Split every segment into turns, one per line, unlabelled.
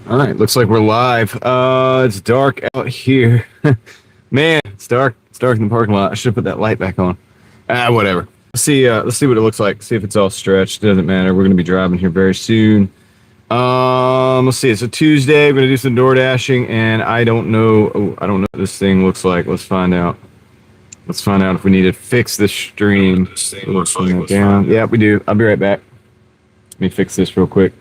All right, looks like we're live. It's dark out here. Man, it's dark. It's dark in the parking lot. I should put that light back on. Whatever. Let's see what it looks like. See if it's all stretched. Doesn't matter. We're gonna be driving here very soon. Let's see. It's a Tuesday. We're gonna do some Doordashing, and I don't know. I don't know what this thing looks like. Let's find out. Let's find out if we need to fix this stream. Down. Yeah, we do. I'll be right back. Let me fix this real quick.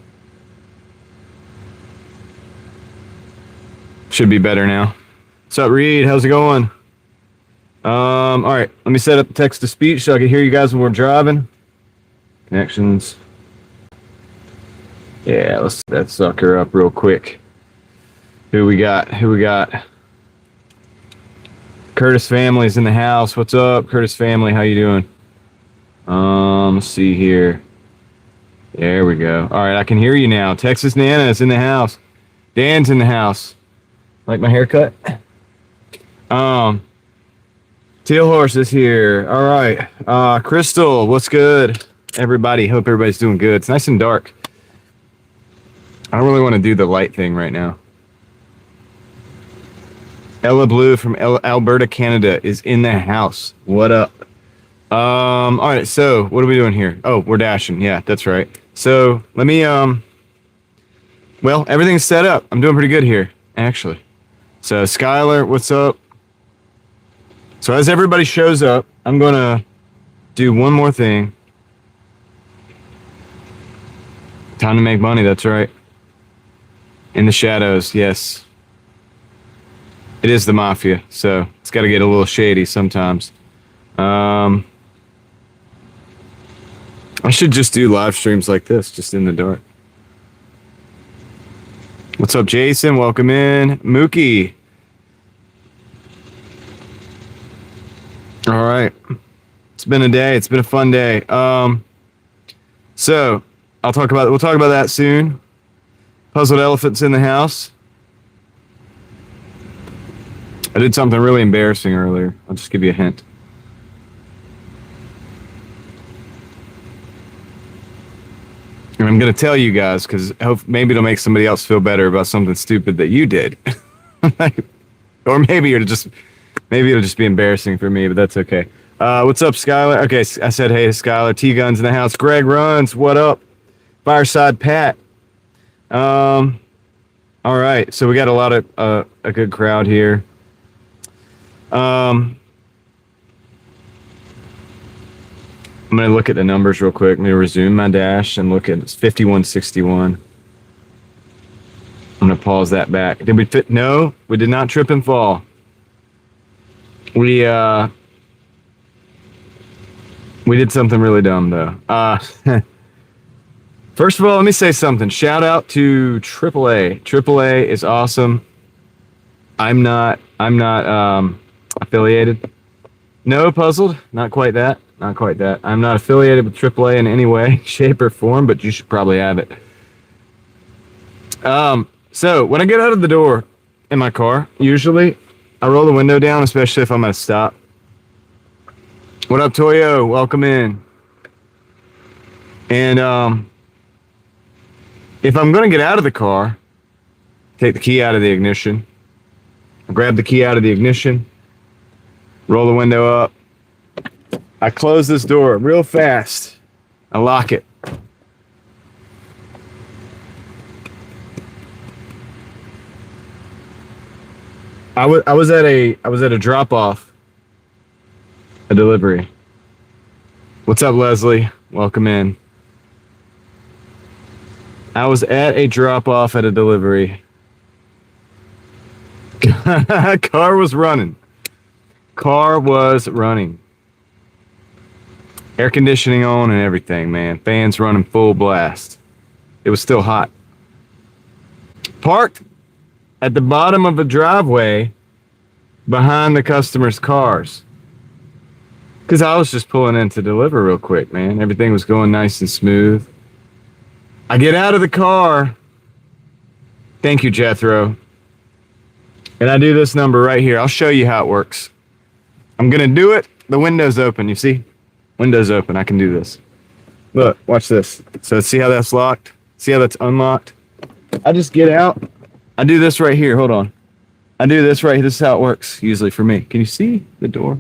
Should be better now. What's up, Reed? How's it going? All right. Let me set up the text to speech so I can hear you guys when we're driving. Connections. Yeah, let's set that sucker up real quick. Who we got? Curtis family's in the house. What's up, Curtis family? How you doing? Let's see here. There we go. All right, I can hear you now. Texas Nana is in the house. Dan's in the house. Like my haircut? Teal Horse is here. All right. Crystal, what's good? Everybody, hope everybody's doing good. It's nice and dark. I don't really want to do the light thing right now. Ella Blue from Alberta, Canada is in the house. What up? All right, so what are we doing here? Oh, we're dashing. Yeah, that's right. So let me, well, everything's set up. I'm doing pretty good here, actually. So Skylar, what's up? So as everybody shows up, I'm going to do one more thing. Time to make money, that's right. In the shadows, yes. It is the mafia, so it's got to get a little shady sometimes. I should just do live streams like this, just in the dark. What's up, Jason? Welcome in. Mookie. All right. It's been a day. It's been a fun day. So we'll talk about that soon. Puzzled Elephant's in the house. I did something really embarrassing earlier. I'll just give you a hint. And I'm going to tell you guys because maybe it'll make somebody else feel better about something stupid that you did. Or maybe it'll just be embarrassing for me, but that's okay. What's up, Skylar? Okay, I said hey to Skylar. T-Gun's in the house. Greg Runs, what up? Fireside Pat. All right, so we got a lot of a good crowd here. I'm going to look at the numbers real quick. Let me resume my dash and look at 5161. I'm going to pause that back. Did we fit? No, we did not trip and fall. We did something really dumb, though. First of all, let me say something. Shout out to AAA. AAA is awesome. I'm not affiliated. No, Puzzled. Not quite that. Not quite that. I'm not affiliated with AAA in any way, shape, or form, but you should probably have it. So when I get out of the door in my car, usually I roll the window down, especially if I'm at a stop. What up, Toyo? Welcome in. And if I'm going to get out of the car, take the key out of the ignition. I grab the key out of the ignition, roll the window up. I close this door real fast. I lock it. I was at a drop off, a delivery. What's up, Leslie? Welcome in. I was at a drop off at a delivery. Car was running. Air conditioning on and everything, man. Fans running full blast. It was still hot. Parked at the bottom of the driveway behind the customers' cars. Because I was just pulling in to deliver real quick, man. Everything was going nice and smooth. I get out of the car. Thank you, Jethro. And I do this number right here. I'll show you how it works. I'm going to do it. The window's open, you see? Window's open. I can do this. Look, watch this. So see how that's locked? See how that's unlocked? I just get out I do this right here. Hold on. I do this right here. This is how it works usually for me. Can you see the door?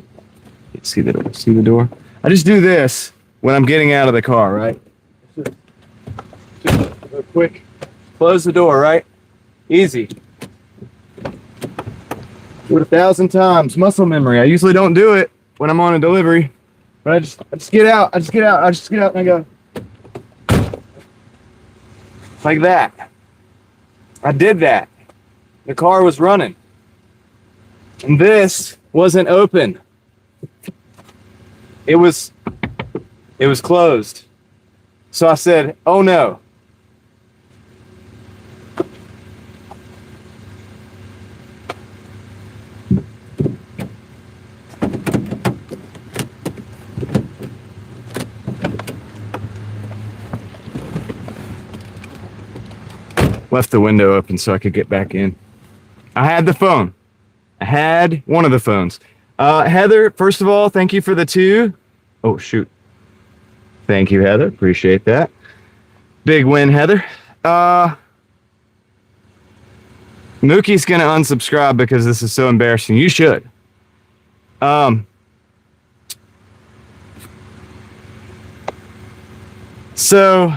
See the door? See the door? I just do this when I'm getting out of the car, right? Just real quick. Close the door, right? Easy. Do it 1,000 times. Muscle memory. I usually don't do it when I'm on a delivery, but I just get out. I just get out and I go like that. I did that. The car was running. And this wasn't open. It was closed. So I said, oh no. Left the window open so I could get back in. I had the phone. I had one of the phones. Heather, first of all, thank you for the 2. Oh, shoot. Thank you, Heather. Appreciate that. Big win, Heather. Mookie's going to unsubscribe because this is so embarrassing. You should. So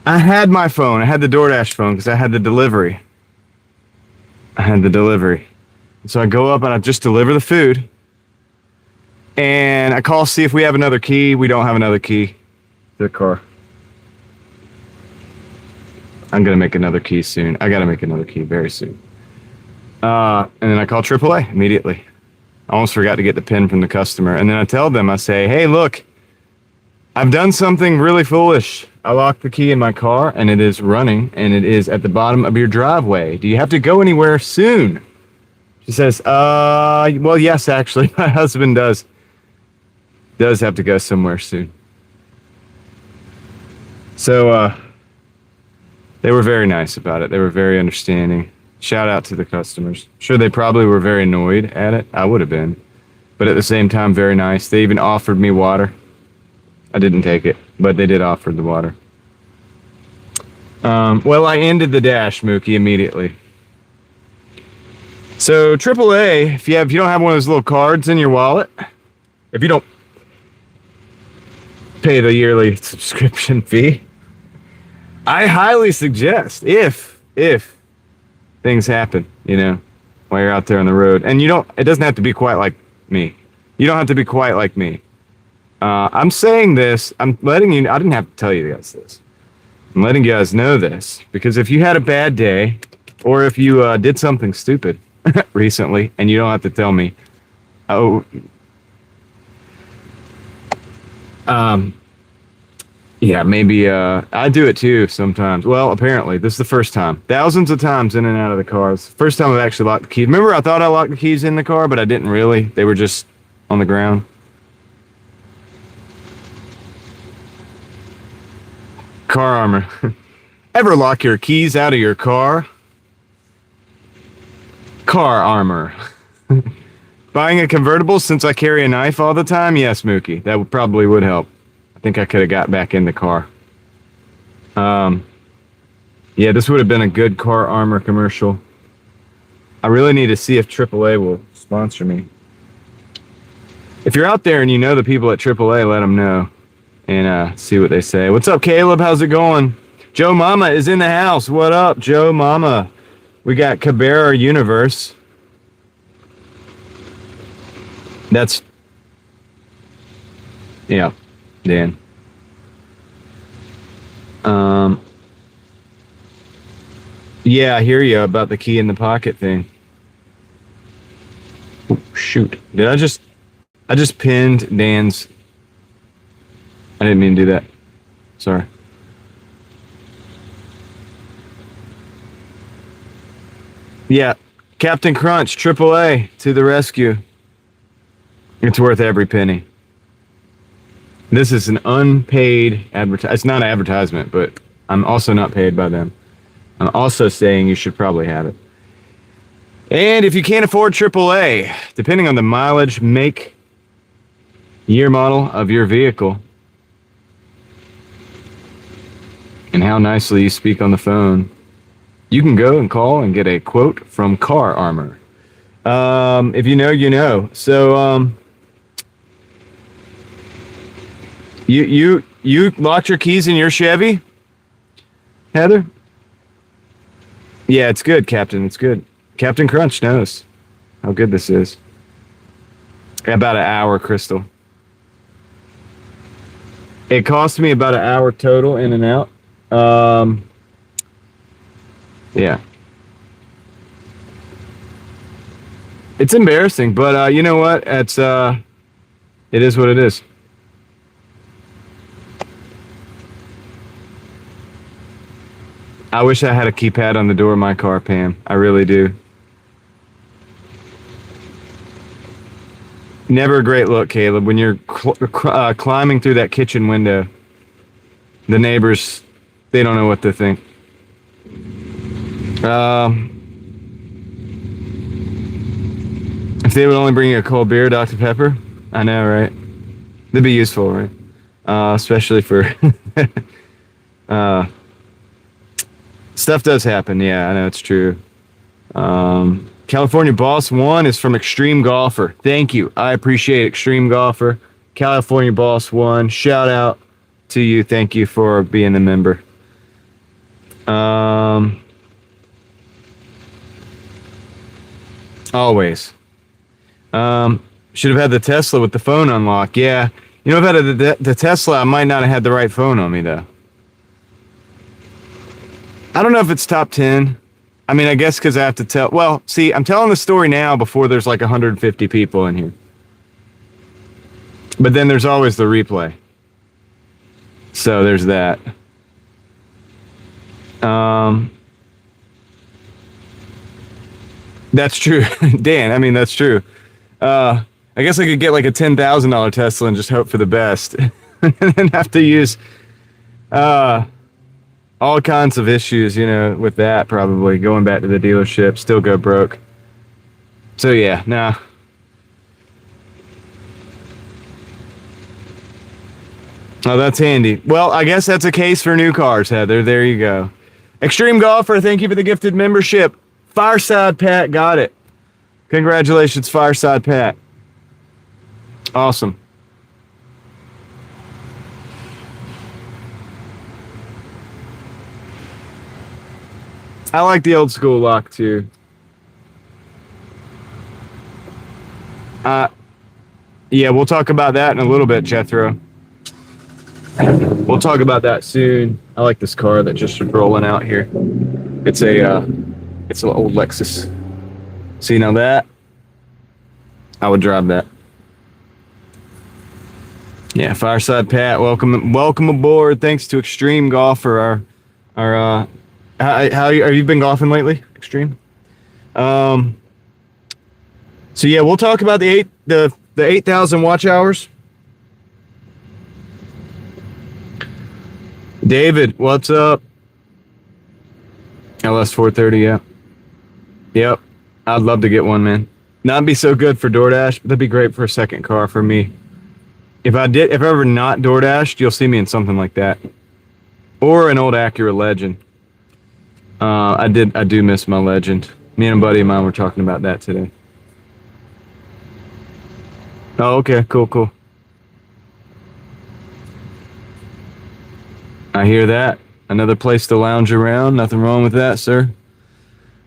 I had my phone. I had the Doordash phone because I had the delivery. So I go up and I just deliver the food. And I call, see if we have another key. We don't have another key to the car. I'm going to make another key soon. I got to make another key very soon. And then I call AAA immediately. I almost forgot to get the PIN from the customer. And then I tell them, I say, hey, look, I've done something really foolish. I locked the key in my car and it is running and it is at the bottom of your driveway. Do you have to go anywhere soon? She says, well, yes, actually, my husband does have to go somewhere soon. So, they were very nice about it. They were very understanding. Shout out to the customers. Sure, they probably were very annoyed at it. I would have been. But at the same time, very nice. They even offered me water. I didn't take it, but they did offer the water. Well, I ended the dash, Mookie, immediately. So AAA, if you don't have one of those little cards in your wallet, if you don't pay the yearly subscription fee, I highly suggest if things happen, while you're out there on the road, and it doesn't have to be quite like me. You don't have to be quite like me. I'm saying this, I didn't have to tell you guys this. I'm letting you guys know this, because if you had a bad day, or if you did something stupid recently, and you don't have to tell me, yeah, maybe I do it too sometimes. Well, apparently, this is the first time. Thousands of times in and out of the car. It's the first time I've actually locked the keys. Remember, I thought I locked the keys in the car, but I didn't really. They were just on the ground. Car armor. Ever lock your keys out of your car? Car armor. Buying a convertible since I carry a knife all the time? Yes, Mookie. That probably would help. I think I could have got back in the car. Yeah, this would have been a good car armor commercial. I really need to see if AAA will sponsor me. If you're out there and you know the people at AAA, let them know and see what they say. What's up, Caleb? How's it going? Joe Mama is in the house. What up, Joe Mama? We got Cabrera Universe. That's, yeah, Dan. Yeah, I hear you about the key in the pocket thing. Oh, shoot. I just pinned Dan's. I didn't mean to do that. Sorry. Yeah, Captain Crunch, AAA, to the rescue. It's worth every penny. This is an unpaid advertisement. It's not an advertisement, but I'm also not paid by them. I'm also saying you should probably have it. And if you can't afford AAA, depending on the mileage, make, year, model of your vehicle, and how nicely you speak on the phone, you can go and call and get a quote from Car Armor. If you know, you know. So, you locked your keys in your Chevy, Heather? Yeah, it's good, Captain. It's good. Captain Crunch knows how good this is. About an hour, Crystal. It cost me about an hour total in and out. Yeah. It's embarrassing, but you know what? It is what it is. I wish I had a keypad on the door of my car, Pam. I really do. Never a great look, Caleb. When you're climbing through that kitchen window, the neighbors, they don't know what to think. If they would only bring you a cold beer, Dr. Pepper, I know, right? That'd be useful, right? Especially for stuff does happen. Yeah, I know it's true. California Boss 1 is from Extreme Golfer. Thank you. I appreciate Extreme Golfer. California Boss 1. Shout out to you. Thank you for being a member. Always. Should have had the Tesla with the phone unlocked. Yeah. You know, if I had the Tesla, I might not have had the right phone on me, though. I don't know if it's top 10. I mean, I guess because I have to tell. Well, see, I'm telling the story now before there's like 150 people in here. But then there's always the replay. So there's that. That's true. Dan, I mean, that's true. I guess I could get like a $10,000 Tesla and just hope for the best. And then have to use all kinds of issues, you know, with that probably. Going back to the dealership, still go broke. So yeah, nah. Oh, that's handy. Well, I guess that's a case for new cars, Heather. There you go. Extreme Golfer, thank you for the gifted membership. Fireside Pat got it. Congratulations, Fireside Pat. Awesome. I like the old school lock too. Yeah, we'll talk about that in a little bit, Jethro. We'll talk about that soon. I like this car that just rolling out here. It's an old Lexus. See, now that I would drive that. Yeah, Fireside Pat, welcome aboard. Thanks to Extreme Golfer. How have you been golfing lately, Extreme? So yeah, we'll talk about the 8,000 watch hours. David, what's up? LS 430, yeah. Yep. I'd love to get one, man. Not be so good for Doordash, but that'd be great for a second car for me. If I ever not Doordashed, you'll see me in something like that. Or an old Acura Legend. I do miss my Legend. Me and a buddy of mine were talking about that today. Oh, okay, cool. I hear that. Another place to lounge around. Nothing wrong with that, sir.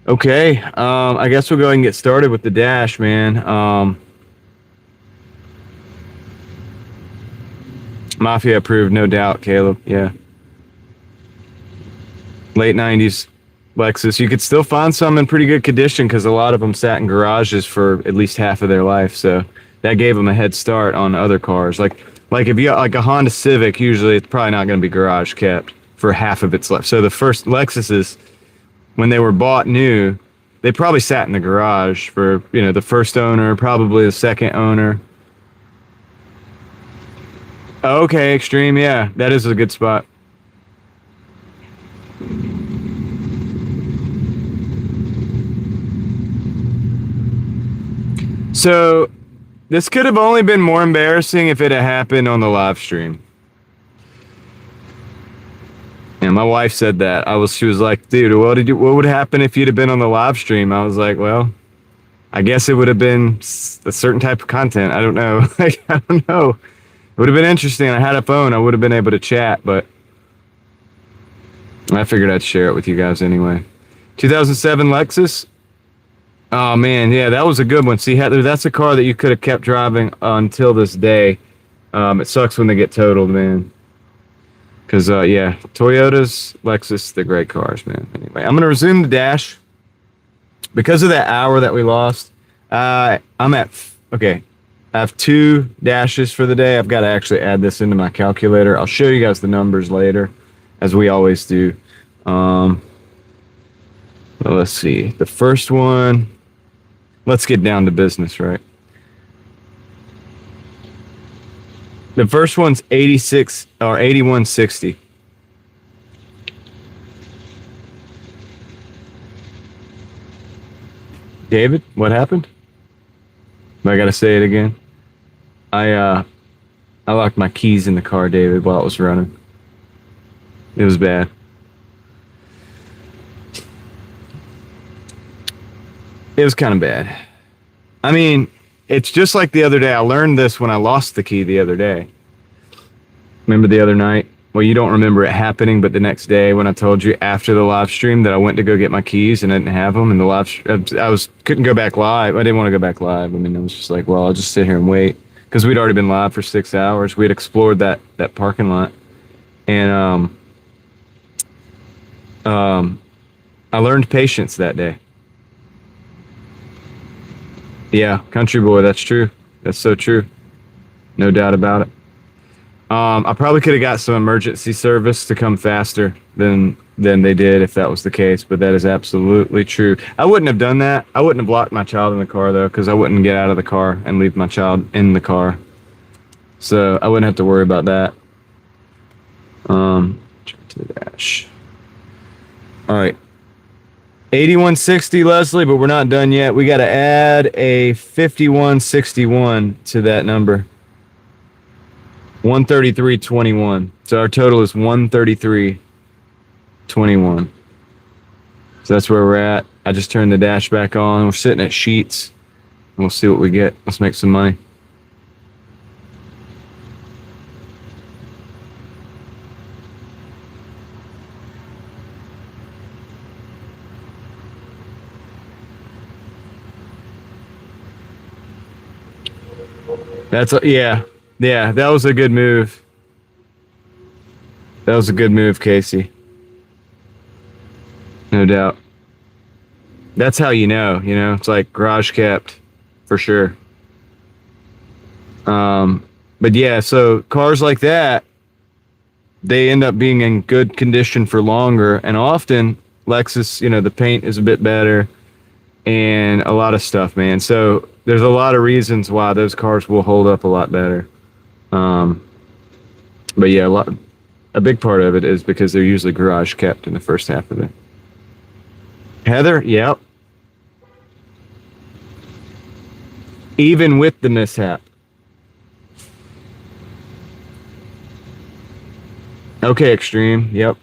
Okay, I guess we'll go ahead and get started with the dash, man. Mafia approved, no doubt, Caleb. Yeah. Late 90s Lexus. You could still find some in pretty good condition because a lot of them sat in garages for at least half of their life. So that gave them a head start on other cars. Like if you got like a Honda Civic, usually it's probably not going to be garage kept for half of its life. So the first Lexuses, when they were bought new, they probably sat in the garage for, you know, the first owner, probably the second owner. Okay, Extreme, yeah, that is a good spot. So this could have only been more embarrassing if it had happened on the live stream. And my wife said that. She was like, dude, what would happen if you'd have been on the live stream? I was like, well, I guess it would have been a certain type of content. I don't know. Like, I don't know. It would have been interesting. I had a phone. I would have been able to chat, but I figured I'd share it with you guys anyway. 2007 Lexus. Oh man, yeah, that was a good one. See, Heather, that's a car that you could have kept driving until this day. It sucks when they get totaled, man. Because, yeah, Toyotas, Lexus, they're great cars, man. Anyway, I'm going to resume the dash. Because of that hour that we lost, okay, I have 2 dashes for the day. I've got to actually add this into my calculator. I'll show you guys the numbers later, as we always do. Well, let's see. The first one, let's get down to business, right? The first one's 86 or 8160. David, what happened? I gotta say it again. I locked my keys in the car, David, while it was running. It was bad. It was kind of bad. I mean, it's just like the other day. I learned this when I lost the key the other day. Remember the other night? Well, you don't remember it happening, but the next day when I told you after the live stream that I went to go get my keys and I didn't have them, and couldn't go back live. I didn't want to go back live. I mean, I was just like, well, I'll just sit here and wait, because we'd already been live for 6 hours. We had explored that parking lot, and I learned patience that day. Yeah, country boy, that's true. That's so true. No doubt about it. I probably could have got some emergency service to come faster than they did if that was the case, but that is absolutely true. I wouldn't have done that. I wouldn't have locked my child in the car, though, because I wouldn't get out of the car and leave my child in the car. So I wouldn't have to worry about that. Check to the dash. All right. 8160, Leslie, but we're not done yet. We got to add a 5161 to that number. 133.21. So our total is 133.21. So that's where we're at. I just turned the dash back on. We're sitting at sheets. And we'll see what we get. Let's make some money. Yeah, that was a good move. That was a good move, Casey. No doubt. That's how you know, it's like garage kept for sure. But yeah, so cars like that, they end up being in good condition for longer, and often Lexus, the paint is a bit better and a lot of stuff, man. So there's a lot of reasons why those cars will hold up a lot better. But yeah, a big part of it is because they're usually garage kept in the first half of it. Heather, yep. Even with the mishap. Okay, Extreme, yep.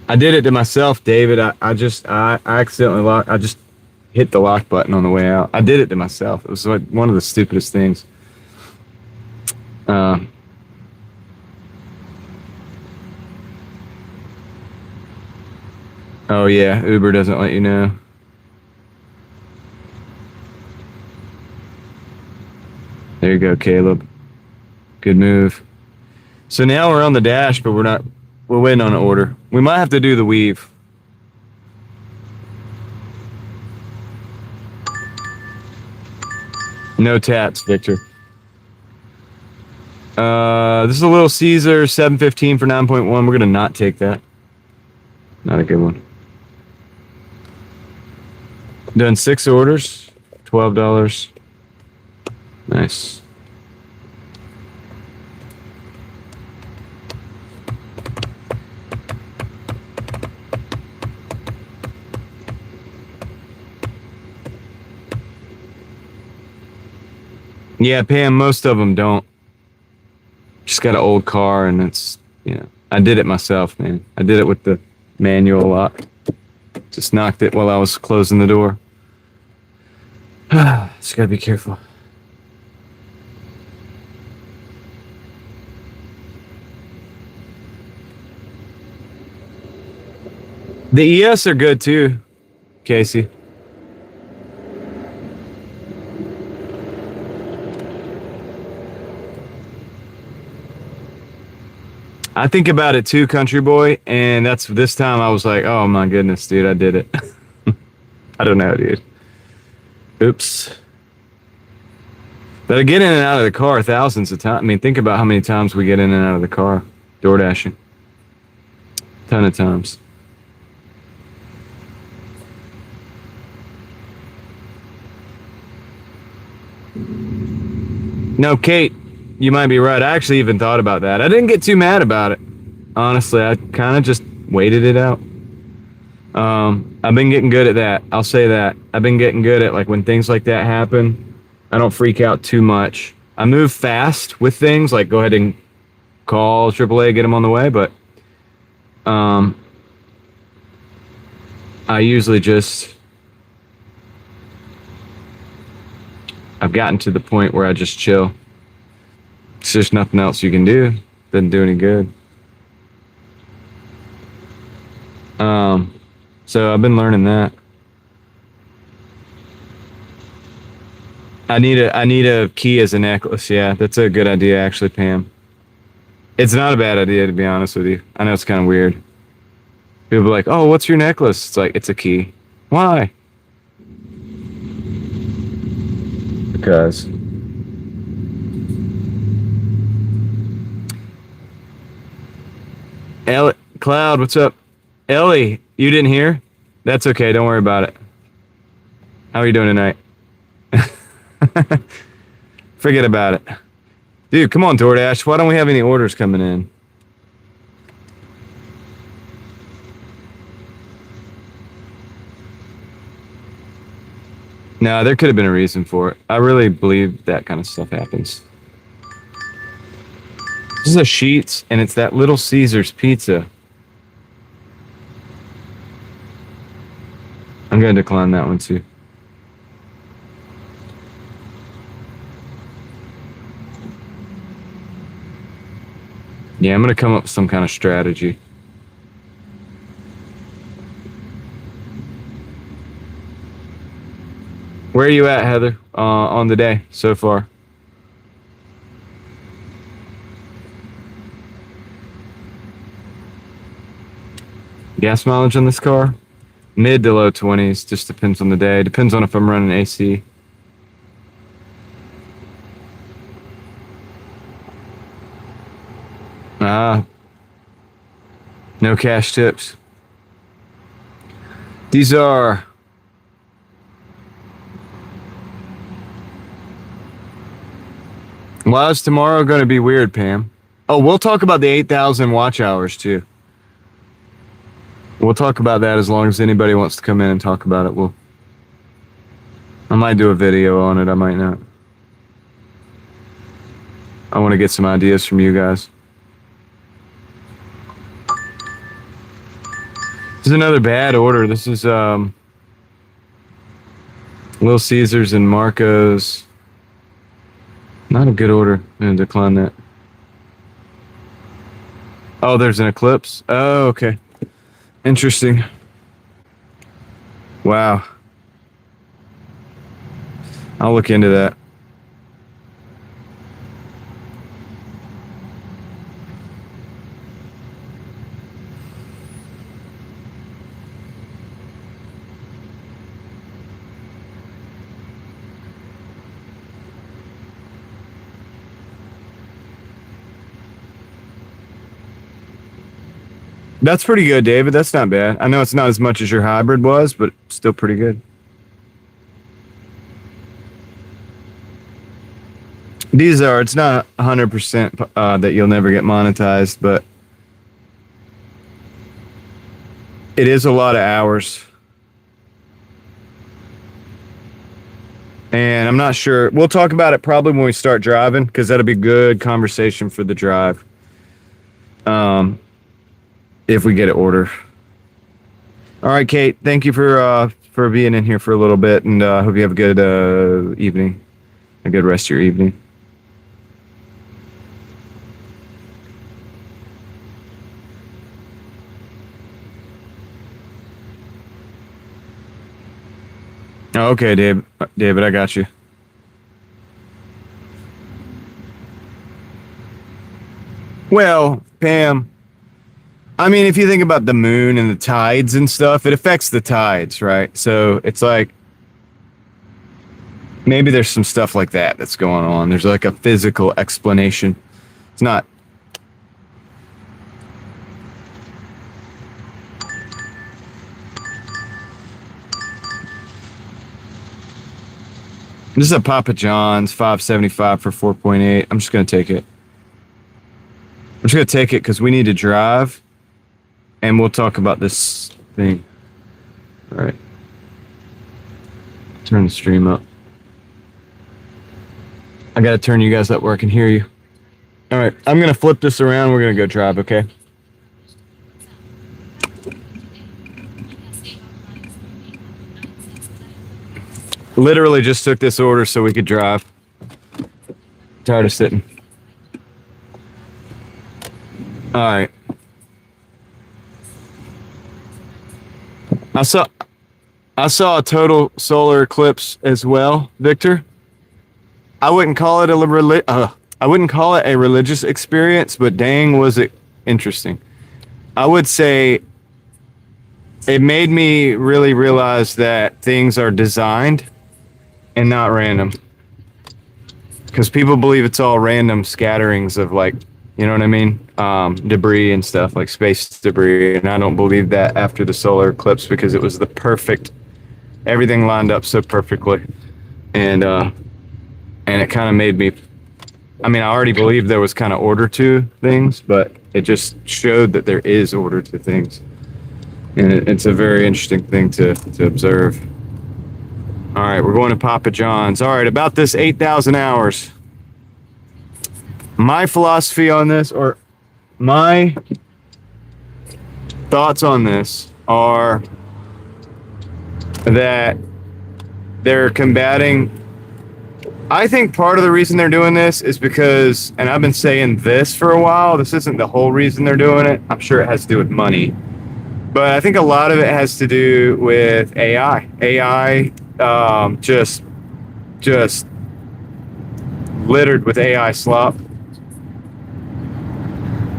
I did it to myself, David. I accidentally I just hit the lock button on the way out. I did it to myself. It was like one of the stupidest things. Oh yeah, Uber doesn't let you know. There you go, Caleb. Good move. So now we're on the dash, but we're waiting on an order. We might have to do the weave. No taps, Victor. This is a Little Caesar 715 for 9.1. We're going to not take that. Not a good one. Done 6 orders. $12. Nice. Yeah, Pam, most of them don't. Just got an old car, and it's, I did it myself, man. I did it with the manual lock. Just knocked it while I was closing the door. Just gotta be careful. The ES are good too, Casey. I think about it too, country boy, and that's this time I was like, oh my goodness, dude, I did it. I don't know, dude. Oops. But I get in and out of the car thousands of times. I mean, think about how many times we get in and out of the car, Doordashing. Ton of times. No, Kate, you might be right. I actually even thought about that. I didn't get too mad about it. Honestly, I kind of just waited it out. I've been getting good at that. I'll say that. I've been getting good at, like, when things like that happen, I don't freak out too much. I move fast with things, like go ahead and call AAA, get them on the way, but I usually just, I've gotten to the point where I just chill. It's just nothing else you can do. Doesn't do any good. So I've been learning that. I need a key as a necklace. Yeah, that's a good idea, actually, Pam. It's not a bad idea, to be honest with you. I know it's kind of weird. People are like, "Oh, what's your necklace?" It's like, it's a key. Why? Because. Ellie, Cloud, what's up? Ellie, you didn't hear? That's okay. Don't worry about it. How are you doing tonight? Forget about it. Dude, come on, DoorDash. Why don't we have any orders coming in? No, there could have been a reason for it. I really believe that kind of stuff happens. This is a Sheetz, and it's that Little Caesars pizza. I'm going to decline that one, too. Yeah, I'm going to come up with some kind of strategy. Where are you at, Heather, on the day so far? Gas mileage on this car? Mid to low 20s. Just depends on the day. Depends on if I'm running AC. No cash tips. These are... Why is tomorrow going to be weird, Pam? Oh, we'll talk about the 8,000 watch hours, too. We'll talk about that as long as anybody wants to come in and talk about it. I might do a video on it. I might not. I want to get some ideas from you guys. This is another bad order. This is Little Caesars and Marco's. Not a good order. I'm going to decline that. Oh, there's an eclipse. Oh, okay. Interesting. Wow. I'll look into that. That's pretty good, David. That's not bad. I know it's not as much as your hybrid was, but still pretty good. These are, it's not 100% that you'll never get monetized, but it is a lot of hours. And I'm not sure. We'll talk about it probably when we start driving, because that'll be good conversation for the drive. If we get it ordered. All right, Kate. Thank you for being in here for a little bit, and hope you have a good evening, a good rest of your evening. Okay, David, I got you. Well, Pam, I mean, if you think about the moon and the tides and stuff, it affects the tides, right? So it's like maybe there's some stuff like that that's going on. There's like a physical explanation. It's not. This is a Papa John's, $5.75 for 4.8. I'm just gonna take it. I'm just gonna take it because we need to drive, and we'll talk about this thing. All right. Turn the stream up. I gotta turn you guys up where I can hear you. All right, I'm gonna flip this around. We're gonna go drive, okay? Literally just took this order so we could drive. Tired of sitting. All right. I saw a total solar eclipse as well, Victor. I wouldn't call it a religious experience, but dang, was it interesting. I would say it made me really realize that things are designed and not random. Because people believe it's all random scatterings of, like, you know what I mean? Debris and stuff, like space debris. And I don't believe that after the solar eclipse, because it was the perfect, everything lined up so perfectly. And it kind of made me, I mean, I already believed there was kind of order to things, but it just showed that there is order to things. And it's a very interesting thing to observe. All right, we're going to Papa John's. All right, about this 8,000 hours. My philosophy on this, or my thoughts on this, are that they're combating. I think part of the reason they're doing this is because, and I've been saying this for a while, this isn't the whole reason they're doing it. I'm sure it has to do with money. But I think a lot of it has to do with AI. AI, just littered with AI slop.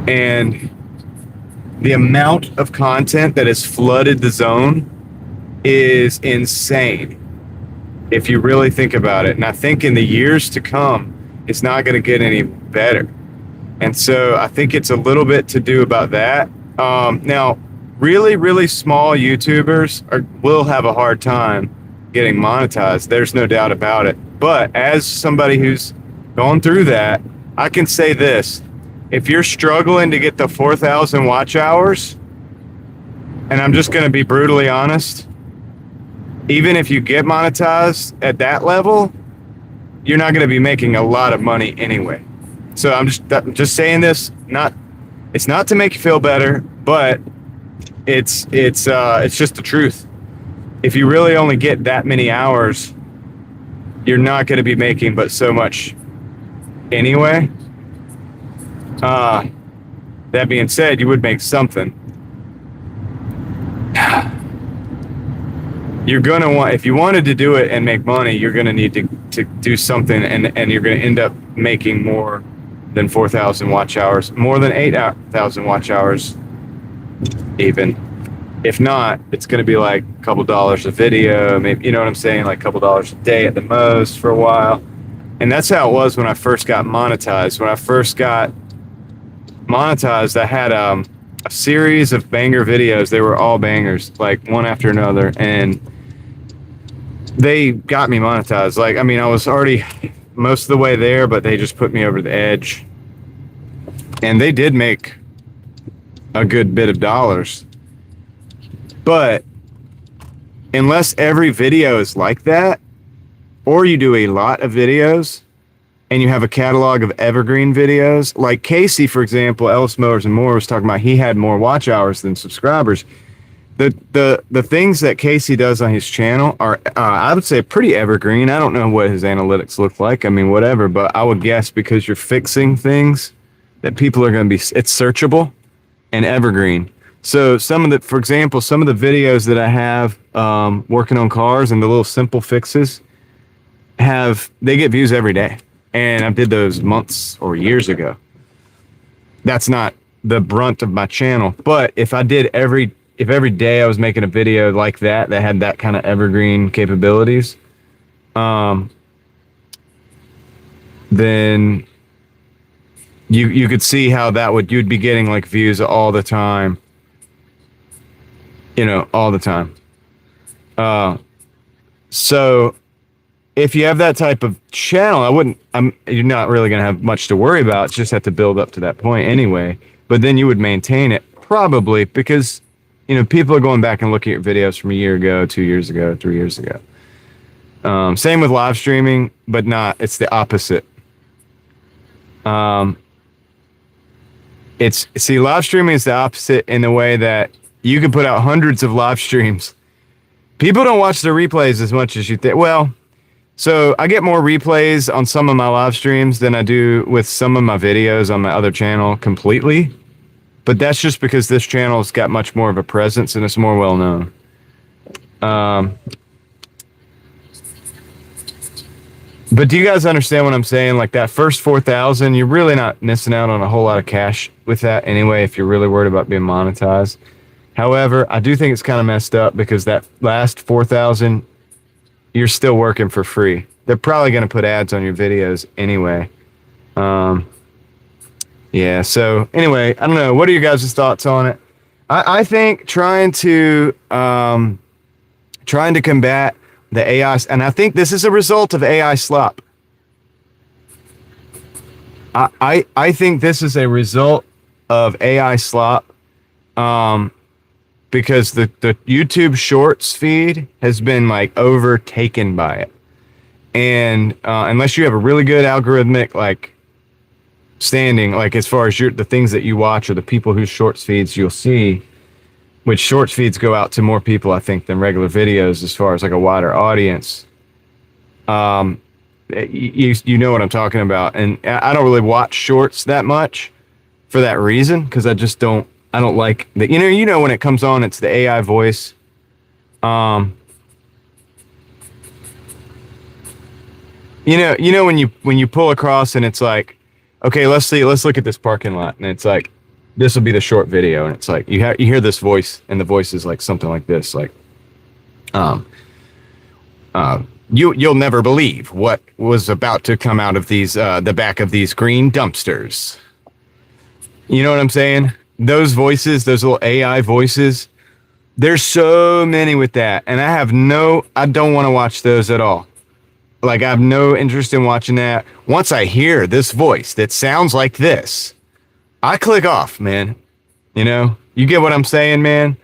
And the amount of content that has flooded the zone is insane, if you really think about it. And I think in the years to come, it's not going to get any better. And so I think it's a little bit to do about that. Now, really, really small YouTubers will have a hard time getting monetized. There's no doubt about it. But as somebody who's gone through that, I can say this. If you're struggling to get the 4,000 watch hours, and I'm just going to be brutally honest, even if you get monetized at that level, you're not going to be making a lot of money anyway. So I'm just saying this, it's not to make you feel better, but it's just the truth. If you really only get that many hours, you're not going to be making but so much anyway. That being said, you would make something. You're gonna want, if you wanted to do it and make money, you're gonna need to do something, and you're gonna end up making more than 4,000 watch hours, more than 8,000 watch hours, even. If not, it's gonna be like a couple dollars a video, maybe, you know what I'm saying, like a couple dollars a day at the most for a while. And that's how it was when I first got monetized. When I first got monetized, I had a series of banger videos. They were all bangers, like one after another, and they got me monetized. Like, I mean, I was already most of the way there, but they just put me over the edge, and they did make a good bit of dollars. But unless every video is like that, or you do a lot of videos and you have a catalog of evergreen videos. Like Casey, for example, Ellis Mowers and More was talking about, he had more watch hours than subscribers. The things that Casey does on his channel are, I would say, pretty evergreen. I don't know what his analytics look like. I mean, whatever, but I would guess because you're fixing things that people are going to be, it's searchable and evergreen. So some of the, for example, some of the videos that I have working on cars and the little simple fixes they get views every day. And I did those months or years ago. That's not the brunt of my channel, but if every day I was making a video like that had that kind of evergreen capabilities, then you could see how you'd be getting like views all the time, all the time. So if you have that type of channel, you're not really going to have much to worry about. Just have to build up to that point anyway. But then you would maintain it probably because, people are going back and looking at your videos from a year ago, 2 years ago, 3 years ago. Same with live streaming, but it's the opposite. Live streaming is the opposite in the way that you can put out hundreds of live streams. People don't watch the replays as much as you think. Well, so I get more replays on some of my live streams than I do with some of my videos on my other channel completely. But that's just because this channel's got much more of a presence and it's more well known. But do you guys understand what I'm saying? Like that first 4,000, you're really not missing out on a whole lot of cash with that anyway, if you're really worried about being monetized. However, I do think it's kind of messed up because that last 4,000, you're still working for free. They're probably going to put ads on your videos anyway. Yeah, so anyway, I don't know. What are your guys' thoughts on it? I think trying to combat the AI, and I think this is a result of AI slop. I think this is a result of AI slop, because the YouTube Shorts feed has been like overtaken by it, and unless you have a really good algorithmic like standing, like as far as the things that you watch or the people whose Shorts feeds you'll see, which Shorts feeds go out to more people I think than regular videos as far as like a wider audience. You know what I'm talking about, and I don't really watch Shorts that much for that reason, because I don't like that. When it comes on, it's the AI voice. When you pull across and it's like, okay, let's look at this parking lot, and it's like, this will be the short video, and it's like you hear this voice, and the voice is like something like this, like, you'll never believe what was about to come out of these the back of these green dumpsters. You know what I'm saying? Those voices, those little AI voices, there's so many with that, and I don't want to watch those at all. Like, I have no interest in watching that. Once I hear this voice that sounds like this, I click off, man. You get what I'm saying, man?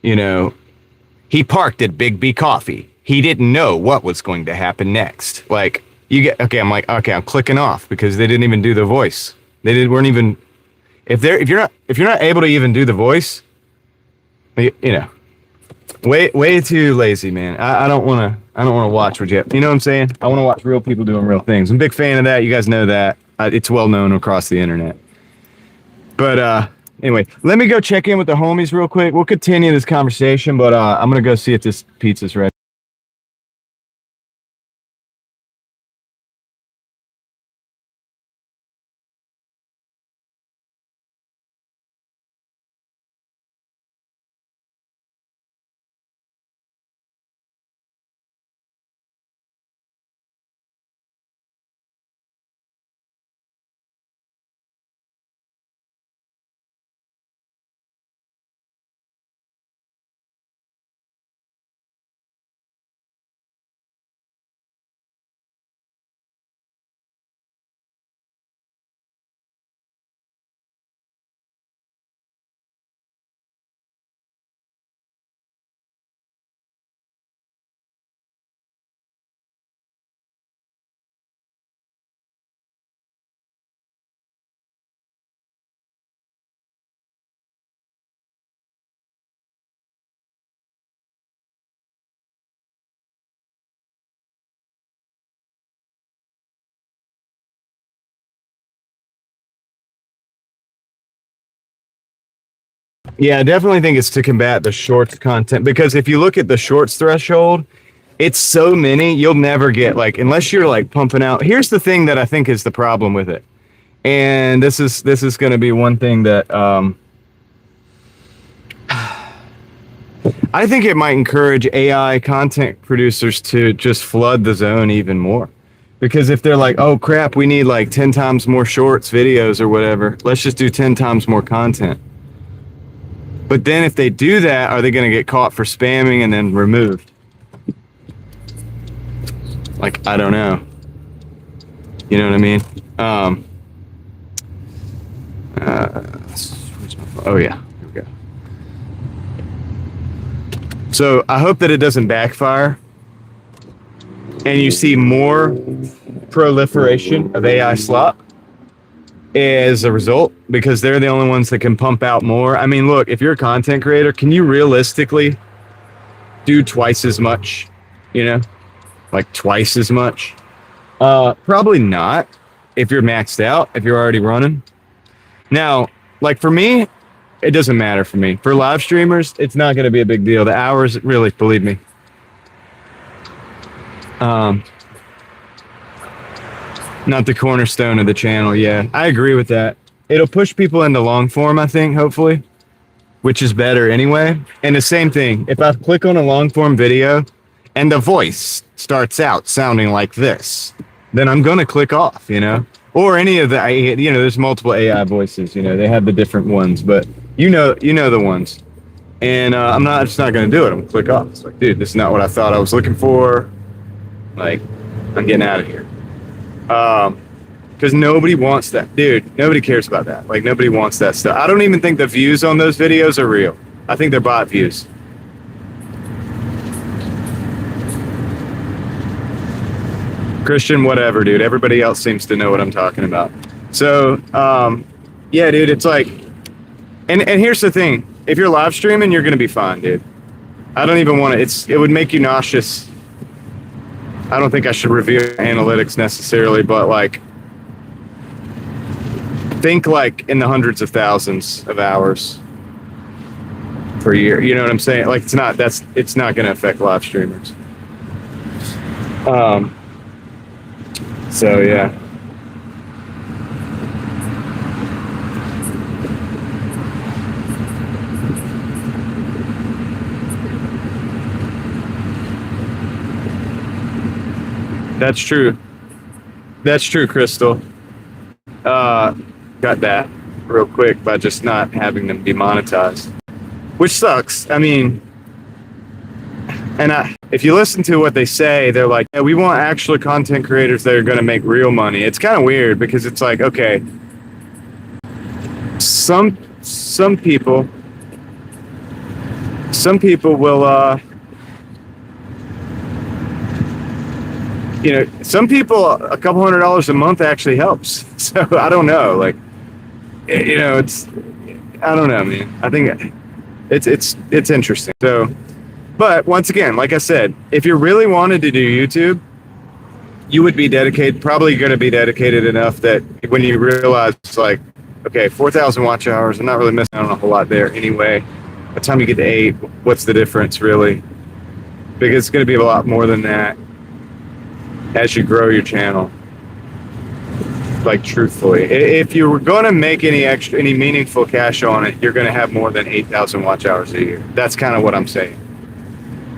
He parked at Big B Coffee. He didn't know what was going to happen next. Like, I'm like, okay, I'm clicking off because they didn't even do the voice. Weren't even, if you're not able to even do the voice, way too lazy, man. I don't want to watch what you know what I'm saying? I want to watch real people doing real things. I'm a big fan of that. You guys know that. It's well known across the internet. But anyway, let me go check in with the homies real quick. We'll continue this conversation, but I'm going to go see if this pizza's ready. Yeah, I definitely think it's to combat the shorts content, because if you look at the shorts threshold, it's so many, you'll never get, like, unless you're like pumping out. Here's the thing that I think is the problem with it. And this is going to be one thing that I think it might encourage AI content producers to just flood the zone even more. Because if they're like, oh crap, we need like 10 times more shorts videos or whatever, let's just do 10 times more content. But then if they do that, are they going to get caught for spamming and then removed? Like, I don't know. You know what I mean? Oh yeah, here we go. So I hope that it doesn't backfire and you see more proliferation of AI slop as a result, because they're the only ones that can pump out more. I mean, look, if you're a content creator, can you realistically do twice as much? You know, like twice as much? Probably not if you're maxed out, if you're already running. Now, like for me, it doesn't matter for me. For live streamers, it's not going to be a big deal. The hours, really, believe me. Not the cornerstone of the channel. Yeah, I agree with that. It'll push people into long form, I think, hopefully, which is better anyway. And the same thing, if I click on a long form video and the voice starts out sounding like this, then I'm going to click off, you know, or any of the, you know, there's multiple AI voices, you know, they have the different ones, but you know the ones. And I'm just not going to do it. I'm going to click off. It's like, dude, this is not what I thought I was looking for. Like, I'm getting out of here. Because nobody wants that, dude. Nobody cares about that. Like, nobody wants that stuff. I don't even think the views on those videos are real. I think they're bot views. Christian, whatever, dude. Everybody else seems to know what I'm talking about. So, yeah, dude, it's like, and here's the thing. If you're live streaming, you're going to be fine, dude. I don't even want to, it would make you nauseous. I don't think I should review analytics necessarily, but like, think like in the hundreds of thousands of hours per year. You know what I'm saying? Like, it's not going to affect live streamers. So yeah. That's true. That's true, Crystal. Got that real quick by just not having them be monetized, which sucks. I mean, and if you listen to what they say, they're like, yeah, we want actual content creators that are going to make real money. It's kind of weird because it's like, okay, some people will, you know, some people, a couple $100 a month actually helps. So I don't know, like, you know, I don't know, man. I think it's interesting. So, but once again, like I said, if you really wanted to do YouTube, you would be dedicated, probably going to be dedicated enough that when you realize, like, okay, 4,000 watch hours, I'm not really missing out on a whole lot there anyway. By the time you get to 8, what's the difference really? Because it's going to be a lot more than that as you grow your channel. Like, truthfully, if you were going to make any meaningful cash on it, you're going to have more than 8,000 watch hours a year. That's kind of what I'm saying.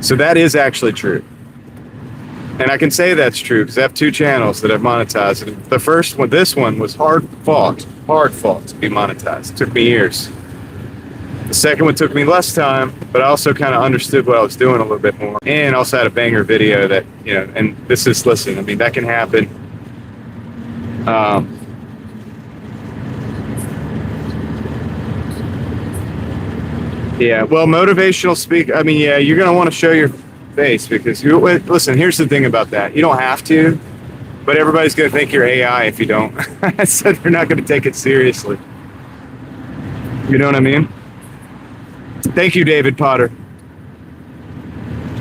So that is actually true. And I can say that's true because I have 2 channels that I've monetized. The first one, this one, was hard fought to be monetized. It took me years. The second one took me less time, but I also kind of understood what I was doing a little bit more. And also had a banger video that, you know, and this is, listen, I mean, that can happen. Yeah, well, motivational speak. I mean, yeah, you're going to want to show your face because listen, here's the thing about that. You don't have to, but everybody's going to think you're AI if you don't. So they're not going to take it seriously. You know what I mean? Thank you, David Potter.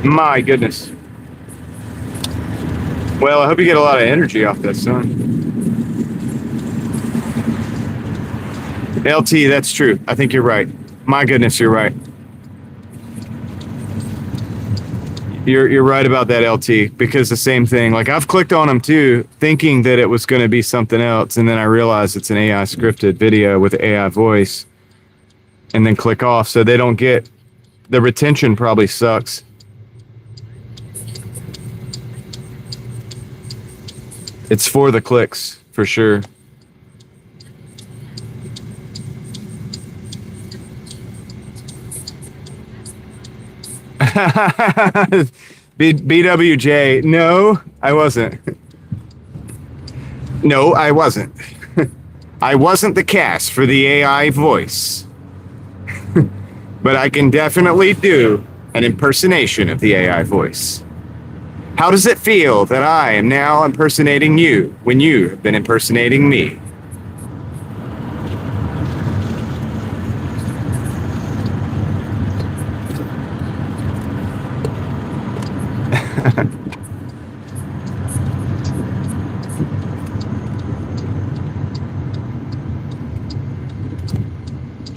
My goodness. Well, I hope you get a lot of energy off that, son. LT, that's true. I think you're right. My goodness, you're right. You're right about that, LT, because the same thing. Like I've clicked on them too, thinking that it was going to be something else, and then I realized it's an AI scripted video with AI voice, and then click off. So they don't get the retention. Probably sucks. It's for the clicks for sure. BWJ, no, I wasn't. No, I wasn't. I wasn't the cast for the AI voice. But I can definitely do an impersonation of the AI voice. How does it feel that I am now impersonating you when you have been impersonating me?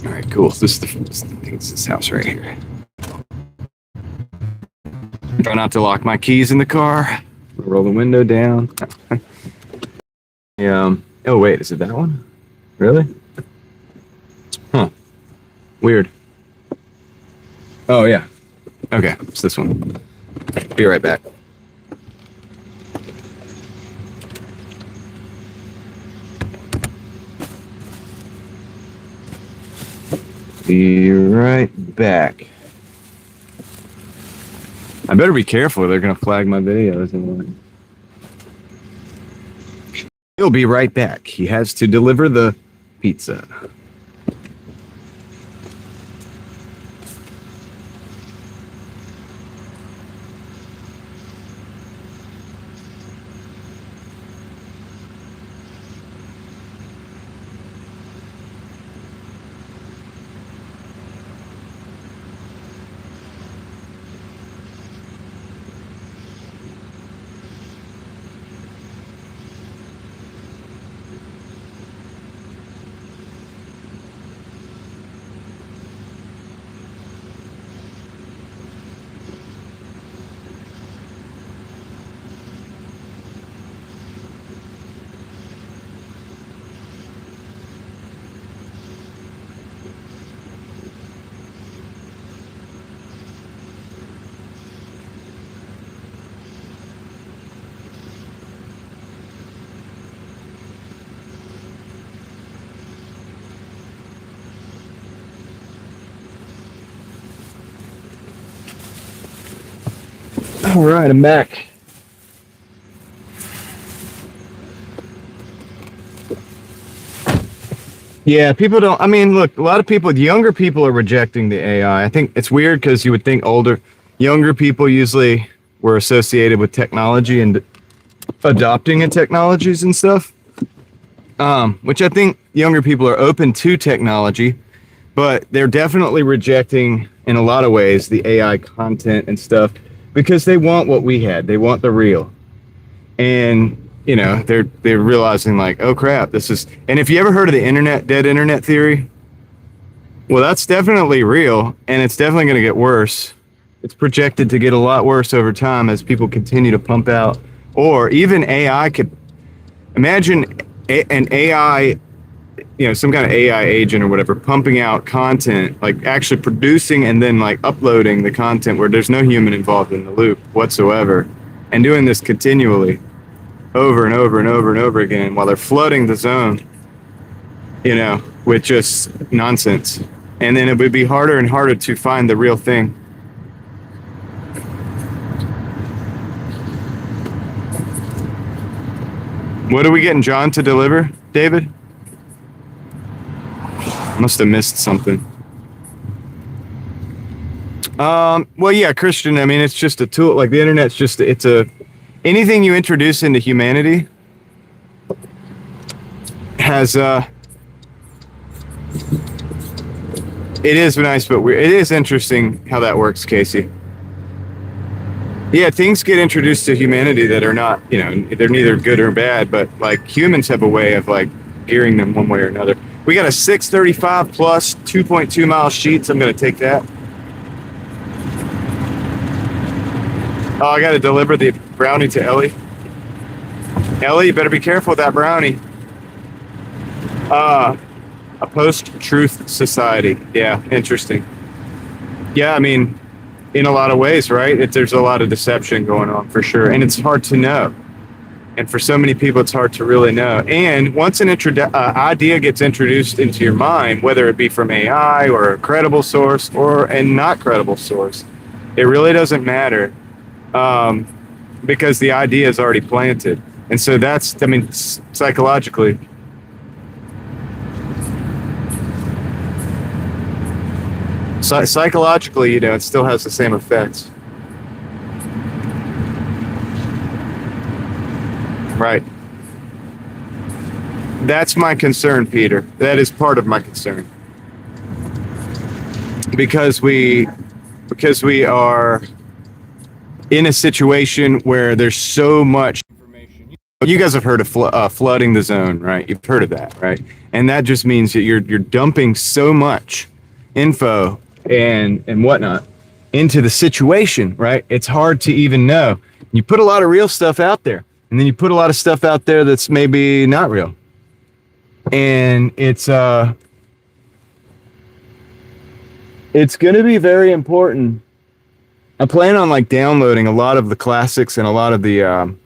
All right, cool. This is this house right here. Try not to lock my keys in the car. Roll the window down. Yeah. Oh wait, is it that one? Really? Huh. Weird. Oh yeah. Okay, it's this one. Be right back. Be right back. I better be careful. They're going to flag my videos. He'll be right back. He has to deliver the pizza. All right, I'm back. Yeah, people don't. I mean, look, a lot of people, younger people are rejecting the AI. I think it's weird because you would think younger people usually were associated with technology and adopting technologies and stuff. Which I think younger people are open to technology, but they're definitely rejecting, in a lot of ways, the AI content and stuff. Because they want what we had. They want the real. And, you know, they're realizing like, oh crap, this is, and if you ever heard of the dead internet theory, well, that's definitely real, and it's definitely going to get worse. It's projected to get a lot worse over time as people continue to pump out, or even AI could, imagine an AI, you know, some kind of AI agent or whatever, pumping out content, like actually producing and then like uploading the content where there's no human involved in the loop whatsoever, and doing this continually over and over and over and over again while they're flooding the zone, you know, with just nonsense. And then it would be harder and harder to find the real thing. What are we getting John to deliver, David? Must have missed something. Well, yeah, Christian, I mean, it's just a tool. Like the internet's just, anything you introduce into humanity has, it is nice, but weird. It is interesting how that works, Casey. Yeah, things get introduced to humanity that are not, you know, they're neither good or bad, but like humans have a way of like gearing them one way or another. We got a 635 plus 2.2 mile sheets. I'm going to take that. Oh, I got to deliver the brownie to Ellie. Ellie, you better be careful with that brownie. A post-truth society. Yeah, interesting. Yeah, I mean, in a lot of ways, right? There's a lot of deception going on for sure, and it's hard to know. And for so many people, it's hard to really know. And once an idea gets introduced into your mind, whether it be from AI or a credible source or a not credible source, it really doesn't matter, um, because the idea is already planted. And so that's, I mean, psychologically, psychologically, it still has the same effects. Right. That's my concern, Peter. That is part of my concern. Because we are in a situation where there's so much information. You guys have heard of flooding the zone, right? You've heard of that, right? And that just means that you're dumping so much info and whatnot into the situation, right? It's hard to even know. You put a lot of real stuff out there, and then you put a lot of stuff out there that's maybe not real, and it's going to be very important. I plan on like downloading a lot of the classics and a lot of the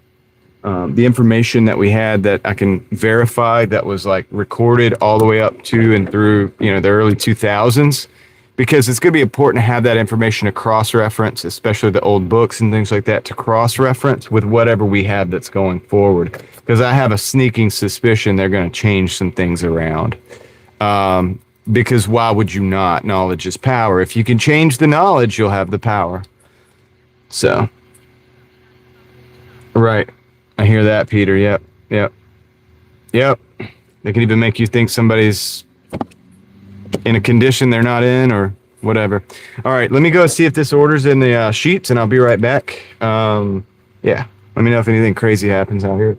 information that we had that I can verify that was like recorded all the way up to and through, the early 2000s, because it's going to be important to have that information to cross-reference, especially the old books and things like that, to cross-reference with whatever we have that's going forward. Because I have a sneaking suspicion they're going to change some things around. Because why would you not? Knowledge is power. If you can change the knowledge, you'll have the power. So, right. I hear that, Peter. Yep. Yep. Yep. They can even make you think somebody's in a condition they're not in or whatever. All right. Let me go see if this order's in the sheets, and I'll be right back. Yeah. Let me know if anything crazy happens out here.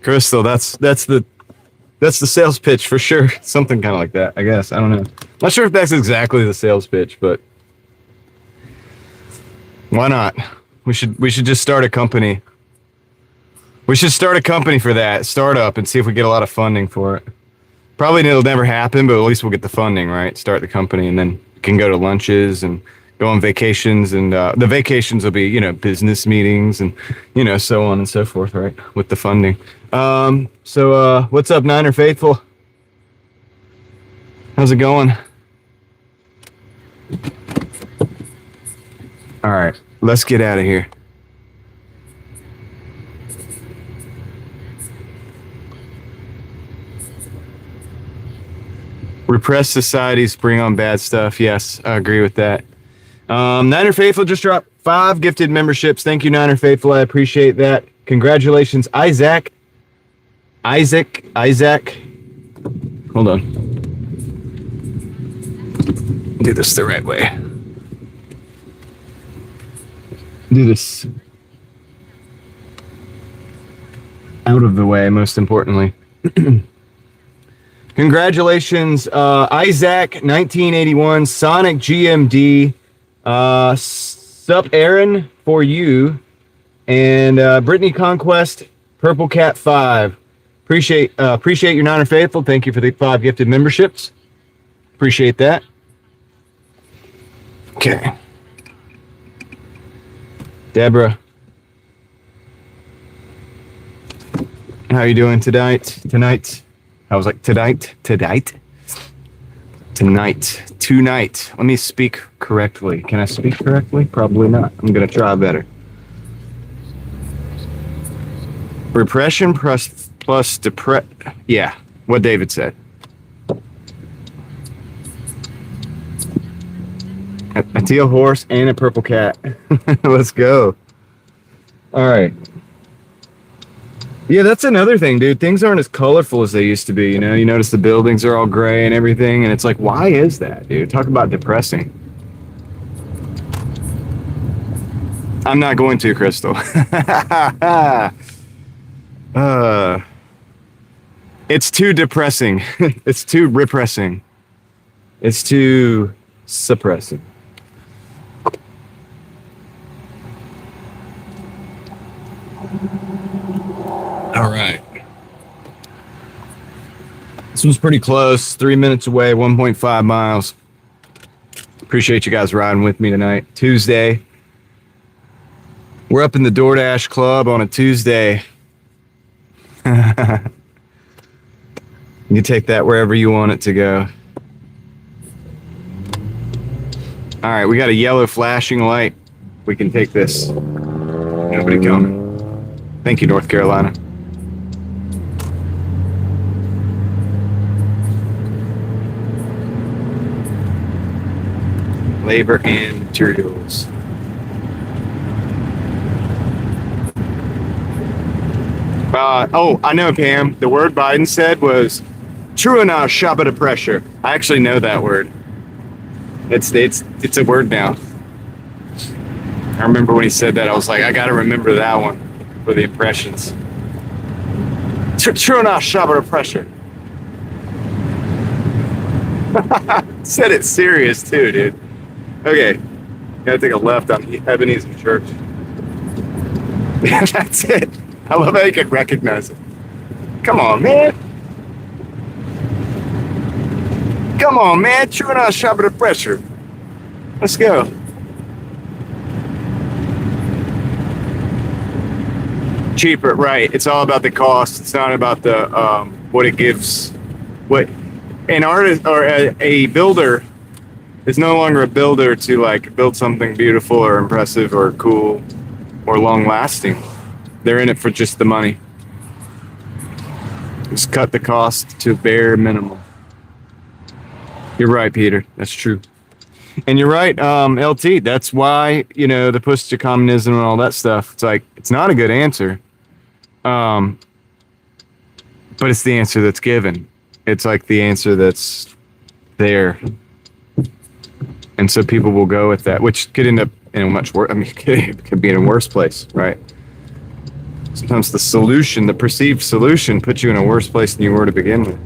Crystal, that's the sales pitch for sure. Something kind of like that, I guess. I don't know. Not sure if that's exactly the sales pitch, but why not? We should just start a company. We should start a company for that, startup, and see if we get a lot of funding for it. Probably it'll never happen, but at least we'll get the funding, right? Start the company, and then we can go to lunches and go on vacations, and the vacations will be, business meetings and, so on and so forth, right? With the funding. So what's up, Niner Faithful? How's it going? All right, let's get out of here. Repressed societies bring on bad stuff. Yes, I agree with that. Niner Faithful just dropped 5 gifted memberships. Thank you, Niner Faithful. I appreciate that. Congratulations, Isaac. Hold on. Do this the right way. Do this out of the way, most importantly. Congratulations, Isaac, 1981, Sonic GMD, Sup Aaron for you, and Brittany Conquest, Purple Cat 5. Appreciate your Niner Faithful. Thank you for the 5 gifted memberships. Appreciate that. Okay. Deborah, how are you doing tonight? I was like, tonight. Let me speak correctly. Can I speak correctly? Probably not. I'm going to try better. Repression plus yeah, what David said. A teal horse and a purple cat. Let's go. All right. Yeah, that's another thing, dude. Things aren't as colorful as they used to be. You notice the buildings are all gray and everything, and it's like, why is that, dude? Talk about depressing. I'm not going to, Crystal. It's too depressing. It's too repressing. It's too suppressing. All right. This one's pretty close. 3 minutes away, 1.5 miles. Appreciate you guys riding with me tonight. Tuesday. We're up in the Doordash Club on a Tuesday. You take that wherever you want it to go. All right, we got a yellow flashing light. We can take this. Nobody coming. Thank you, North Carolina. Labor and materials. Oh, I know, Pam. The word Biden said was true enough, shop at a pressure. I actually know that word. It's a word now. I remember when he said that, I was like, I got to remember that one for the impressions. True enough, shop at a pressure. Said it serious too, dude. Okay, gotta take a left on Ebenezer Church. That's it. I love how you can recognize it. Come on, man. Come on, man. True enough, shop at a pressure. Let's go. Cheaper, right? It's all about the cost. It's not about the what it gives. What an artist or a builder is no longer a builder to like build something beautiful or impressive or cool or long lasting. They're in it for just the money. Just cut the cost to bare minimum. You're right, Peter. That's true. And you're right, LT. That's why, the push to communism and all that stuff. It's like, it's not a good answer. But it's the answer that's given. It's like the answer that's there. And so people will go with that, which could end up in a much worse, it could be in a worse place, right? Sometimes the solution, the perceived solution, puts you in a worse place than you were to begin with.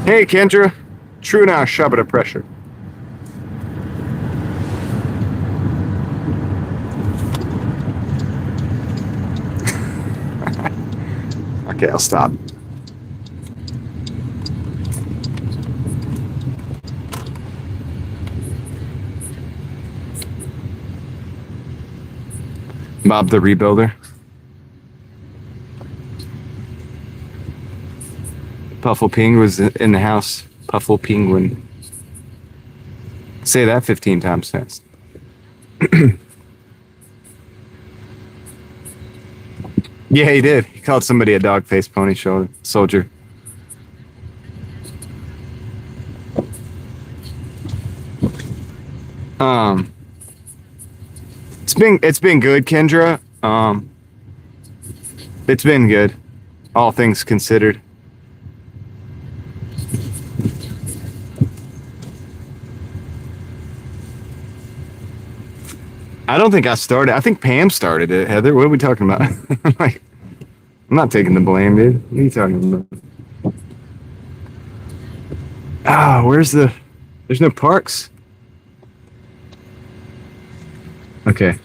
Hey, Kendra. True now, Shabbat pressure. Okay, I'll stop. Bob the Rebuilder. Puffle Ping was in the house. Puffle Penguin. Say that 15 times fast. Yeah, he did. He called somebody a dog-faced pony soldier. It's been good, Kendra. It's been good, all things considered. I don't think I started. I think Pam started it. Heather, what are we talking about? I'm not taking the blame, dude. What are you talking about? Ah, there's no parks. Okay.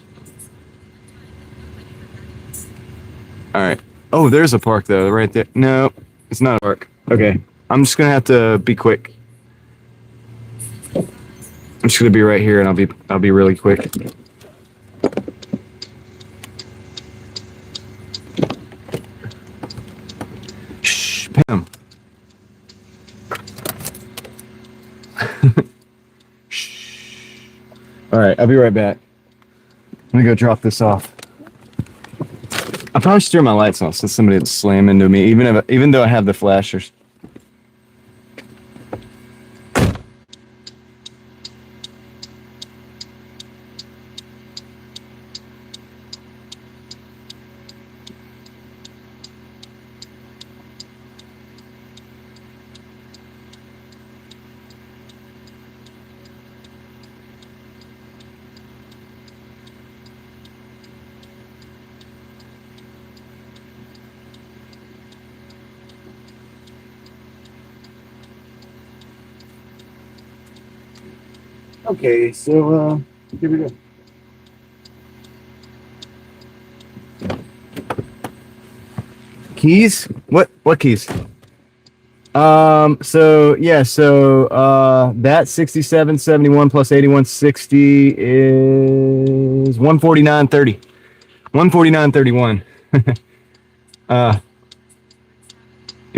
All right. Oh, there's a park though, right there. No, it's not a park. Okay. I'm just gonna have to be quick. I'm just gonna be right here, and I'll be really quick. Shh, Pam. Shh. All right, I'll be right back. I'm gonna go drop this off. I probably should turn my lights off since somebody would slam into me, even though I have the flashers. Okay, so here we go. Keys? What keys? That 67.71 plus 81.60 is 149.30. 149.31.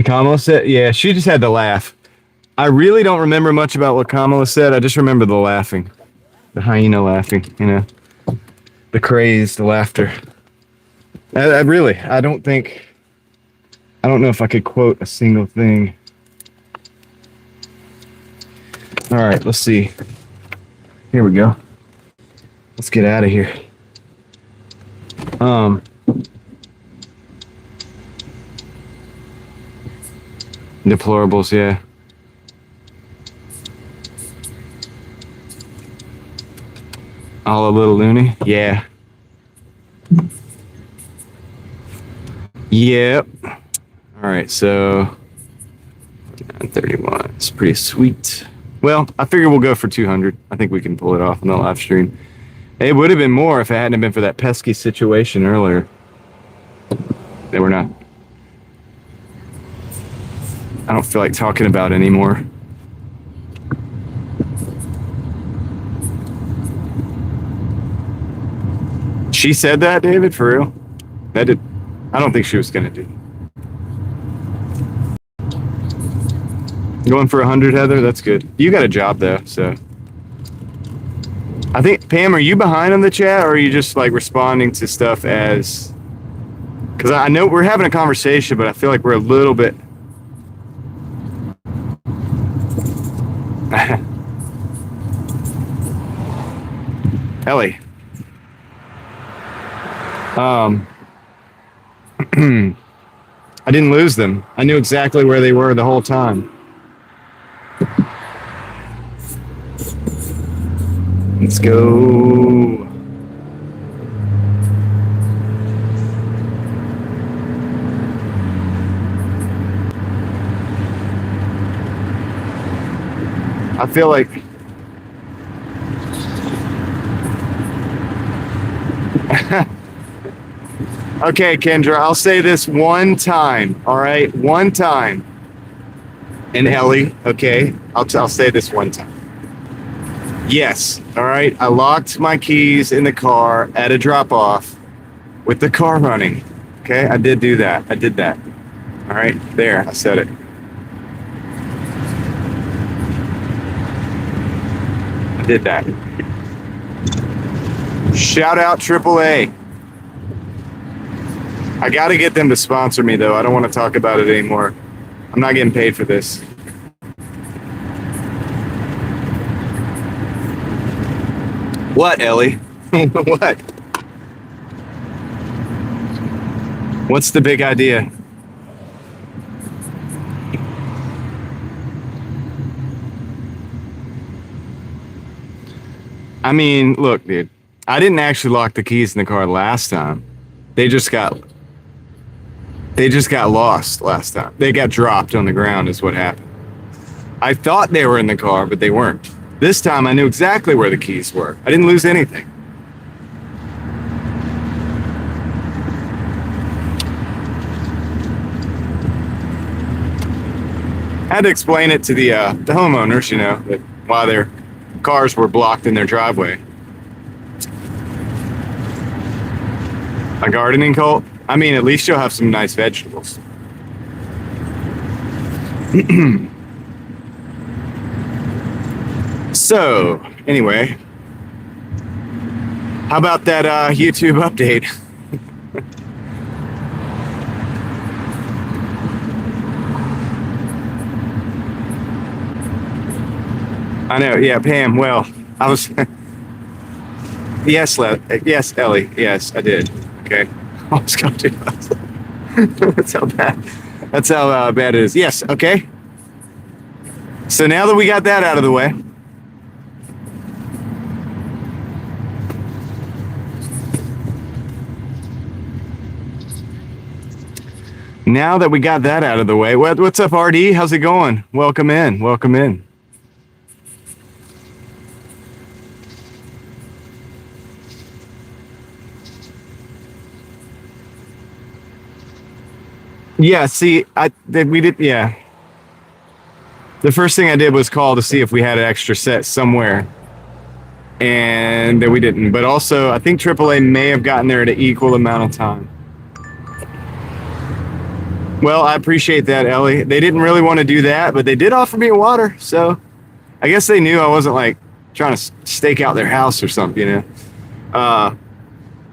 Kamala said, yeah, she just had to laugh. I really don't remember much about what Kamala said. I just remember the laughing. The hyena laughing, you know. The crazed laughter. I don't know if I could quote a single thing. All right, let's see. Here we go. Let's get out of here. Deplorables, yeah. All a little loony? Yeah. Yep. All right, so 931. It's pretty sweet. Well, I figure we'll go for 200. I think we can pull it off on the live stream. It would have been more if it hadn't been for that pesky situation earlier. That we're not. I don't feel like talking about anymore. She said that, David, for real? I don't think she was gonna do. Going for 100, Heather? That's good. You got a job though, so. I think, Pam, are you behind on the chat, or are you just like responding to stuff as? Because I know we're having a conversation, but I feel like we're a little bit. Ellie. I didn't lose them. I knew exactly where they were the whole time. Let's go. I feel like okay, Kendra, I'll say this one time, all right? One time. And Ellie, okay? I'll say this one time. Yes, all right? I locked my keys in the car at a drop-off with the car running, okay? I did do that. I did that. All right, there, I said it. I did that. Shout out AAA. I got to get them to sponsor me, though. I don't want to talk about it anymore. I'm not getting paid for this. What, Ellie? What? What's the big idea? I mean, look, dude. I didn't actually lock the keys in the car last time. They just got lost last time. They got dropped on the ground is what happened. I thought they were in the car, but they weren't. This time I knew exactly where the keys were. I didn't lose anything. I had to explain it to the homeowners, you know, that why their cars were blocked in their driveway. A gardening cult? I mean, at least you'll have some nice vegetables. So, anyway, how about that YouTube update? I know, yeah, Pam. Well, I was. Yes, Ellie. Yes, I did. Okay. I was going to. That's how bad. That's how bad it is. Yes. Okay. So now that we got that out of the way. Now that we got that out of the way, what's up, RD? How's it going? Welcome in. Welcome in. Yeah, see, we did, yeah. The first thing I did was call to see if we had an extra set somewhere, and we didn't. But also, I think AAA may have gotten there at an equal amount of time. Well, I appreciate that, Ellie. They didn't really want to do that, but they did offer me water, so I guess they knew I wasn't, like, trying to stake out their house or something, you know.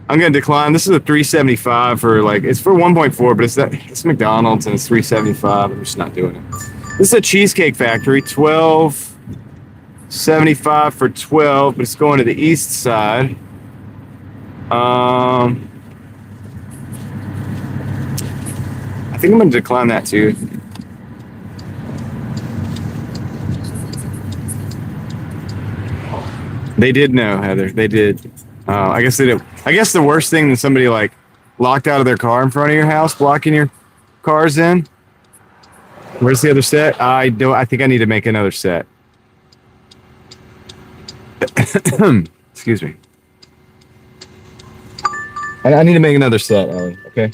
I'm gonna decline. This is a 375 for like it's for 1.4, but it's McDonald's and it's 375. I'm just not doing it. This is a Cheesecake Factory, 12.75 for 12, but it's going to the east side. I think I'm gonna decline that too. They did know, Heather. They did. I guess they did. I guess the worst thing than somebody like locked out of their car in front of your house, blocking your cars in. Where's the other set? I think I need to make another set. Excuse me. I need to make another set, Ellie. Okay.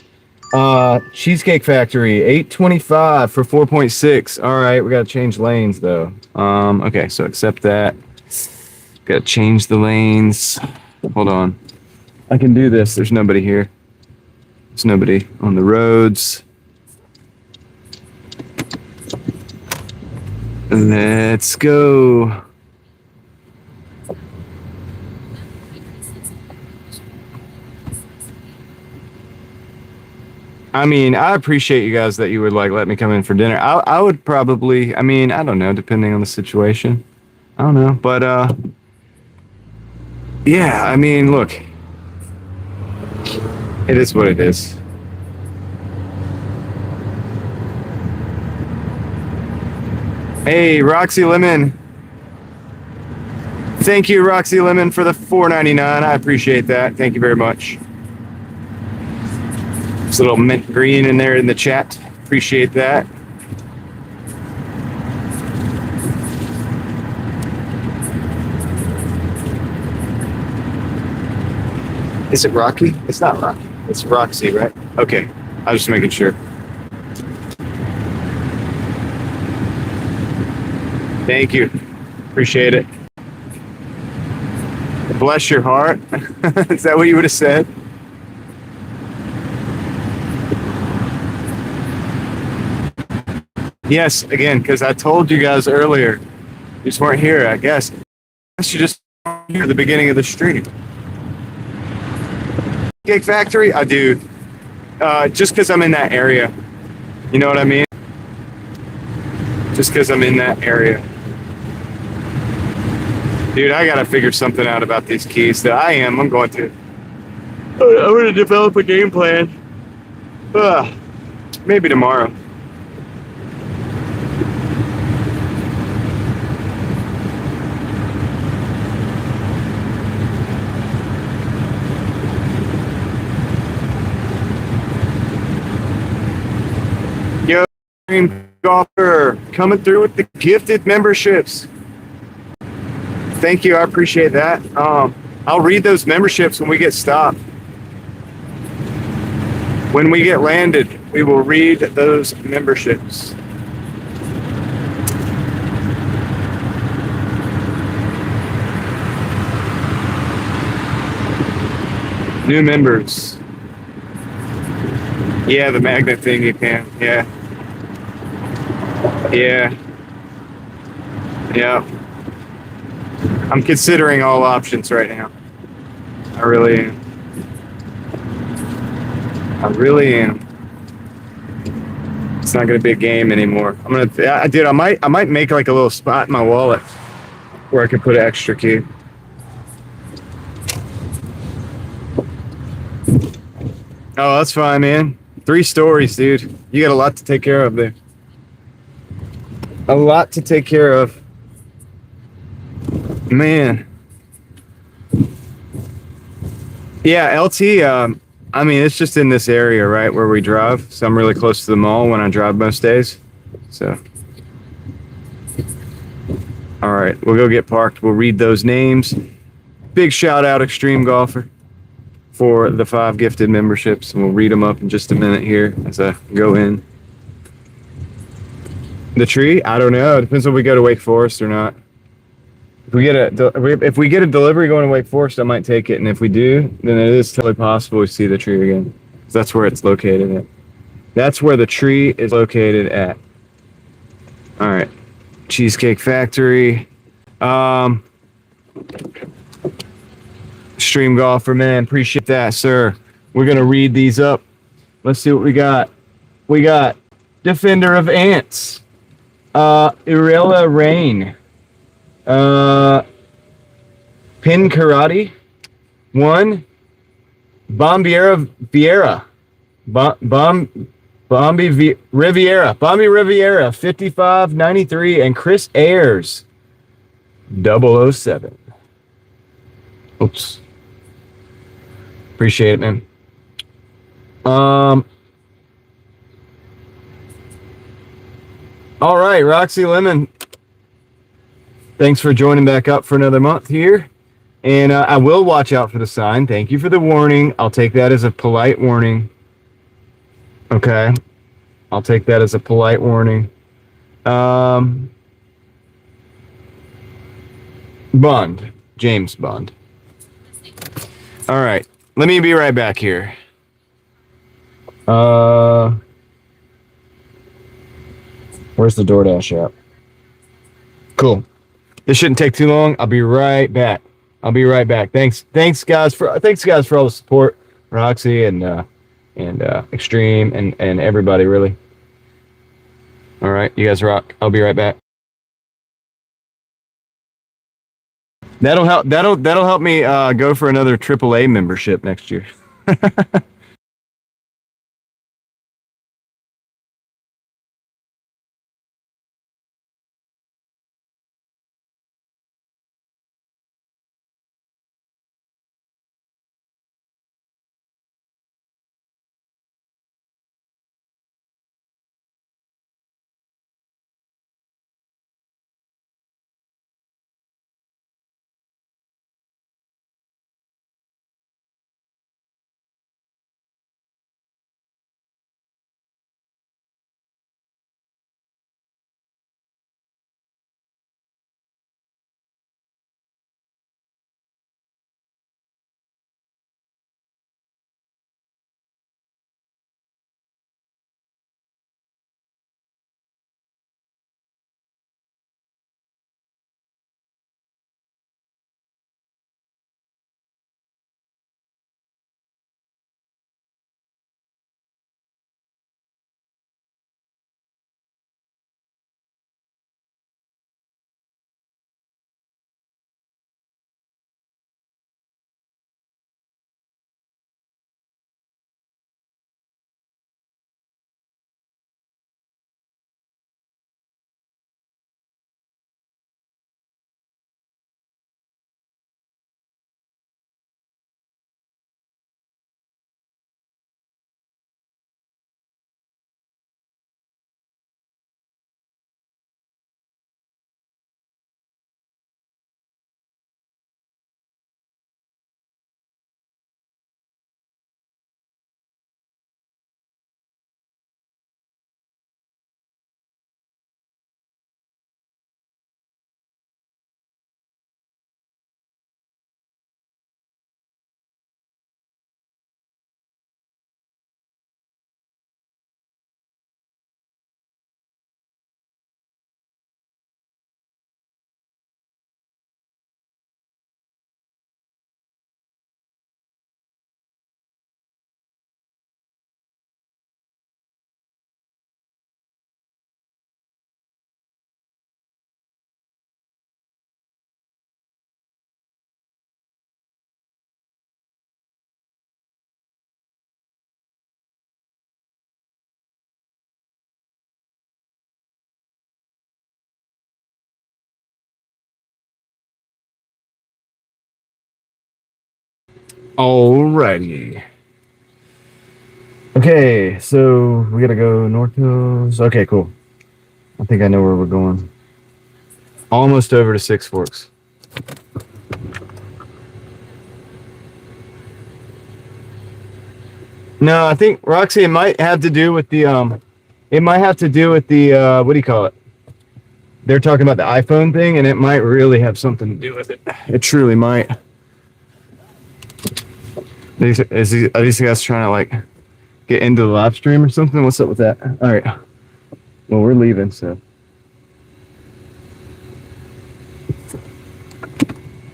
Cheesecake Factory, 8.25 for 4.6. All right, we gotta change lanes though. Okay, so accept that. Gotta change the lanes. Hold on. I can do this. There's nobody here. There's nobody on the roads. Let's go. I mean, I appreciate you guys that you would like let me come in for dinner. I would probably, I mean, I don't know, depending on the situation. I don't know, but yeah, I mean, look. It is what it is. Hey, Roxy Lemon. Thank you, Roxy Lemon, for the $4.99. I appreciate that. Thank you very much. There's a little mint green in there in the chat. Appreciate that. Is it Rocky? It's not Rocky. It's Roxy, right? Okay. I was just making sure. Thank you. Appreciate it. Bless your heart. Is that what you would have said? Yes, again, because I told you guys earlier. You just weren't here, I guess. You just weren't here at the beginning of the stream. Cake Factory? I do. Just because I'm in that area. You know what I mean? Just because I'm in that area. Dude, I gotta figure something out about these keys. That I'm going to. I'm going to develop a game plan. Maybe tomorrow. Yo, Dream Golfer, coming through with the gifted memberships. Thank you, I appreciate that. I'll read those memberships when we get stopped. When we get landed, we will read those memberships. New members. Yeah, the magnet thing you can. Yeah. Yeah. Yeah. I'm considering all options right now. I really am. I really am. It's not gonna be a game anymore. Dude, I might make like a little spot in my wallet where I can put an extra key. Oh, that's fine, man. 3 stories, dude. You got a lot to take care of there. A lot to take care of. Man. Yeah, LT, I mean, it's just in this area, right, where we drive. So I'm really close to the mall when I drive most days. So. All right, we'll go get parked. We'll read those names. Big shout out, Extreme Golfer, for the 5 gifted memberships. And we'll read them up in just a minute here as I go in. The tree? I don't know. It depends if we go to Wake Forest or not. If we get a delivery going to Wake Forest, I might take it. And if we do, then it is totally possible we see the tree again. That's where it's located at. That's where the tree is located at. All right. Cheesecake Factory. Stream Golfer, man. Appreciate that, sir. We're going to read these up. Let's see what we got. We got Defender of Ants. Irela Rain. Pin Karate. 1. Bombiera Vieira. Bombi Riviera. 5593. And Chris Ayers. 007. Oops. Appreciate it, man. All right, Roxy Lemon. Thanks for joining back up for another month here. And I will watch out for the sign. Thank you for the warning. I'll take that as a polite warning. Okay. I'll take that as a polite warning. Bond. James Bond. All right. Let me be right back here. Where's the Doordash app? Cool. This shouldn't take too long. I'll be right back. Thanks guys for all the support, Roxy and Extreme and everybody really. All right, you guys rock. I'll be right back. That'll help me go for another AAA membership next year. Alrighty. Okay, so we gotta go North Hills. Okay, cool. I think I know where we're going. Almost over to Six Forks. No, I think Roxy, it might have to do with the what do you call it? They're talking about the iPhone thing, and it might really have something to do with it. It truly might. Are these guys trying to like get into the live stream or something? What's up with that? All right. Well, we're leaving, so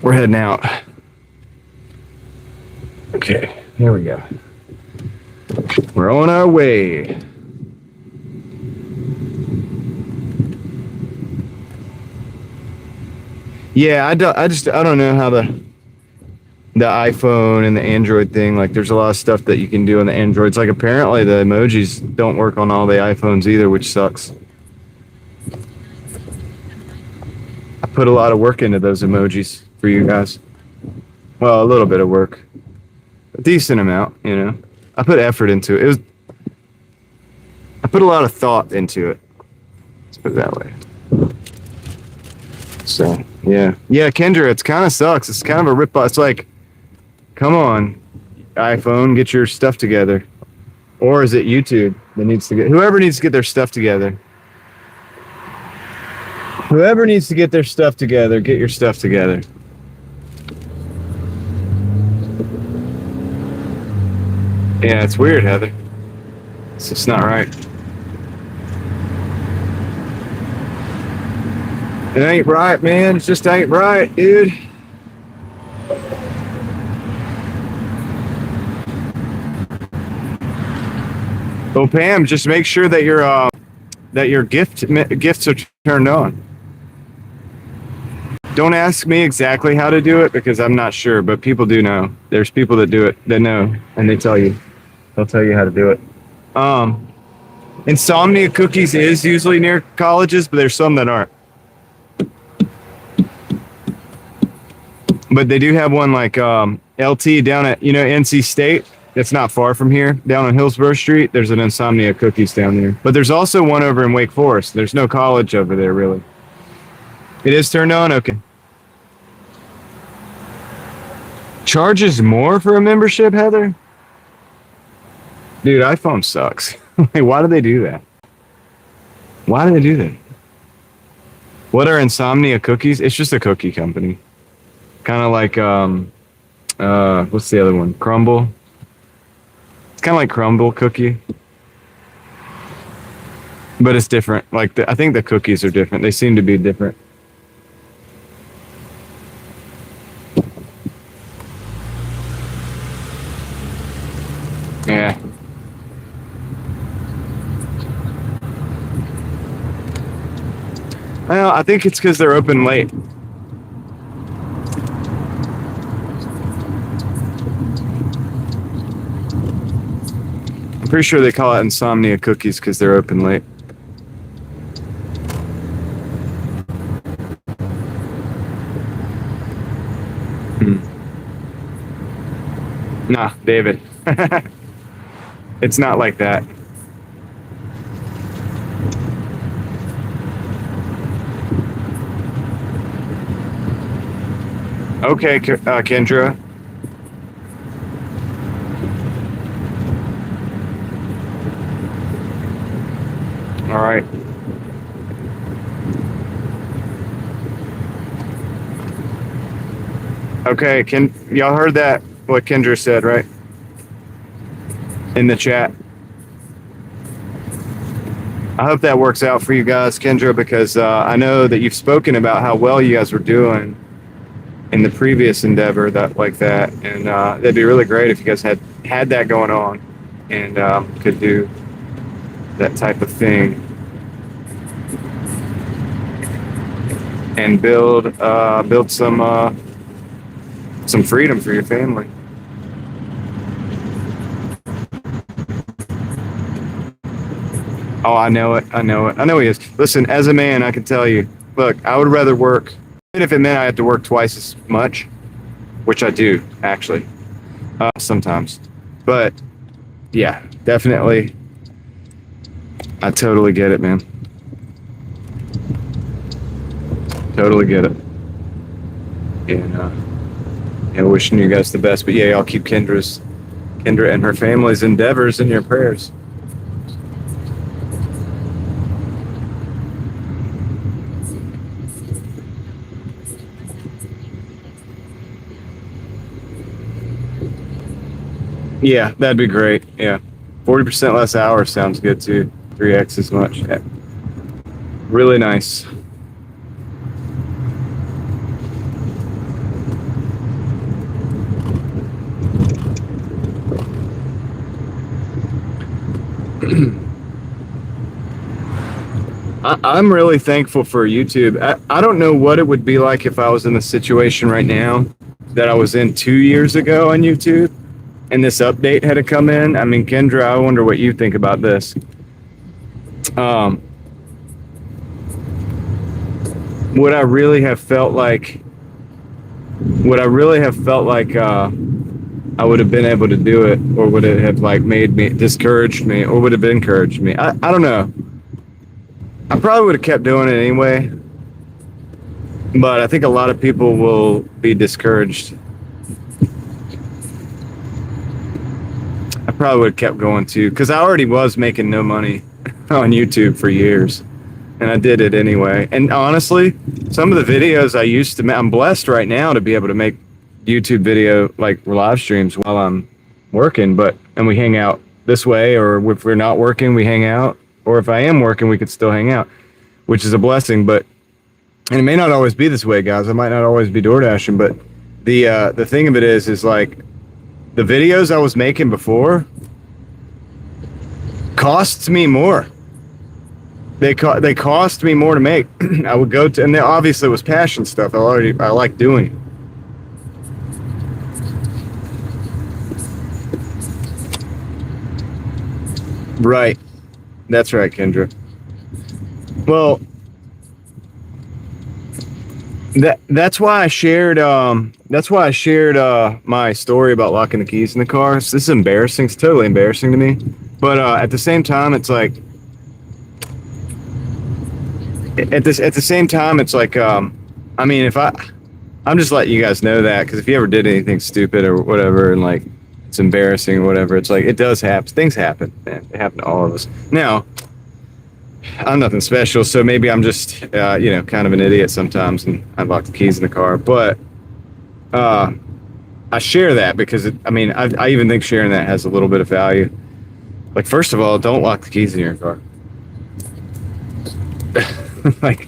we're heading out. Okay, here we go. We're on our way. Yeah, I don't know how the iPhone and the Android thing, like there's a lot of stuff that you can do on the Androids. Like apparently the emojis don't work on all the iPhones either, which sucks. I put a lot of work into those emojis for you guys. Well, a little bit of work. A decent amount, you know. I put effort into it. I put a lot of thought into it. Let's put it that way. So, yeah. Yeah, Kendra, it kind of sucks. It's kind of a rip-off. It's like, come on, iPhone, get your stuff together. Or is it YouTube that needs to whoever needs to get their stuff together. Whoever needs to get their stuff together, get your stuff together. Yeah, it's weird, Heather. It's just not right. It ain't right, man. It just ain't right, dude. Well, Pam, just make sure that your gifts are turned on. Don't ask me exactly how to do it because I'm not sure, but people do know. There's people that do it, that know, and they tell you. They'll tell you how to do it. Insomnia Cookies is usually near colleges, but there's some that aren't. But they do have one like LT down at, NC State. It's not far from here. Down on Hillsborough Street, there's an Insomnia Cookies down there. But there's also one over in Wake Forest. There's no college over there, really. It is turned on? Okay. Charges more for a membership, Heather? Dude, iPhone sucks. Why do they do that? Why do they do that? What are Insomnia Cookies? It's just a cookie company. Kind of like, what's the other one? Crumble. It's kind of like Crumble cookie. But it's different. Like, I think the cookies are different. They seem to be different. Yeah. Well, I think it's because they're open late. I'm pretty sure they call it Insomnia Cookies because they're open late. Nah, David. It's not like that. Okay, Kendra. All right. Okay, y'all heard that? What Kendra said, right? In the chat. I hope that works out for you guys, Kendra, because I know that you've spoken about how well you guys were doing in the previous endeavor like that, and that'd be really great if you guys had that going on and could do that type of thing and build some freedom for your family. Oh, I know it. I know he is. Listen, as a man, I can tell you, look, I would rather work, even if it meant I had to work twice as much, which I do, actually. Sometimes, but yeah, definitely. I totally get it, man. Totally get it. And wishing you guys the best. But yeah, y'all keep Kendra and her family's endeavors in your prayers. Yeah, that'd be great. Yeah, 40% less hours sounds good too. 3x as much. Yeah. Really nice. I'm really thankful for YouTube. I don't know what it would be like if I was in the situation right now that I was in 2 years ago on YouTube and this update had to come in. I mean, Kendra, I wonder what you think about this. Would I really have felt like I would have been able to do it, or would it have like made me discouraged me, or would it have encouraged me? I don't know. I probably would have kept doing it anyway, but I think a lot of people will be discouraged. I probably would have kept going too, because I already was making no money on YouTube for years, and I did it anyway. And honestly, some of the videos I used to make, I'm blessed right now to be able to make YouTube video like live streams while I'm working, and we hang out this way, or if we're not working, we hang out, or if I am working, we could still hang out, which is a blessing. But and it may not always be this way, guys. I might not always be Doordashing, but the thing of it is like the videos I was making before costs me more. They cost me more to make. I would go to, and there obviously was passion stuff. I like doing it. Right. That's right, Kendra. Well, that's why I shared my story about locking the keys in the car. This is embarrassing. It's totally embarrassing to me. But at the same time, it's like at the same time, it's like I mean, I'm just letting you guys know that, because if you ever did anything stupid or whatever, and like it's embarrassing or whatever, it's like it does happen. Things happen, man. They happen to all of us. Now, I'm nothing special, so maybe I'm just kind of an idiot sometimes, and I lock the keys in the car. But I share that because I even think sharing that has a little bit of value. Like, first of all, don't lock the keys in your car. Like,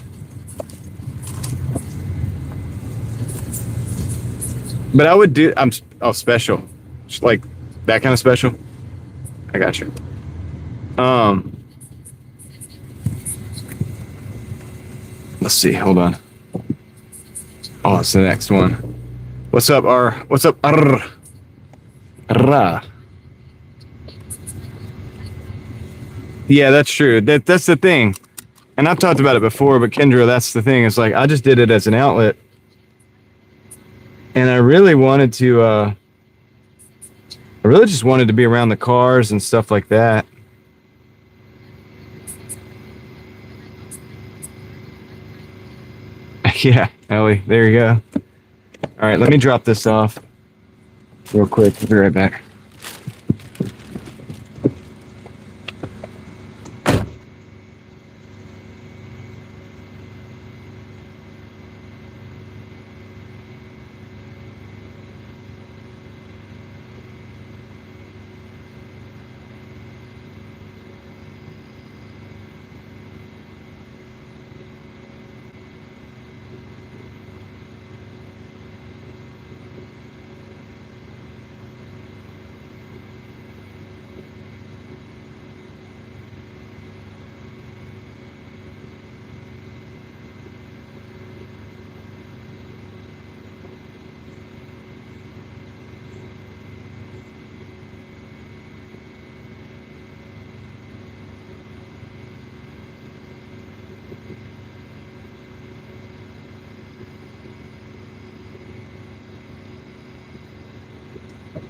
but I would do. Special, just like that kind of special. I got you. Let's see. Hold on. Oh, it's the next one. What's up, R? What's up, R? Ra. Yeah, that's true. That's the thing. And I've talked about it before, but Kendra, that's the thing. It's like I just did it as an outlet, and I really wanted to. I really just wanted to be around the cars and stuff like that. Yeah, Ellie, there you go. All right, let me drop this off real quick. I'll be right back.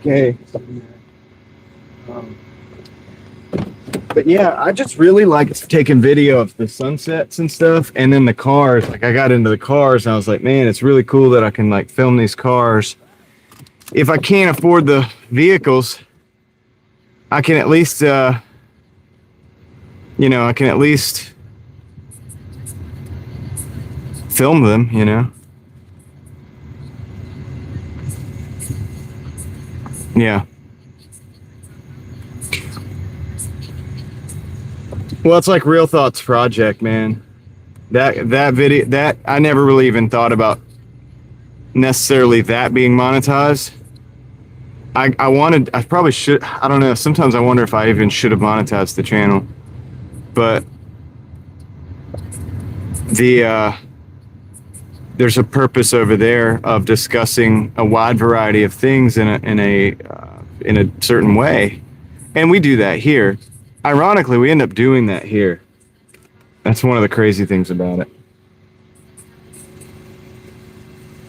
Okay. But yeah, I just really like taking video of the sunsets and stuff, and then the cars. Like I got into the cars, and I was like, man, it's really cool that I can like film these cars. If I can't afford the vehicles, I can at least, I can at least film them, Yeah. Well, it's like Real Thoughts Project, man. That video, that I never really even thought about necessarily that being monetized. I probably should, I don't know. Sometimes I wonder if I even should have monetized the channel, but there's a purpose over there of discussing a wide variety of things in a certain way, and we do that here. Ironically, we end up doing that here. That's one of the crazy things about it.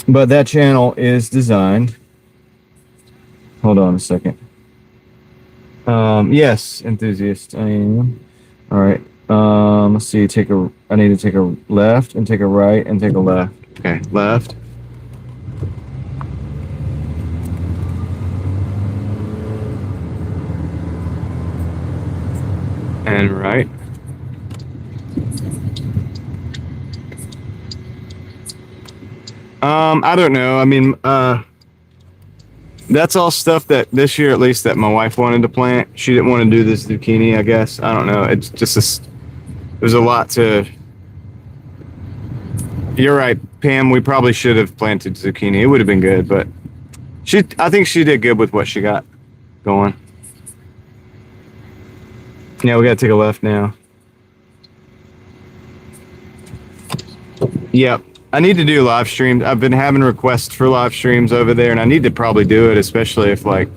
But that channel is designed. Hold on a second. Yes, enthusiast. I am. All right. Let's see. I need to take a left and take a right and take a left. Okay, left. And right. I don't know. I mean, that's all stuff that this year, at least, that my wife wanted to plant. She didn't want to do this zucchini, I guess. I don't know. It's just there's a lot to. You're right, Pam. We probably should have planted zucchini. It would have been good, but I think she did good with what she got going. Yeah, we got to take a left now. Yep. I need to do live streams. I've been having requests for live streams over there, and I need to probably do it, especially if, like,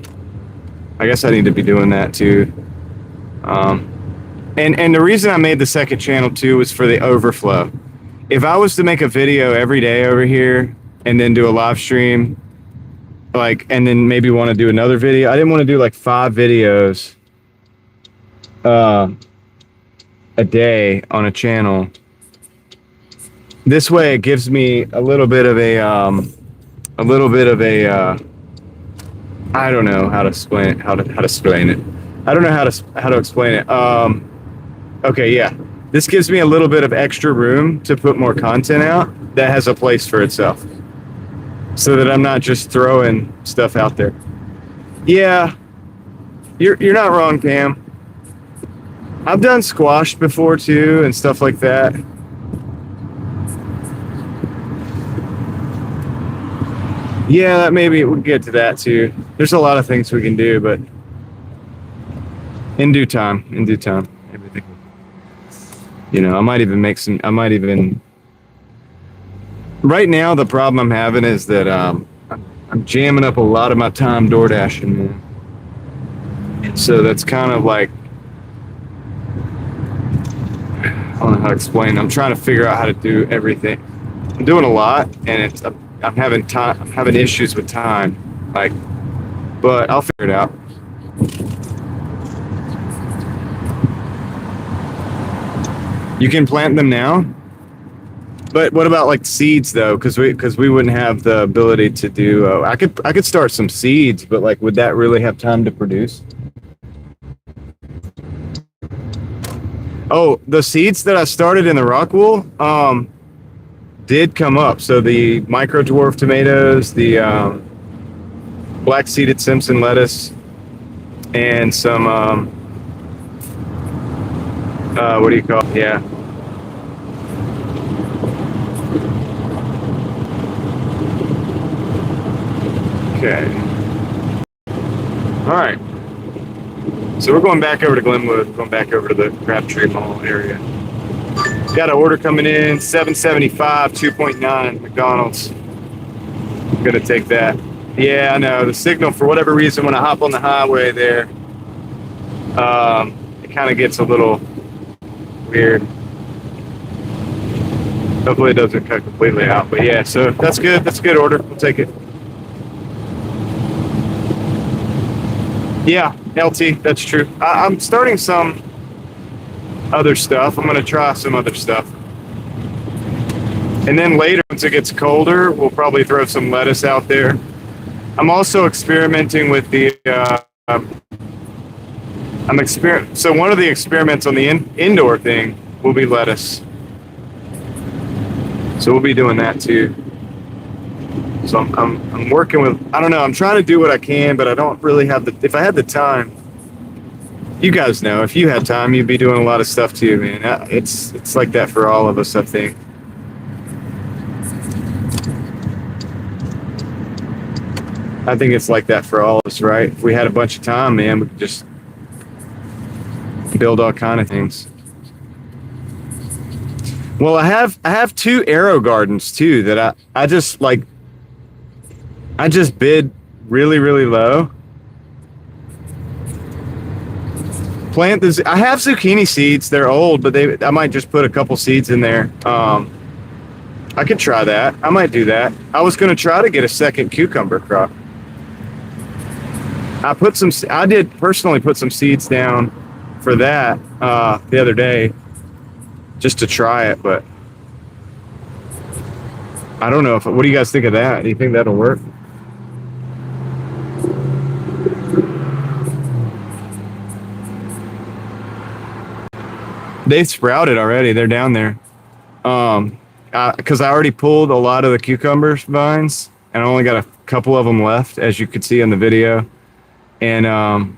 I guess I need to be doing that too. And the reason I made the second channel too was for the overflow. If I was to make a video every day over here and then do a live stream, like, and then maybe want to do another video, I didn't want to do like 5 videos a day on a channel. This way, it gives me a little bit of a I don't know how to explain it. How to explain it. I don't know how to explain it. Okay, yeah. This gives me a little bit of extra room to put more content out that has a place for itself, so that I'm not just throwing stuff out there. Yeah, you're not wrong, Pam. I've done squash before too and stuff like that. Yeah, maybe we'll get to that too. There's a lot of things we can do, but in due time, everything. I might even right now, the problem I'm having is that I'm jamming up a lot of my time Doordashing, man. So that's kind of like, I don't know how to explain. I'm trying to figure out how to do everything. I'm doing a lot, and I'm having issues with time, but I'll figure it out. You can plant them now, but what about like seeds though? Because we wouldn't have the ability to do. I could start some seeds, but like, would that really have time to produce? Oh, the seeds that I started in the rock wool, did come up. So the micro dwarf tomatoes, the black seeded Simpson lettuce, and some what do you call it? Yeah. Okay. All right. So we're going back over to Glenwood, going back over to the Crabtree Mall area. Got an order coming in, 775, 2.9 McDonald's. I'm gonna take that. Yeah, I know. The signal, for whatever reason, when I hop on the highway there, it kind of gets a little weird. Hopefully it doesn't cut completely out. But yeah, so that's good. That's a good order. We'll take it. Yeah, LT, that's true. I'm starting some other stuff. I'm going to try some other stuff. And then later, once it gets colder, we'll probably throw some lettuce out there. I'm also experimenting with the, so one of the experiments on the indoor thing will be lettuce. So we'll be doing that too. So I'm working with, I don't know, I'm trying to do what I can, but I don't really have if I had the time, you guys know, if you had time, you'd be doing a lot of stuff too, man. It's like that for all of us, I think. I think it's like that for all of us, right? If we had a bunch of time, man, we could just build all kind of things. Well, I have 2 arrow gardens too that I just bid really, really low. Plant this. I have zucchini seeds. They're old, but I might just put a couple seeds in there. I could try that. I might do that. I was going to try to get a second cucumber crop. I did personally put some seeds down for that the other day just to try it, but I don't know what do you guys think of that? Do you think that'll work? They've sprouted already. They're down there. Because I already pulled a lot of the cucumber vines and I only got a couple of them left, as you could see in the video. And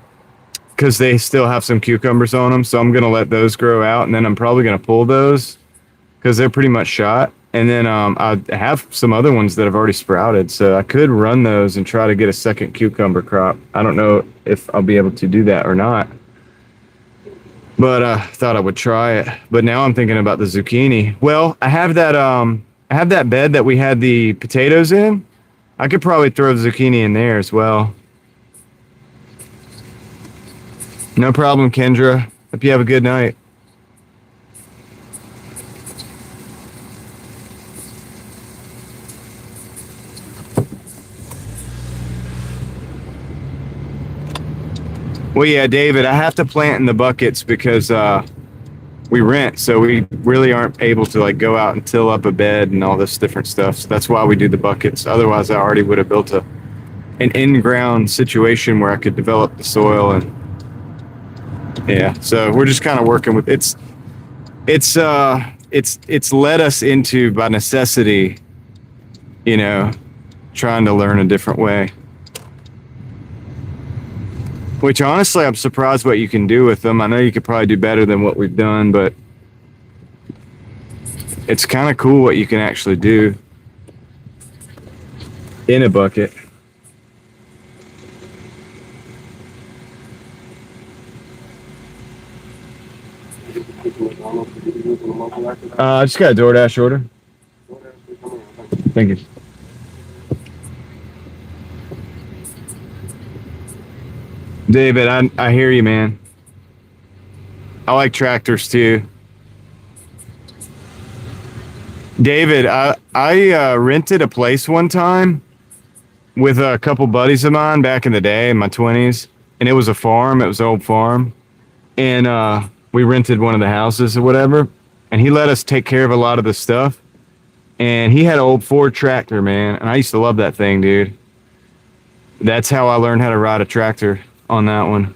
because they still have some cucumbers on them, so I'm gonna let those grow out, and then I'm probably gonna pull those because they're pretty much shot. And then I have some other ones that have already sprouted, so I could run those and try to get a second cucumber crop. I don't know if I'll be able to do that or not, but I thought I would try it. But now I'm thinking about the zucchini. Well, I have that bed that we had the potatoes in. I could probably throw zucchini in there as well. No problem, Kendra. Hope you have a good night. Well, yeah, David, I have to plant in the buckets because we rent, so we really aren't able to like go out and till up a bed and all this different stuff. So that's why we do the buckets. Otherwise, I already would have built an in-ground situation where I could develop the soil. And yeah, so we're just kind of working with it's led us into, by necessity, you know, trying to learn a different way. Which honestly, I'm surprised what you can do with them. I know you could probably do better than what we've done, but it's kind of cool what you can actually do in a bucket. I just got a Doordash order. Thank you. David, I hear you, man. I like tractors too. David, I rented a place one time with a couple buddies of mine back in the day, in my 20s, and it was a farm. It was an old farm, and we rented one of the houses or whatever, and he let us take care of a lot of the stuff. And he had an old Ford tractor, man, and I used to love that thing, dude. That's how I learned how to ride a tractor, on that one,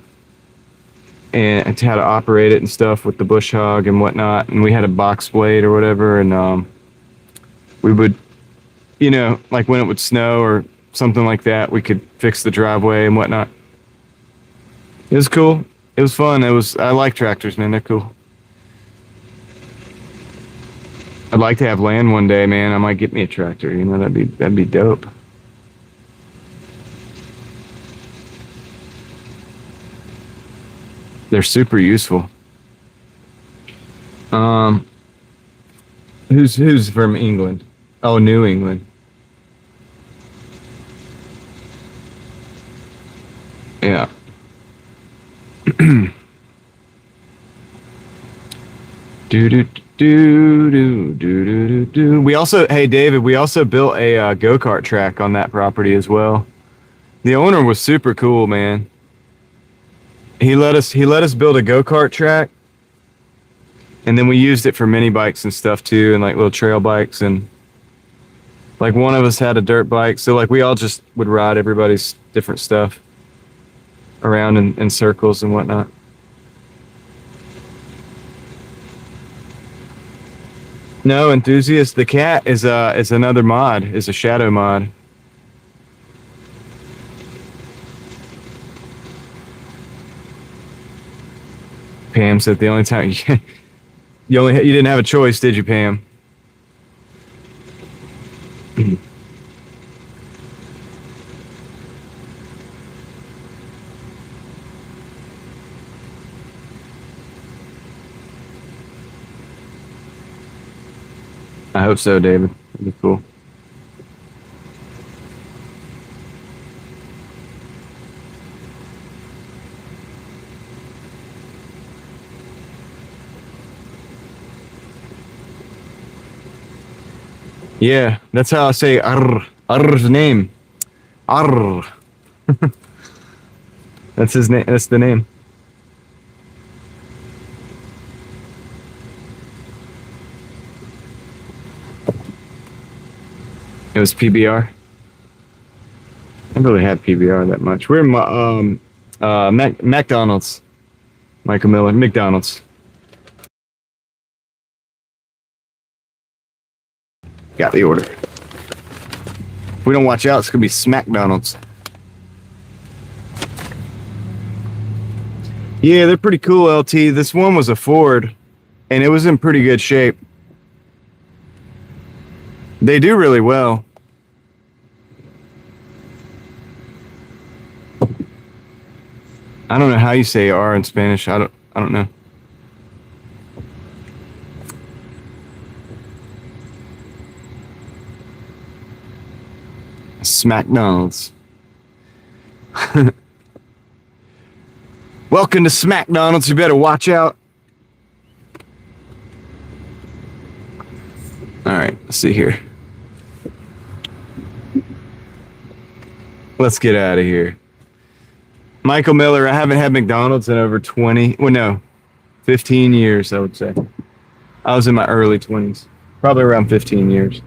and how to operate it and stuff with the bush hog and whatnot. And we had a box blade or whatever, and we would, you know, like when it would snow or something like that, we could fix the driveway and whatnot. It was cool. It was fun. I like tractors, man. They're cool. I'd like to have land one day, man. I might get me a tractor. You know, that'd be dope. They're super useful. Who's from England? Oh, New England. Yeah. We also, hey David, we also built a go-kart track on that property as well. The owner was super cool, man. He let us build a go-kart track, and then we used it for mini bikes and stuff too, and like little trail bikes, and like one of us had a dirt bike, so like we all just would ride everybody's different stuff around in circles and whatnot. No, Enthusiast, the cat is another mod, is a shadow mod. Pam said the only time you didn't have a choice, did you, Pam? I hope so, David. That'd be cool. Yeah, that's how I say Arr's name. Arr. That's his name. That's the name. It was PBR. I didn't really have PBR that much. We're in McDonald's. Michael Miller, McDonald's. Got the order. If we don't watch out, it's gonna be Smackdonald's. Yeah, they're pretty cool, LT. This one was a Ford, and it was in pretty good shape. They do really well. I don't know how you say R in Spanish. I don't know. Smackdonald's. Welcome to Smackdonald's. You better watch out. All right, let's see here. Let's get out of here. Michael Miller, I haven't had McDonald's in over 15 years, I would say. I was in my early 20s, probably around 15 years.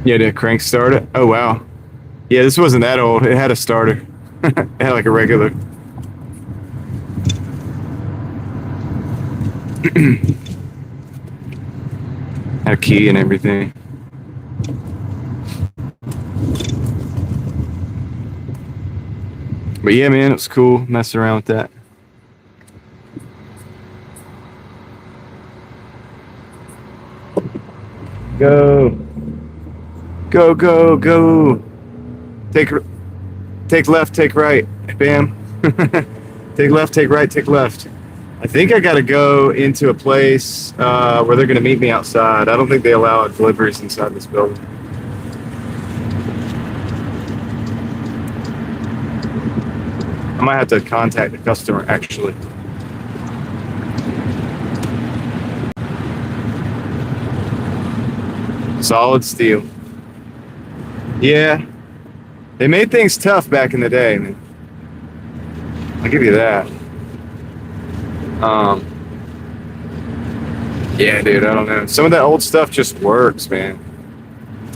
Yeah, did a crank start it? Oh, wow. Yeah, this wasn't that old. It had a starter. It had like a regular. Had a key and everything. But yeah, man, it was cool messing around with that. Go. Go, go, go. Take left, take right. Bam. Take left, take right, take left. I think I got to go into a place where they're going to meet me outside. I don't think they allow deliveries inside this building. I might have to contact the customer, actually. Solid steel. Yeah. They made things tough back in the day, man. I'll give you that. Yeah, dude, I don't know. Some of that old stuff just works, man.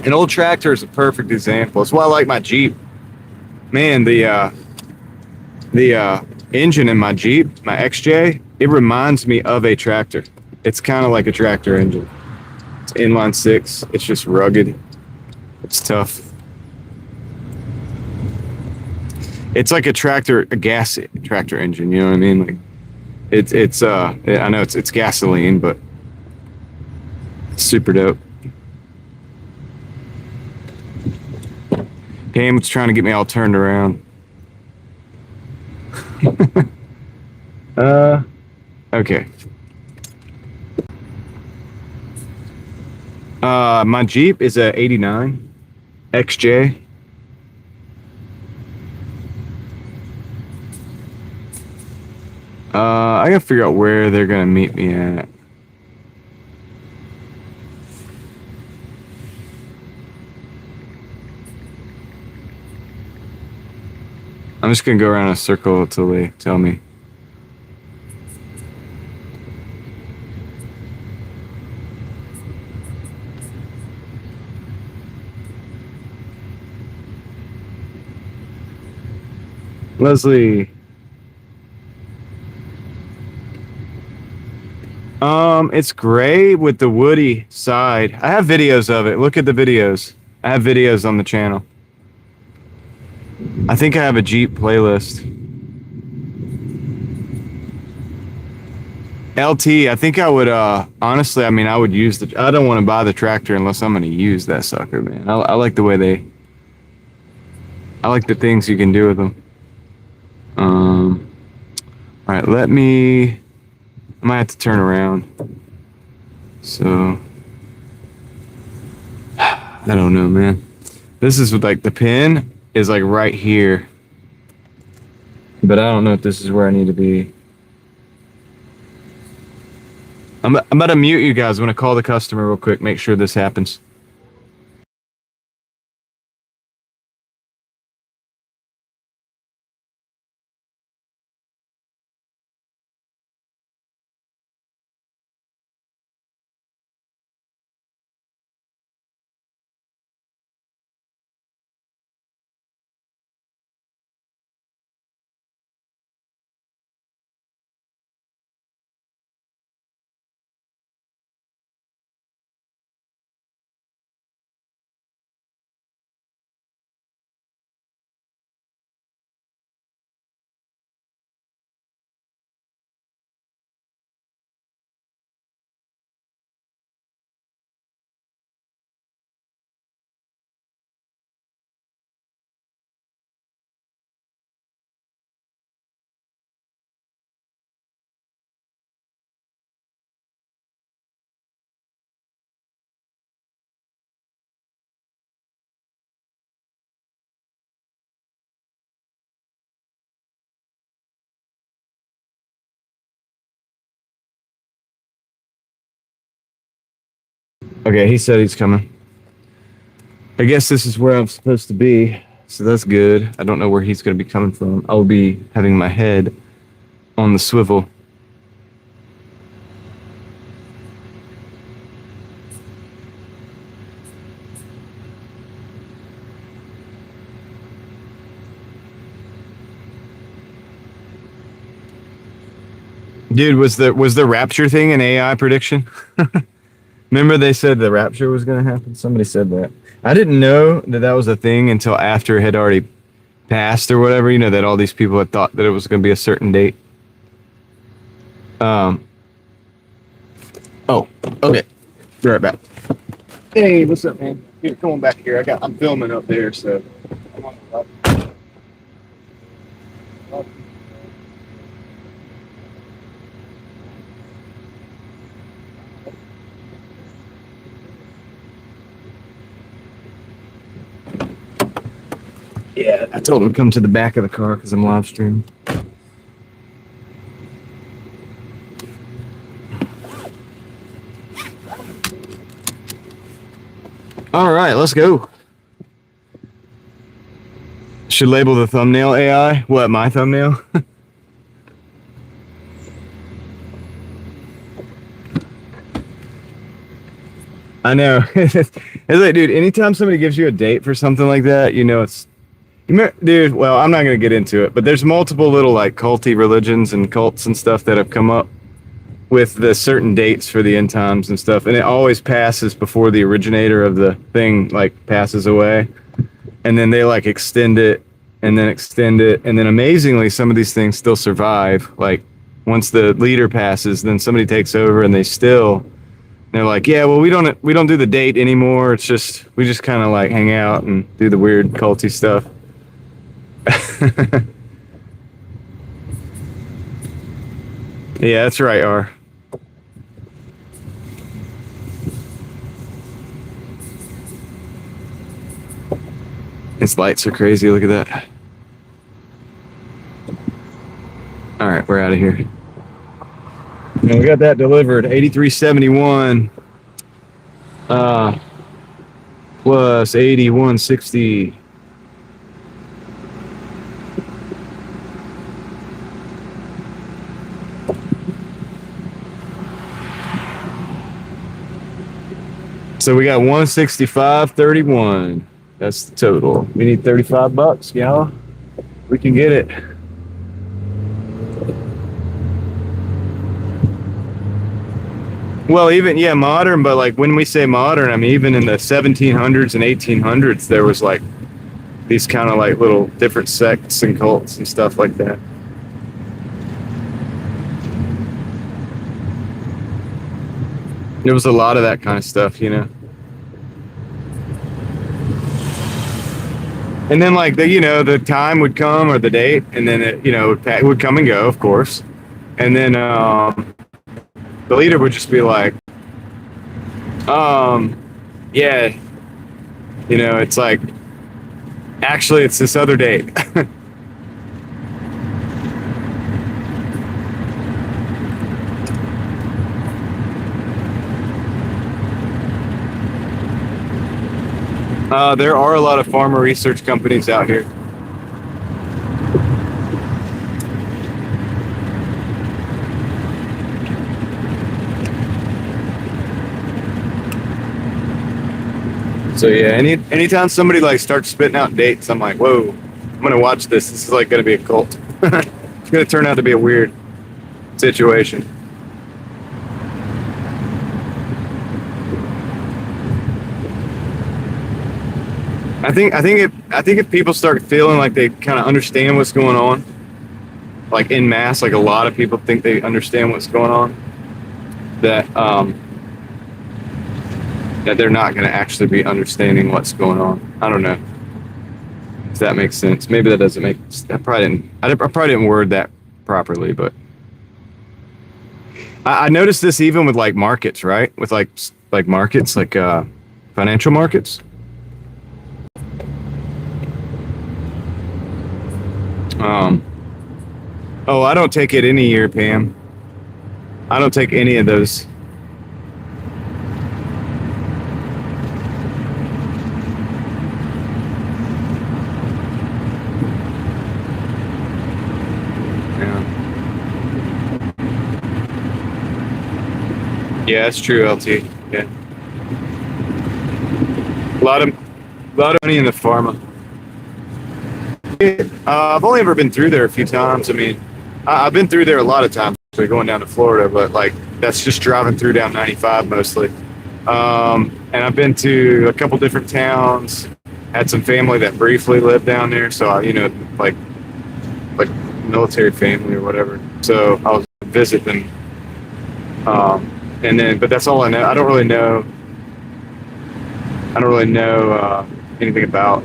An old tractor is a perfect example. That's why I like my Jeep. Man, the engine in my Jeep, my XJ, it reminds me of a tractor. It's kind of like a tractor engine. It's inline six. It's just rugged. It's tough. It's like a gas tractor engine. You know what I mean? Like, it's I know it's gasoline, but it's super dope. Pam was trying to get me all turned around. Okay. My Jeep is a 89 XJ. I gotta figure out where they're gonna meet me at. I'm just gonna go around in a circle until they tell me. Leslie. It's gray with the woody side. I have videos of it. Look at the videos. I have videos on the channel. I think I have a Jeep playlist. LT, I think I would, honestly, I mean, I would use I don't want to buy the tractor unless I'm going to use that sucker, man. I like the way I like the things you can do with them. All right, I might have to turn around. So, I don't know, man. This is like the pin is like right here. But I don't know if this is where I need to be. I'm about to mute you guys. I'm going to call the customer real quick, make sure this happens. Okay, he said he's coming. I guess this is where I'm supposed to be, so that's good. I don't know where he's going to be coming from. I'll be having my head on the swivel. Dude, was the rapture thing an AI prediction? Remember they said the rapture was going to happen? Somebody said that. I didn't know that was a thing until after it had already passed or whatever, you know, that all these people had thought that it was going to be a certain date. Oh, okay. Be right back. Hey, what's up, man? Here, come on back here. I'm filming up there, so. Come on up. Yeah, I told him to come to the back of the car because I'm live streaming. All right, let's go. Should label the thumbnail AI. What, my thumbnail? I know. It's like, dude, anytime somebody gives you a date for something like that, you know it's... Dude, well, I'm not going to get into it, but there's multiple little like culty religions and cults and stuff that have come up with the certain dates for the end times and stuff, and it always passes before the originator of the thing like passes away, and then they like extend it and then extend it, and then amazingly some of these things still survive. Like once the leader passes, then somebody takes over and they're like, yeah, well, we don't do the date anymore. It's just we just kind of like hang out and do the weird culty stuff. Yeah, that's right, R. Its lights are crazy. Look at that. All right, we're out of here. And we got that delivered. 8371 plus 8160. So we got 165.31. That's the total. We need $35, y'all. We can get it. Well, even, yeah, modern, but like when we say modern, I mean, even in the 1700s and 1800s, there was like these kind of like little different sects and cults and stuff like that. There was a lot of that kind of stuff, you know. And then like the time would come or the date, and then it would come and go, of course. And then the leader would just be like, yeah, it's like, actually it's this other date. There are a lot of farmer research companies out here. So yeah, anytime somebody like starts spitting out dates, I'm like, whoa, I'm gonna watch this. This is like gonna be a cult. It's gonna turn out to be a weird situation. I think if people start feeling like they kind of understand what's going on, like en masse, like a lot of people think they understand what's going on, that they're not going to actually be understanding what's going on. I don't know if that makes sense. Maybe that doesn't make. I probably didn't word that properly, but I noticed this even with like markets, right? With like markets, like financial markets. Oh, I don't take it any year, Pam. I don't take any of those. Yeah, that's true, LT. Yeah. A lot of money in the pharma. I've only ever been through there a few times. I mean, I've been through there a lot of times, going down to Florida, but like that's just driving through down 95 mostly. And I've been to a couple different towns. Had some family that briefly lived down there, so like military family or whatever. So I was visit them. But that's all I know. I don't really know anything about.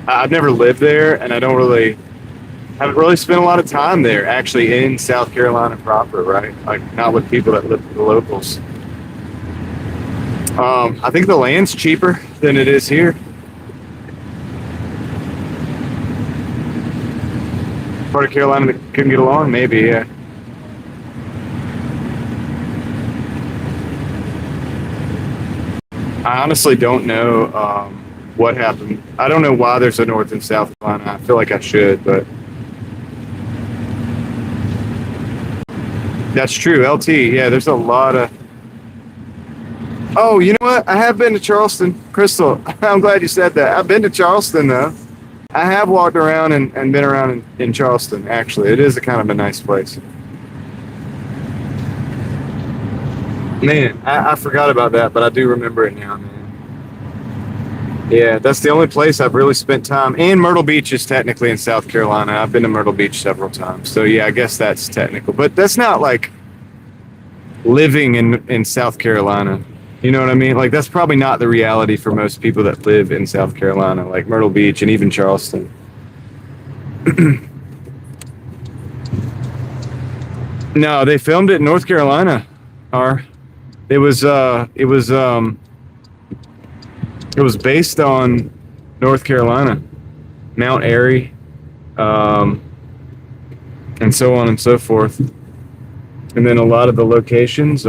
I've never lived there, and haven't really spent a lot of time there, actually, in South Carolina proper, right? Like, not with people that live with the locals. I think the land's cheaper than it is here. Part of Carolina that couldn't get along, maybe, yeah. I honestly don't know what happened. I don't know why there's a North and South Carolina. I feel like I should, but that's true. LT, yeah, there's a lot of. Oh, you know what? I have been to Charleston, Crystal. I'm glad you said that. I've been to Charleston though. I have walked around and been around in Charleston. Actually, it is a kind of a nice place. Man, I forgot about that, but I do remember it now, man. Yeah, that's the only place I've really spent time. And Myrtle Beach is technically in South Carolina. I've been to Myrtle Beach several times. So yeah, I guess that's technical. But that's not like living in South Carolina. You know what I mean? Like that's probably not the reality for most people that live in South Carolina, like Myrtle Beach and even Charleston. No, they filmed it in North Carolina. It was based on North Carolina, Mount Airy, and so on and so forth. And then a lot of the locations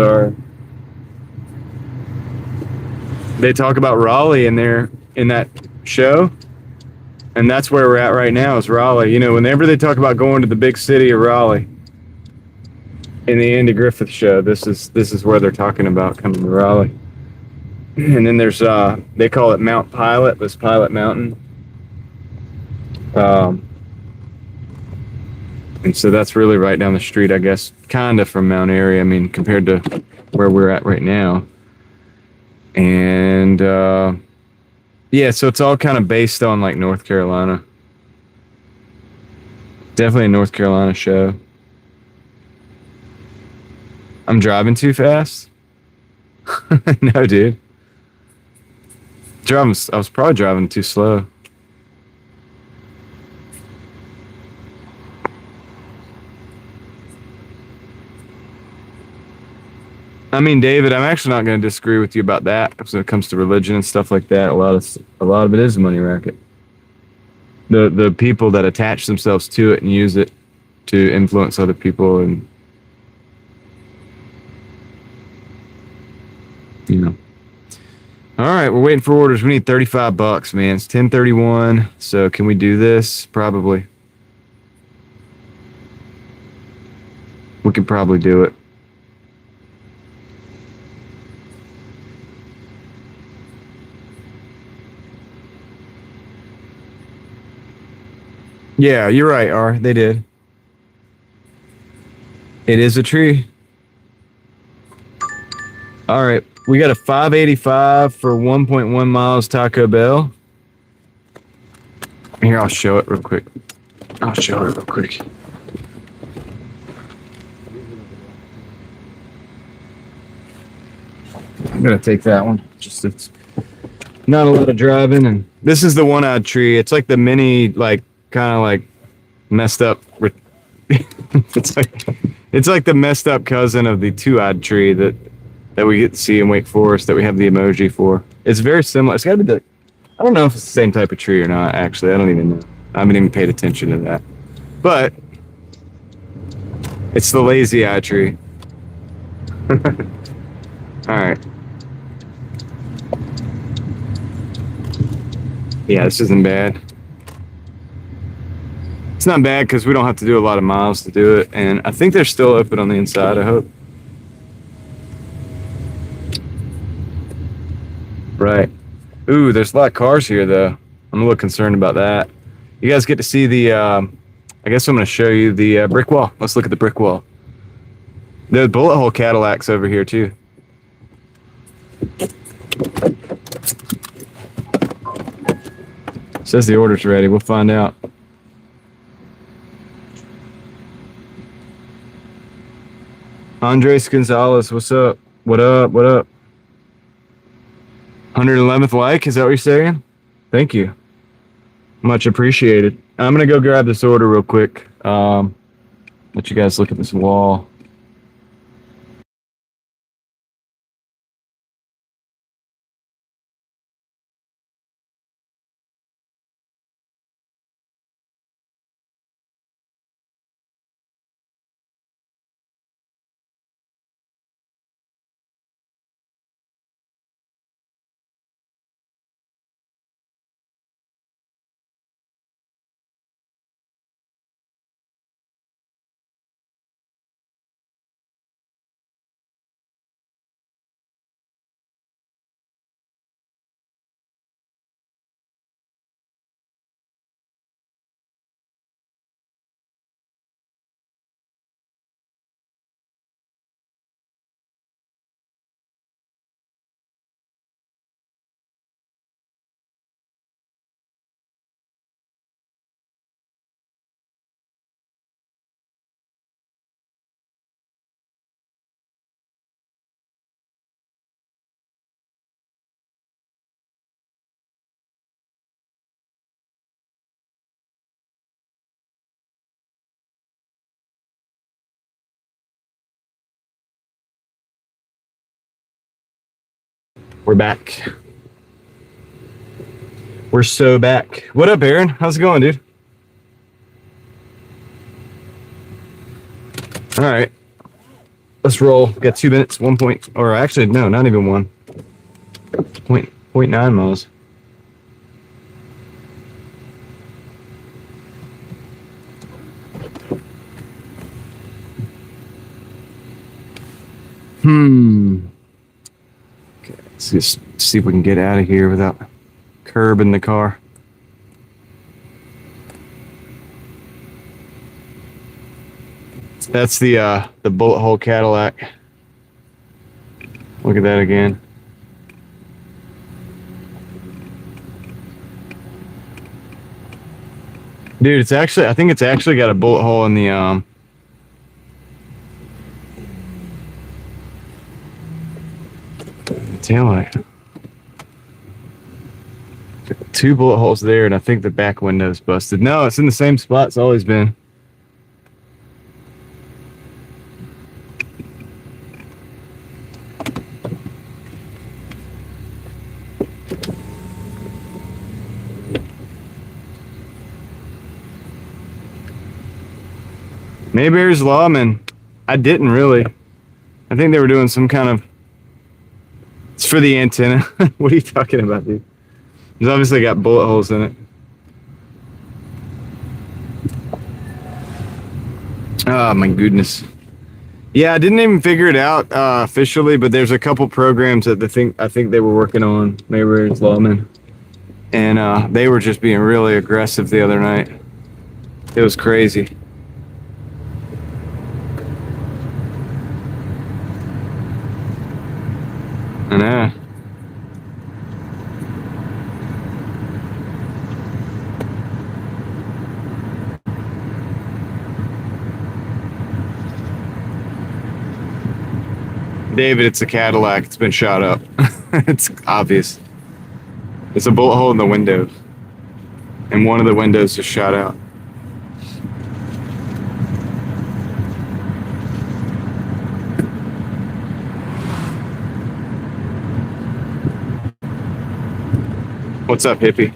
they talk about Raleigh in that show. And that's where we're at right now is Raleigh. You know, whenever they talk about going to the big city of Raleigh in the Andy Griffith show, this is where they're talking about coming to Raleigh. And then there's they call it Mount Pilot, this Pilot Mountain. And so that's really right down the street, I guess, kind of from Mount Airy. I mean, compared to where we're at right now. And yeah, so it's all kind of based on like North Carolina. Definitely a North Carolina show. I'm driving too fast? No, dude. I was probably driving too slow. I mean, David, I'm actually not going to disagree with you about that. When it comes to religion and stuff like that, a lot of it is a money racket. The people that attach themselves to it and use it to influence other people, and you know. All right, we're waiting for orders. We need $35, man. It's 10:31. So can we do this? Probably. We could probably do it. Yeah, you're right, R. They did. It is a tree. All right, we got a 585 for 1.1 miles Taco Bell. Here, I'll show it real quick. I'm gonna take that one. Just it's not a lot of driving, and this is the one-eyed tree. It's like the mini, like kind of like messed up. it's like the messed up cousin of the two-eyed tree that we get to see in Wake Forest that we have the emoji for. It's very similar. It's got to be the. I don't know if it's the same type of tree or not. Actually, I don't even know. I haven't even paid attention to that. But it's the lazy eye tree. All right. Yeah, this isn't bad. It's not bad because we don't have to do a lot of miles to do it. And I think they're still open on the inside, I hope. Right. Ooh, there's a lot of cars here, though. I'm a little concerned about that. You guys get to see the, I guess I'm going to show you the brick wall. Let's look at the brick wall. The bullet hole Cadillacs over here, too. Says the order's ready. We'll find out. Andres Gonzalez, what's up? What up? What up? 111th like, is that what you're saying? Thank you. Much appreciated. I'm going to go grab this order real quick. Let you guys look at this wall. We're back. We're so back. What up, Aaron? How's it going, dude? All right. Let's roll. We got 2 minutes, 1 point, or actually, no, not even one. 0.9 miles. Okay, let's Let's just see if we can get out of here without curbing the car. That's the bullet hole Cadillac. Look at that again. Dude, it's actually, I think it's actually got a bullet hole in the taillight. 2 bullet holes there, and I think the back window's busted. No, it's in the same spot it's always been. Mayberry's Lawman. I didn't really. I think they were doing some kind of... It's for the antenna. What are you talking about, dude? It's obviously got bullet holes in it. Oh my goodness. Yeah, I didn't even figure it out officially, but there's a couple programs that I think they were working on, Mayberry's Lawman. And they were just being really aggressive the other night. It was crazy. I know. David, it's a Cadillac. It's been shot up. It's obvious. It's a bullet hole in the windows. And one of the windows just shot out. What's up, hippie?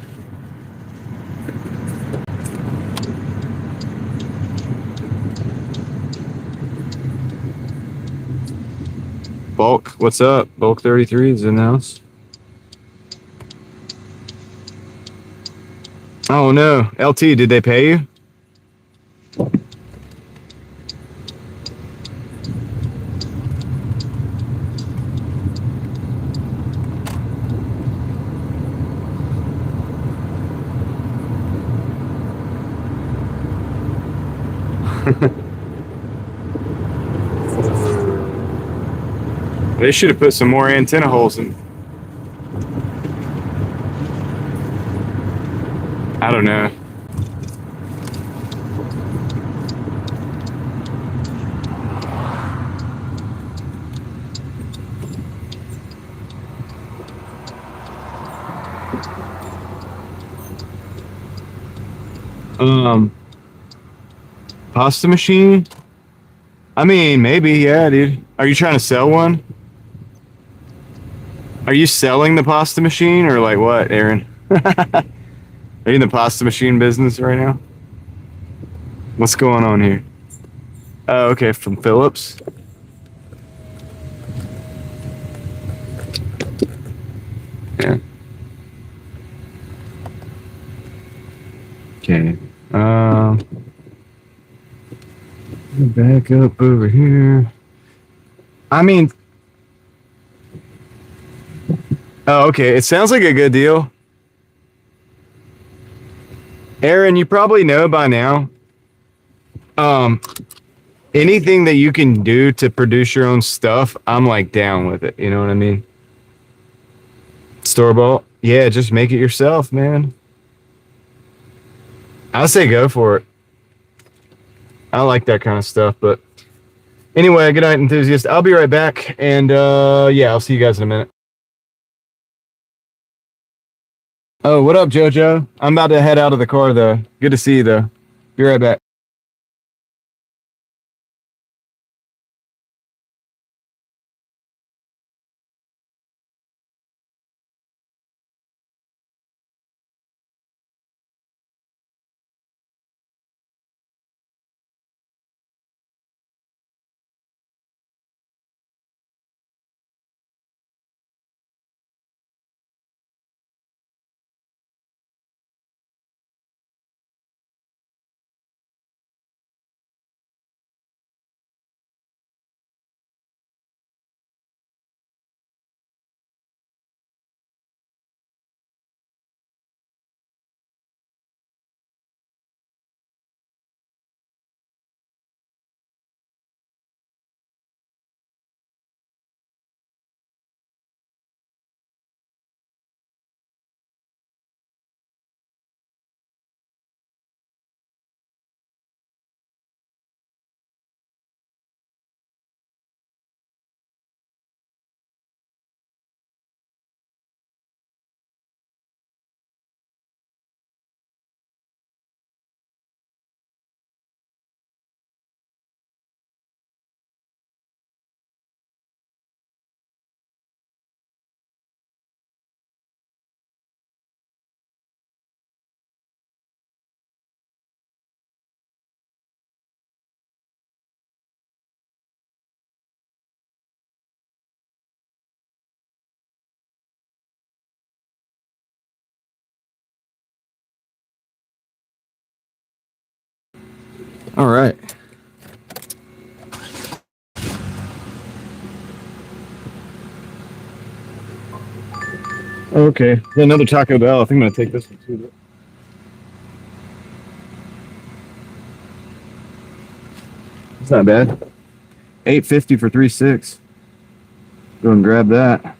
Bulk, what's up? Bulk 33 is in the house. Oh no, LT, did they pay you? They should have put some more antenna holes in. I don't know. Pasta machine? I mean, maybe, yeah, dude. Are you trying to sell one? Are you selling the pasta machine or like what, Aaron? Are you in the pasta machine business right now? What's going on here? Oh, okay, from Phillips. Yeah. Okay. Back up over here. I mean, oh, okay. It sounds like a good deal. Aaron, you probably know by now. Anything that you can do to produce your own stuff, I'm like down with it. You know what I mean? Store bought. Yeah, just make it yourself, man. I say go for it. I like that kind of stuff, but anyway, good night, enthusiast. I'll be right back, and yeah, I'll see you guys in a minute. Oh, what up, JoJo? I'm about to head out of the car, though. Good to see you, though. Be right back. All right. Okay, another Taco Bell. I think I'm gonna take this one too. It's not bad. $8.50 for 3.6. Go and grab that.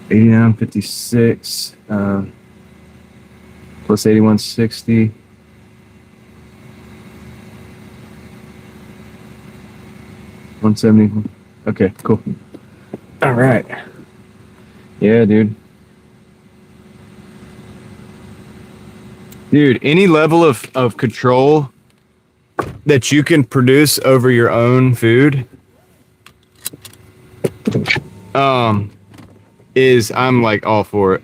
89.56 plus 81.60. 170. Okay, cool. All right. Yeah, dude. Dude, any level of control that you can produce over your own food, is I'm like all for it.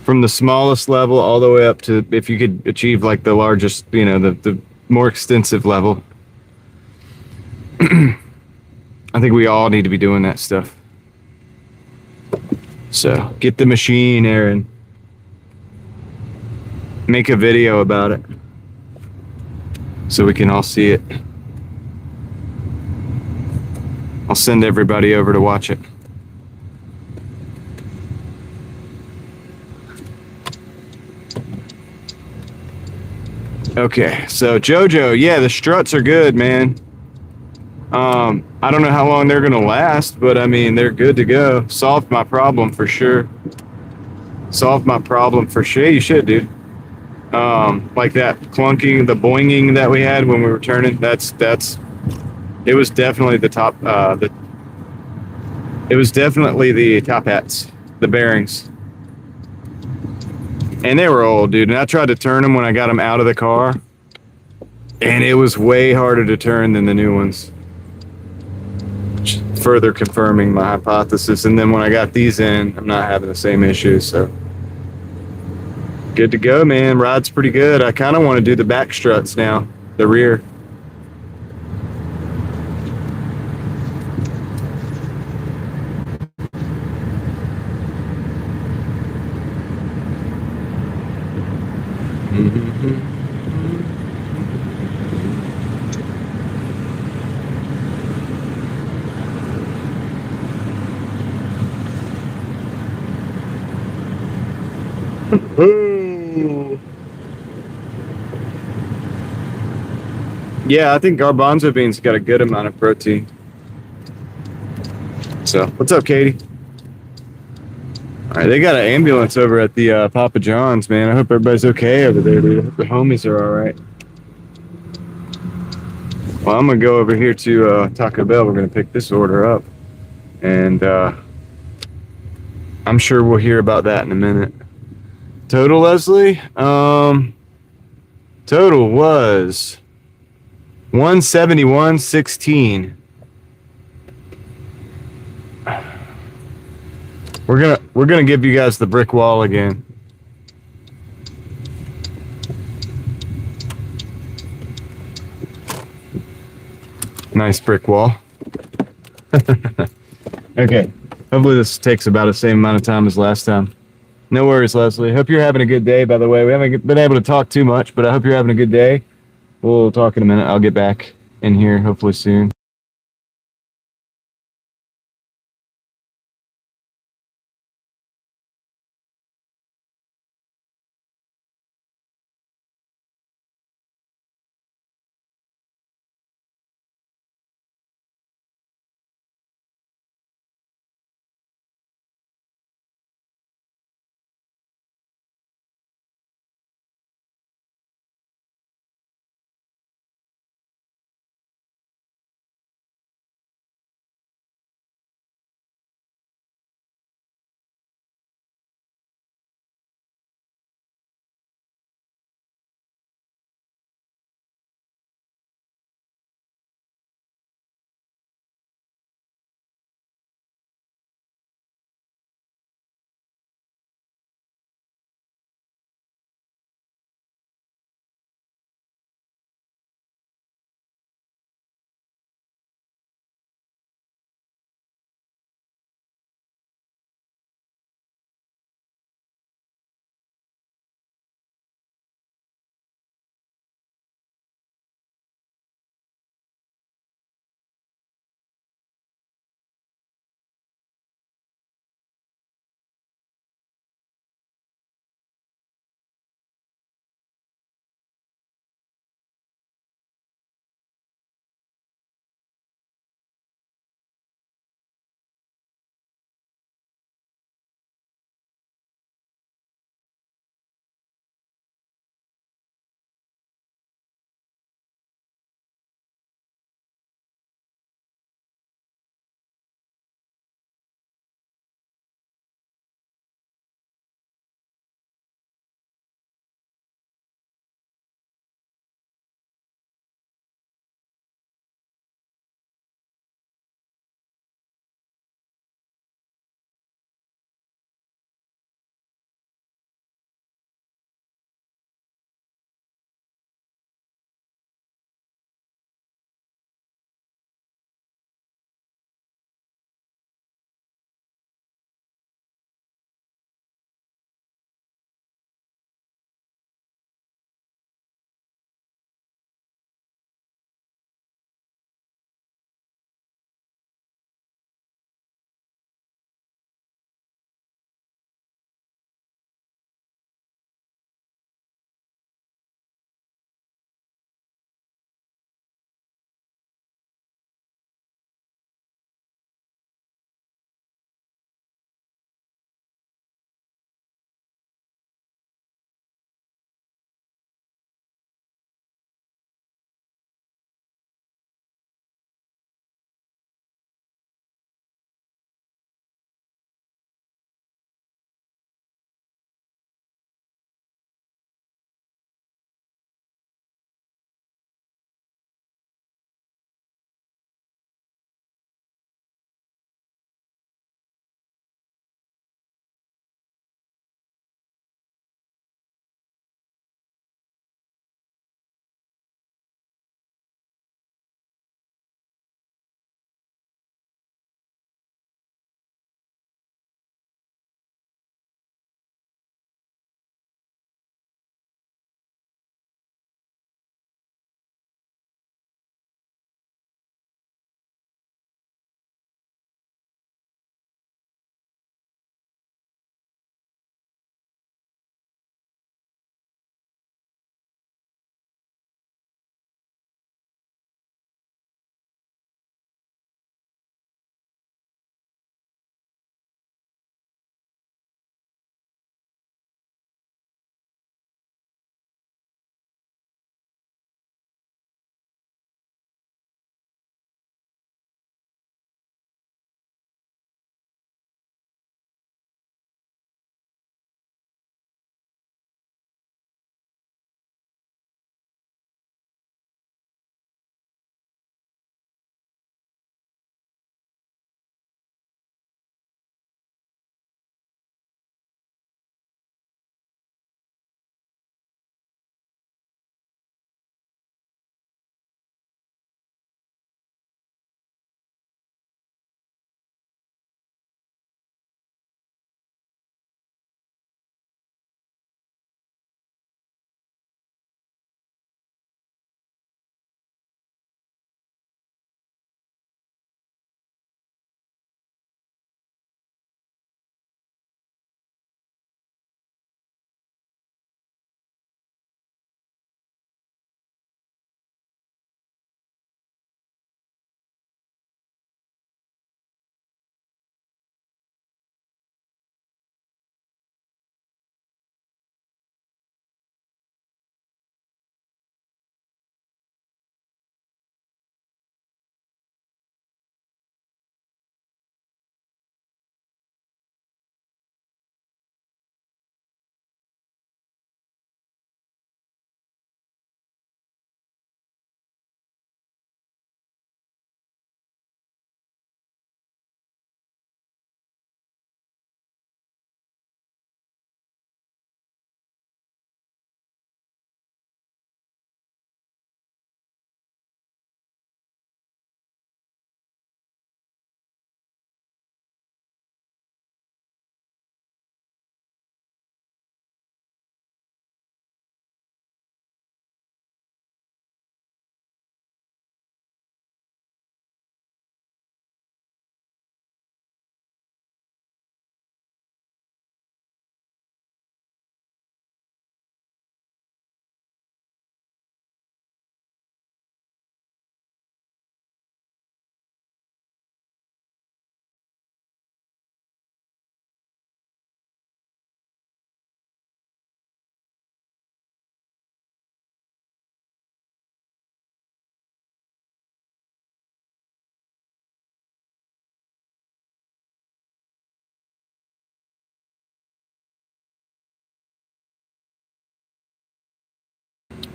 From the smallest level all the way up to if you could achieve like the largest, the more extensive level. I think we all need to be doing that stuff. So get the machine, Aaron. Make a video about it so we can all see it. I'll send everybody over to watch it. Okay, so JoJo, yeah, the struts are good, man. I don't know how long they're gonna last, but I mean, they're good to go. Solved my problem for sure. Solved my problem for sure. You should, dude. Like that clunking, the boinging that we had when we were turning. It was definitely the top. It was definitely the top hats, the bearings, and they were old, dude. And I tried to turn them when I got them out of the car, and it was way harder to turn than the new ones. Further confirming my hypothesis. And then when I got these in, I'm not having the same issues. So good to go, man. Ride's pretty good. I kind of want to do the back struts now, the rear. Ooh. Yeah, I think garbanzo beans got a good amount of protein. So, what's up, Katie? All right, they got an ambulance over at the Papa John's, man. I hope everybody's okay over there, dude. I hope the homies are all right. Well, I'm gonna go over here to Taco Bell. We're gonna pick this order up, and I'm sure we'll hear about that in a minute. Total, Leslie? Total was 171.16. We're gonna give you guys the brick wall again. Nice brick wall. Okay. Hopefully this takes about the same amount of time as last time. No worries, Leslie. Hope you're having a good day, by the way. We haven't been able to talk too much, but I hope you're having a good day. We'll talk in a minute. I'll get back in here hopefully soon.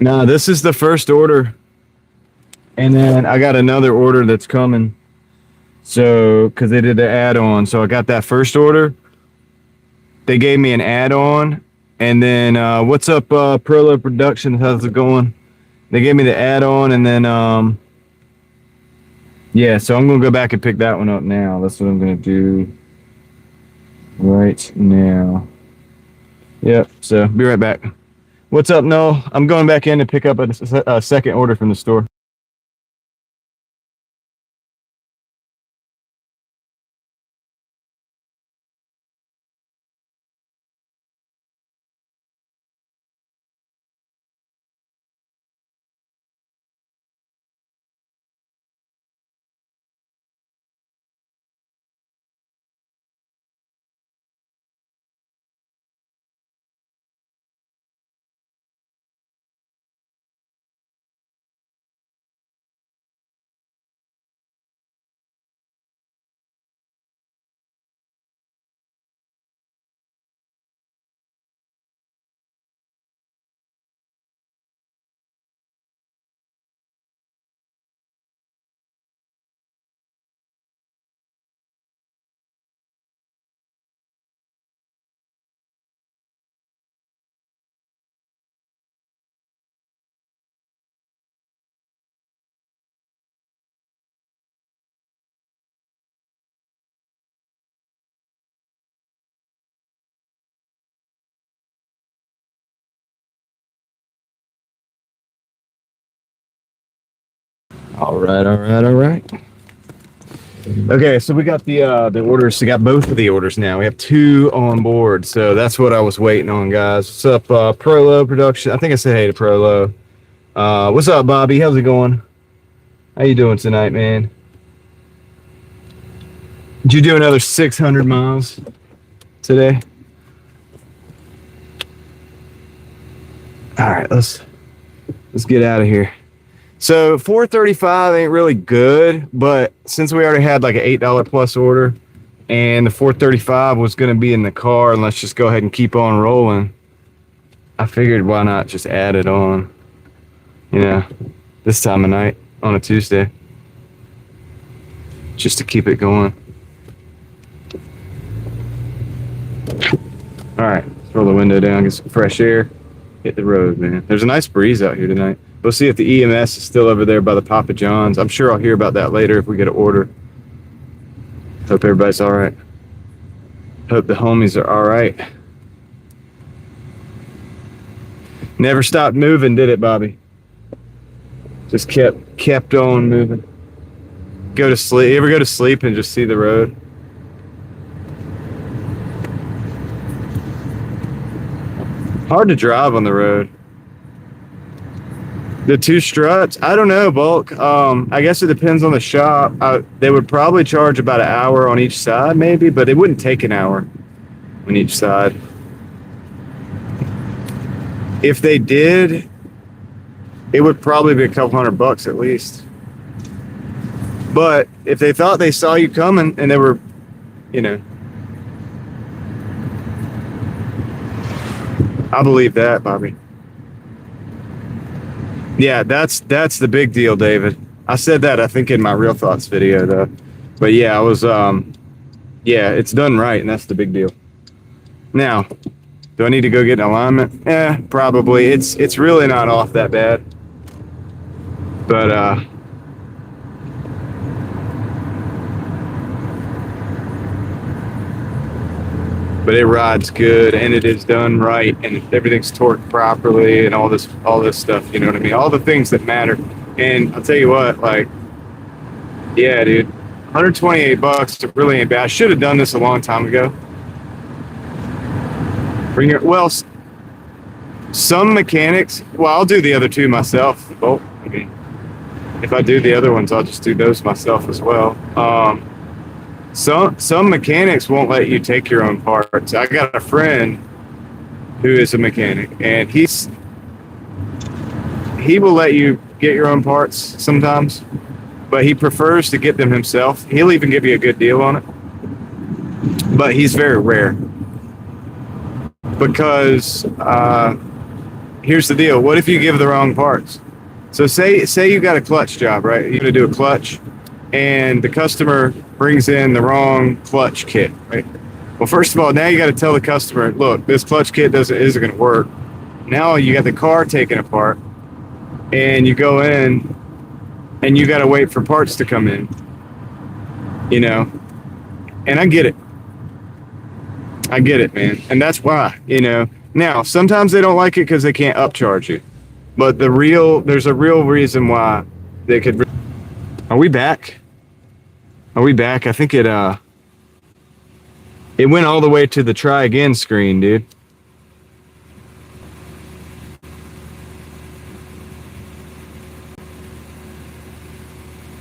No, this is the first order. And then I got another order that's coming. So, because they did the add-on. So I got that first order. They gave me an add-on. And then, what's up, Prolo Productions? How's it going? They gave me the add-on. And then, yeah, so I'm going to go back and pick that one up now. That's what I'm going to do right now. Yep, so be right back. What's up, Noel? I'm going back in to pick up a second order from the store. All right, all right, all right. Okay, so we got the orders. We got both of the orders now. We have 2 on board, so that's what I was waiting on, guys. What's up, Prolo Production? I think I said hey to Prolo. What's up, Bobby? How's it going? How you doing tonight, man? Did you do another 600 miles today? All right, let's get out of here. So 435 ain't really good, but since we already had like an $8 plus order and the 435 was going to be in the car, and let's just go ahead and keep on rolling, I figured why not just add it on, you know, this time of night on a Tuesday, just to keep it going. All right, let's roll the window down, get some fresh air, hit the road, man. There's a nice breeze out here tonight. We'll see if the EMS is still over there by the Papa John's. I'm sure I'll hear about that later if we get an order. Hope everybody's all right. Hope the homies are all right. Never stopped moving, did it, Bobby? Just kept on moving. Go to sleep. You ever go to sleep and just see the road? Hard to drive on the road. The 2 struts? I don't know, Bulk. I guess it depends on the shop. They would probably charge about an hour on each side, maybe, but it wouldn't take an hour on each side. If they did, it would probably be a couple $100 at least. But if they thought they saw you coming and they were, you know, I believe that, Bobby. Yeah, that's the big deal, David. I said that, I think, in my Real Thoughts video, though. But yeah, I was, yeah, it's done right, and that's the big deal. Now, do I need to go get an alignment? Yeah, probably. It's really not off that bad. But, it rides good, and it is done right, and everything's torqued properly, and all this stuff, you know what I mean? All the things that matter. And I'll tell you what, like, yeah, dude, $128, it really ain't bad. I should have done this a long time ago. Well, some mechanics, well, I'll do the other 2 myself. Well, I mean, if I do the other ones, I'll just do those myself as well. Some mechanics won't let you take your own parts. I got a friend who is a mechanic, and he will let you get your own parts sometimes, but he prefers to get them himself. He'll even give you a good deal on it, but he's very rare because here's the deal. What if you give the wrong parts? So say you got a clutch job, right? You're gonna do a clutch, and the customer brings in the wrong clutch kit, right? Well, first of all, now you got to tell the customer, look, this clutch kit isn't going to work. Now you got the car taken apart, and you go in, and you got to wait for parts to come in. You know, and I get it, man, and that's why. You know, now sometimes they don't like it because they can't upcharge you, but there's a real reason why they could. Are we back? I think it went all the way to the try again screen, dude.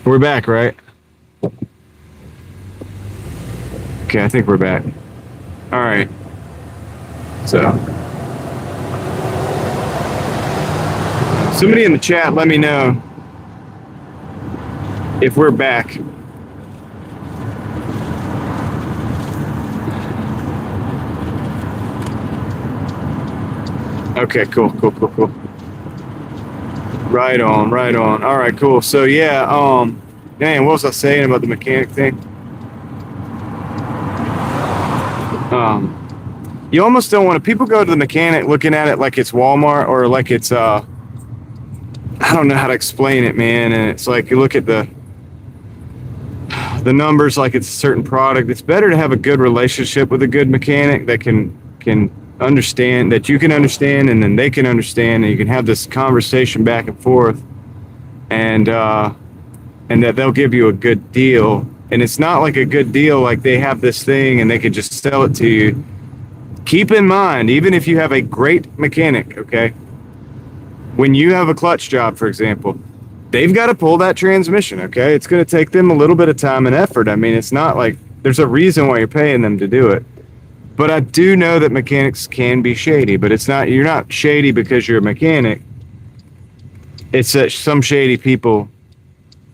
We're back, right? Okay, I think we're back. All right. So, somebody in the chat, let me know if we're back. Okay, cool. Right on. All right, cool. So yeah, man, what was I saying about the mechanic thing? You almost don't want to. People go to the mechanic looking at it like it's Walmart or like it's I don't know how to explain it, man. And it's like you look at the numbers like it's a certain product. It's better to have a good relationship with a good mechanic that can understand, that you can understand, and then they can understand, and you can have this conversation back and forth, and that they'll give you a good deal. And it's not like a good deal like they have this thing and they could just sell it to you. Keep in mind, even if you have a great mechanic, okay, when you have a clutch job, for example, they've got to pull that transmission, okay? It's going to take them a little bit of time and effort. I mean, it's not like there's a reason why you're paying them to do it. But I do know that mechanics can be shady, but you're not shady because you're a mechanic. It's that some shady people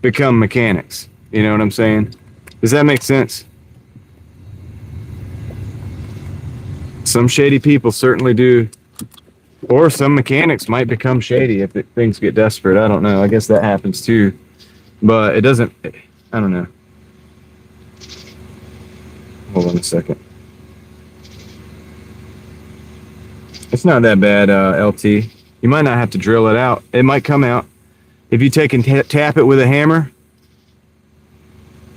become mechanics. You know what I'm saying? Does that make sense? Some shady people certainly do. Or some mechanics might become shady if things get desperate. I don't know. I guess that happens too. But it doesn't, I don't know. Hold on a second. It's not that bad, LT. You might not have to drill it out. It might come out. If you take and tap it with a hammer,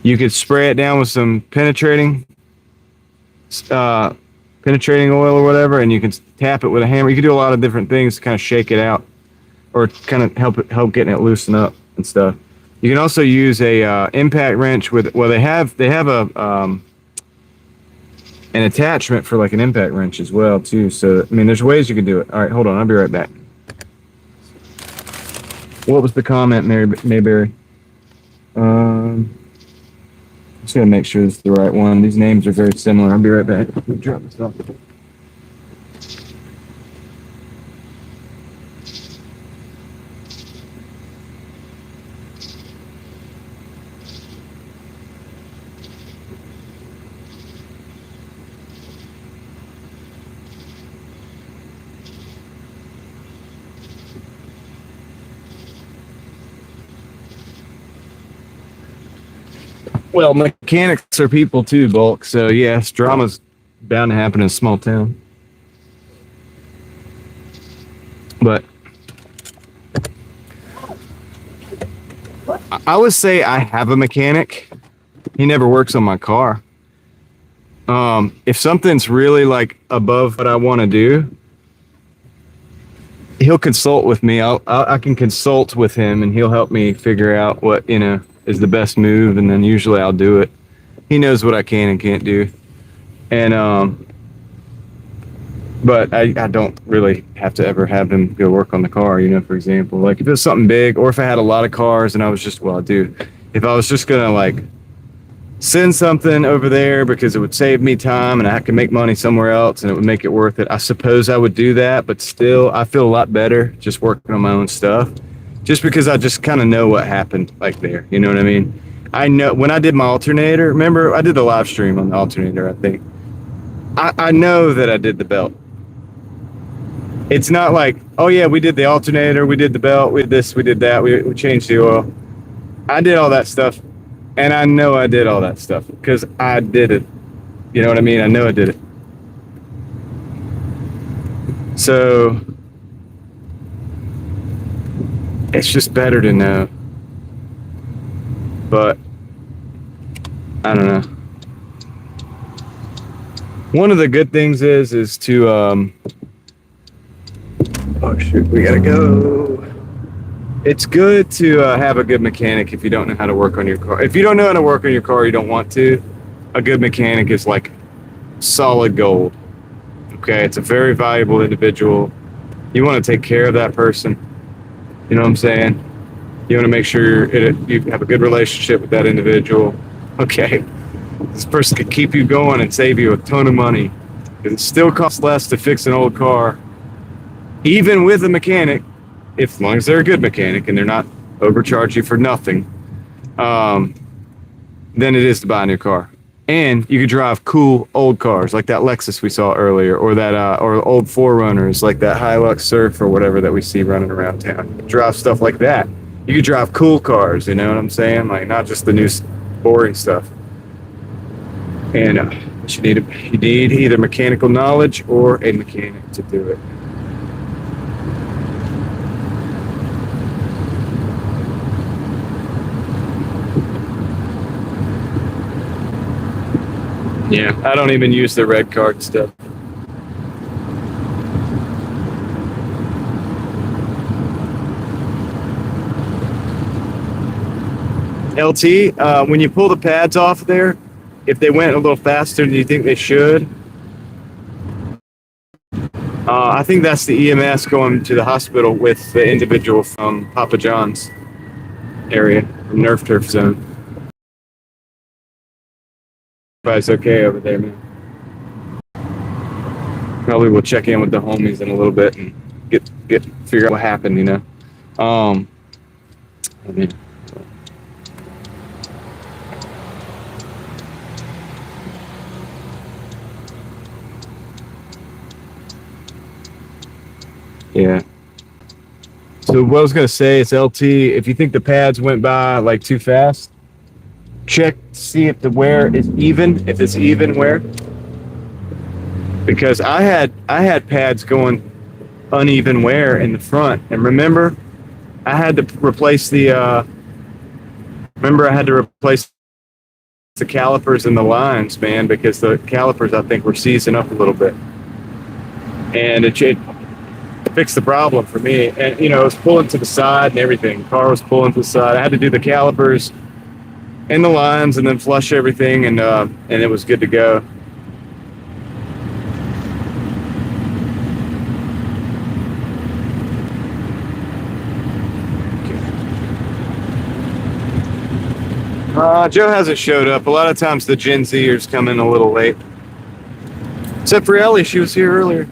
you could spray it down with some penetrating oil or whatever, and you can tap it with a hammer. You can do a lot of different things to kind of shake it out, or kind of help getting it loosen up and stuff. You can also use a impact wrench with. Well, they have an attachment for like an impact wrench as well too. So I mean, there's ways you can do it. All right, hold on, I'll be right back. What was the comment, Mayberry? Just gotta make sure it's the right one. These names are very similar. I'll be right back. Drop this off. Well, mechanics are people too, Bulk. So yes, drama's bound to happen in a small town. But I would say I have a mechanic. He never works on my car. If something's really like above what I want to do, he'll consult with me. I can consult with him, and he'll help me figure out what is the best move, and then usually I'll do it. He knows what I can and can't do, and but I don't really have to ever have him go work on the car. For example, like if it was something big, or if I had a lot of cars and I was just if I was just gonna like send something over there because it would save me time and I could make money somewhere else and it would make it worth it, I suppose I would do that. But still, I feel a lot better just working on my own stuff. Just because I just kind of know what happened like there. You know what I mean? I know when I did my alternator, remember I did the live stream on the alternator, I think. I know that I did the belt. It's not like, oh yeah, we did the alternator, we did the belt, we did this, we did that, we changed the oil. I did all that stuff, and I know I did all that stuff because I did it. You know what I mean? I know I did it. So it's just better to know. But I don't know. One of the good things is to oh shoot, we gotta go. It's good to have a good mechanic if you don't know how to work on your car. If you don't know how to work on your car, you don't want to. A good mechanic is like solid gold. Okay, it's a very valuable individual. You want to take care of that person. You know what I'm saying? You want to make sure you have a good relationship with that individual. Okay, this person could keep you going and save you a ton of money. It still costs less to fix an old car, even with a mechanic, as long as they're a good mechanic and they're not overcharge you for nothing, than it is to buy a new car. And you could drive cool old cars like that Lexus we saw earlier, or that or old 4Runners like that Hilux Surf or whatever that we see running around town. Drive stuff like that. You could drive cool cars, you know what I'm saying? Like not just the new boring stuff. And you need either mechanical knowledge or a mechanic to do it. Yeah, I don't even use the red card stuff. LT, when you pull the pads off there, if they went a little faster than you think they should, I think that's the EMS going to the hospital with the individual from Papa John's area, from Nerf Turf Zone. Everybody's okay over there, man. Probably we'll check in with the homies in a little bit and figure out what happened, you know. I mean, yeah. So what I was gonna say is, LT, if you think the pads went by like too fast, check to see if the wear is even, if it's even wear. Because I had pads going uneven wear in the front, and remember, I had to replace the calipers and the lines, man, because the calipers I think were seizing up a little bit, and it fixed the problem for me. And you know, it was pulling to the side and everything. The car was pulling to the side. I had to do the calipers and the lines, and then flush everything, and it was good to go. Joe hasn't showed up. A lot of times the Gen Zers come in a little late. Except for Ellie, she was here earlier.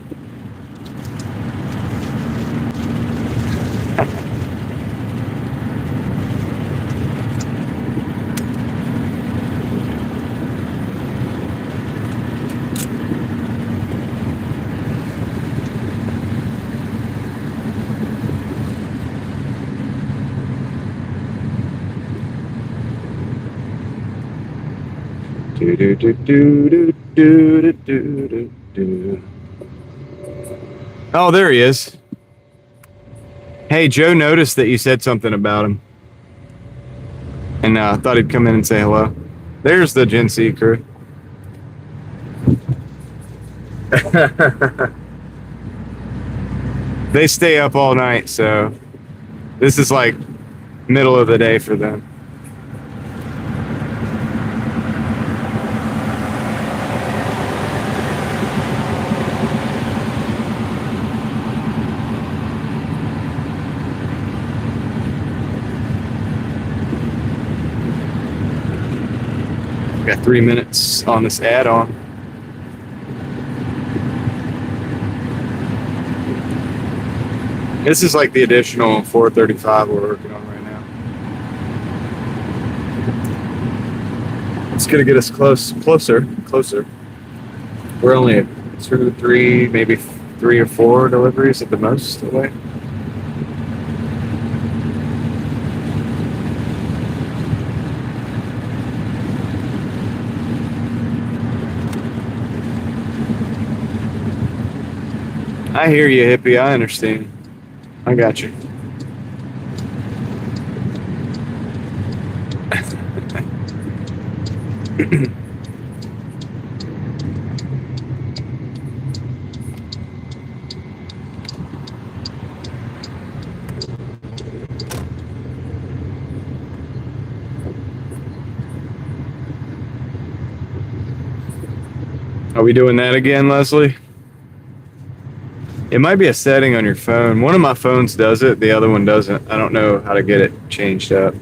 Oh, there he is. Hey, Joe noticed that you said something about him, and I thought he'd come in and say hello. There's the Gen Z crew. They stay up all night, so this is like middle of the day for them. Got 3 minutes on this add-on. This is like the additional 435 we're working on right now. It's gonna get us closer. We're only at 2, 3, maybe 3 or 4 deliveries at the most away. I hear you, hippie. I understand. I got you. Are we doing that again, Leslie? It might be a setting on your phone. One of my phones does it, the other one doesn't. I don't know how to get it changed up.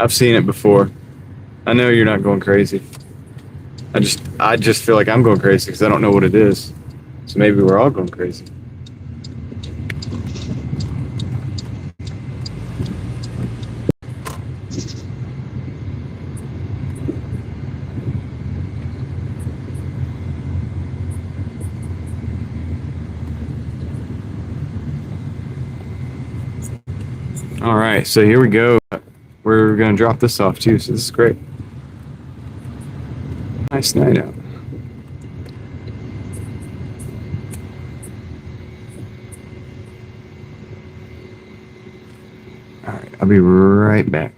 I've seen it before. I know you're not going crazy. I just feel like I'm going crazy because I don't know what it is. So maybe we're all going crazy. All right, so here we go. We're going to drop this off too, so this is great. Nice night out. All right, I'll be right back.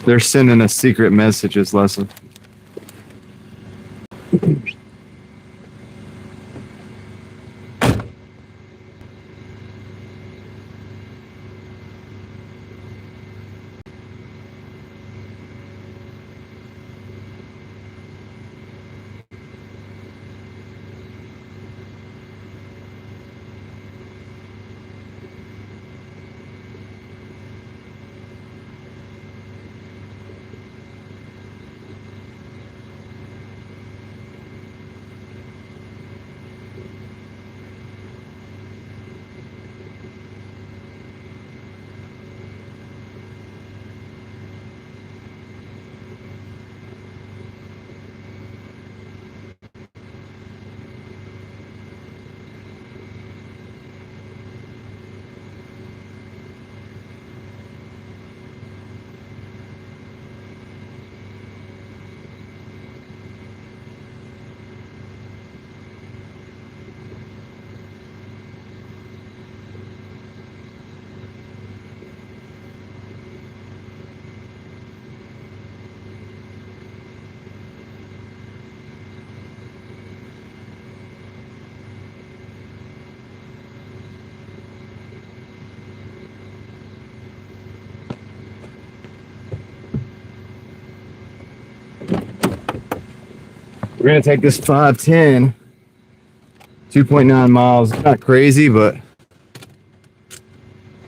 They're sending us secret messages, Leslie. We're going to take this 510, 2.9 miles. It's not crazy, but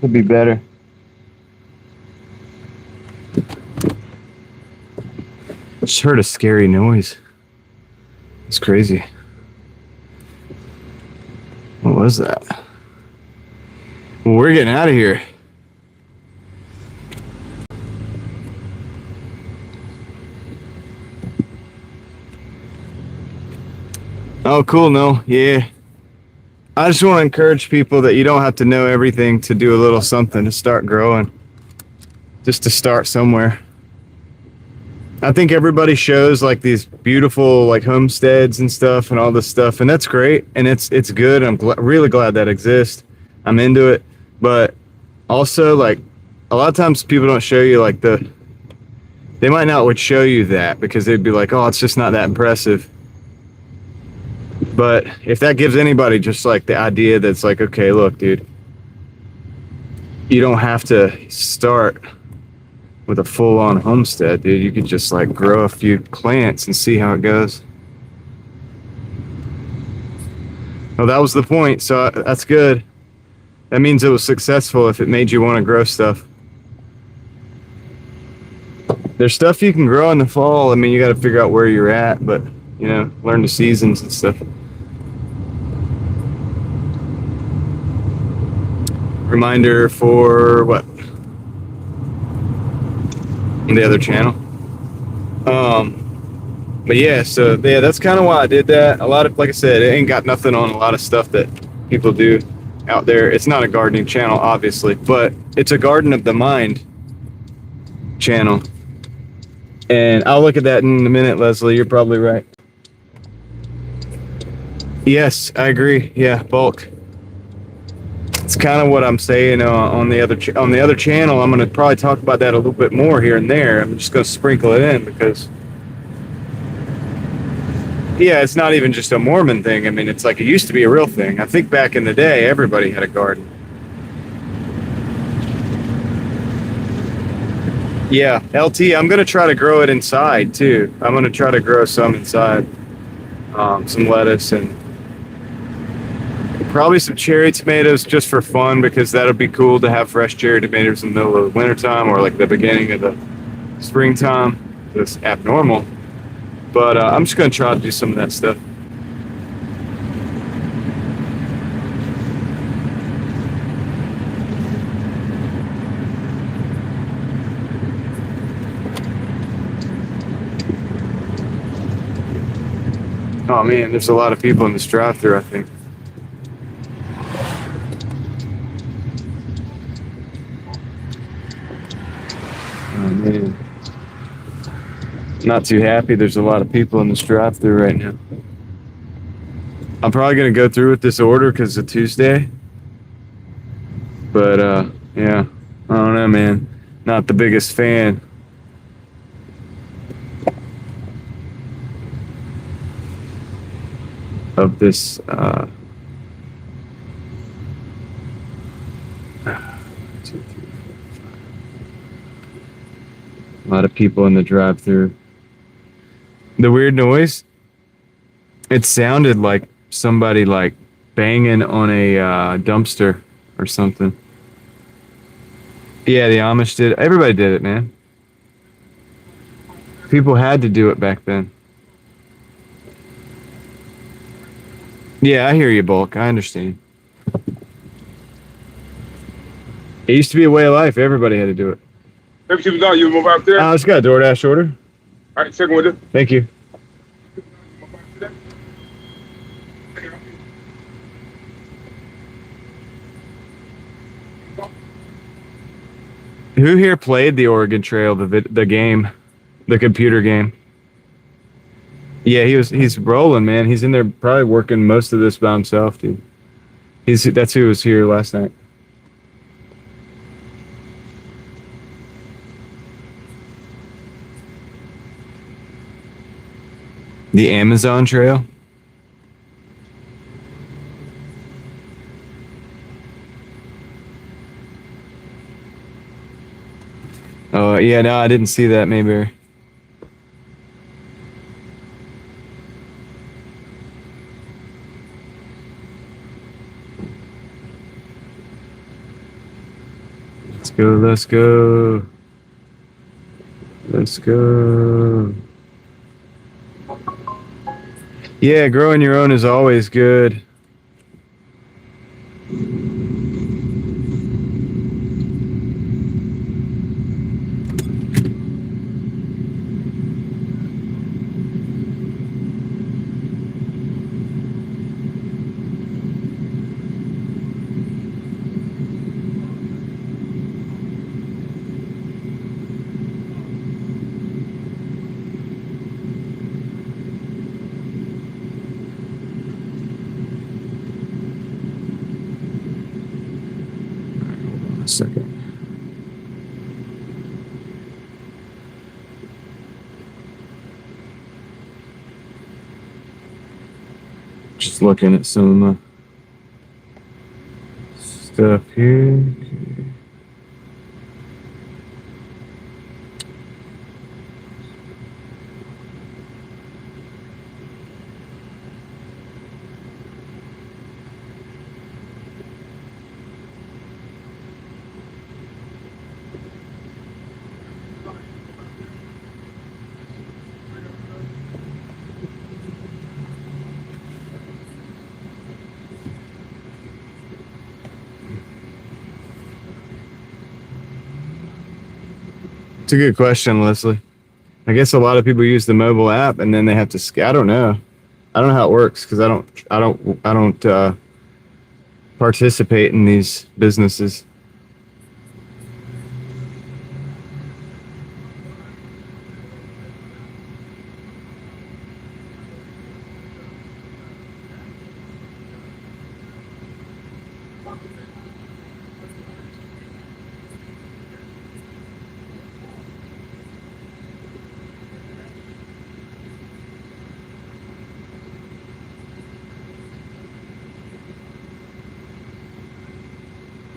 could be better. Just heard a scary noise. It's crazy. What was that? Well, we're getting out of here. Oh, cool. No, yeah. I just want to encourage people that you don't have to know everything to do a little something to start growing. Just to start somewhere. I think everybody shows like these beautiful like homesteads and stuff and all this stuff, and that's great and it's good. I'm really glad that exists. I'm into it, but also like a lot of times people don't show you like they might not would show you that because they'd be like, oh, it's just not that impressive. But if that gives anybody just like the idea that's like, okay, look, dude, you don't have to start with a full-on homestead, dude. You could just like grow a few plants and see how it goes. Well, that was the point, so that's good. That means it was successful if it made you want to grow stuff. There's stuff you can grow in the fall. I mean, you got to figure out where you're at, but you know, learn the seasons and stuff. Reminder for what? The other channel. But yeah, so yeah, that's kind of why I did that. A lot of, like I said, it ain't got nothing on a lot of stuff that people do out there. It's not a gardening channel, obviously, but it's a Garden of the Mind channel. And I'll look at that in a minute, Leslie. You're probably right. Yes, I agree. Yeah, bulk. It's kind of what I'm saying on the other channel. I'm going to probably talk about that a little bit more here and there. I'm just going to sprinkle it in because, yeah, it's not even just a Mormon thing. I mean, it's like it used to be a real thing. I think back in the day, everybody had a garden. Yeah, LT, I'm going to try to grow it inside too. I'm going to try to grow some inside, some lettuce and probably some cherry tomatoes just for fun because that would be cool to have fresh cherry tomatoes in the middle of the wintertime or like the beginning of the springtime. It's abnormal. But I'm just going to try to do some of that stuff. Oh man, there's a lot of people in this drive-thru, I think. Oh man. Not too happy. There's a lot of people in this drive-thru right now. I'm probably going to go through with this order because it's a Tuesday. But yeah, I don't know, man. Not the biggest fan. Of this a lot of people in the drive-thru. The weird noise, it sounded like somebody like banging on a dumpster or something. Yeah, the Amish did. Everybody did it, man. People had to do it back then. Yeah, I hear you, Bulk. I understand. It used to be a way of life. Everybody had to do it.
Everything's done. You move out there?
I just got a Doordash order.
All right, second window.
Thank you. Who here played the Oregon Trail, the game, the computer game? Yeah, he's rolling, man. He's in there probably working most of this by himself, dude. That's who was here last night. The Amazon Trail? Oh, yeah, no, I didn't see that, maybe. Let's go. Let's go. Yeah, growing your own is always good. Second. Just looking at some stuff here. It's a good question, Leslie. I guess a lot of people use the mobile app and then they have to. I don't know. I don't know how it works because I don't participate in these businesses.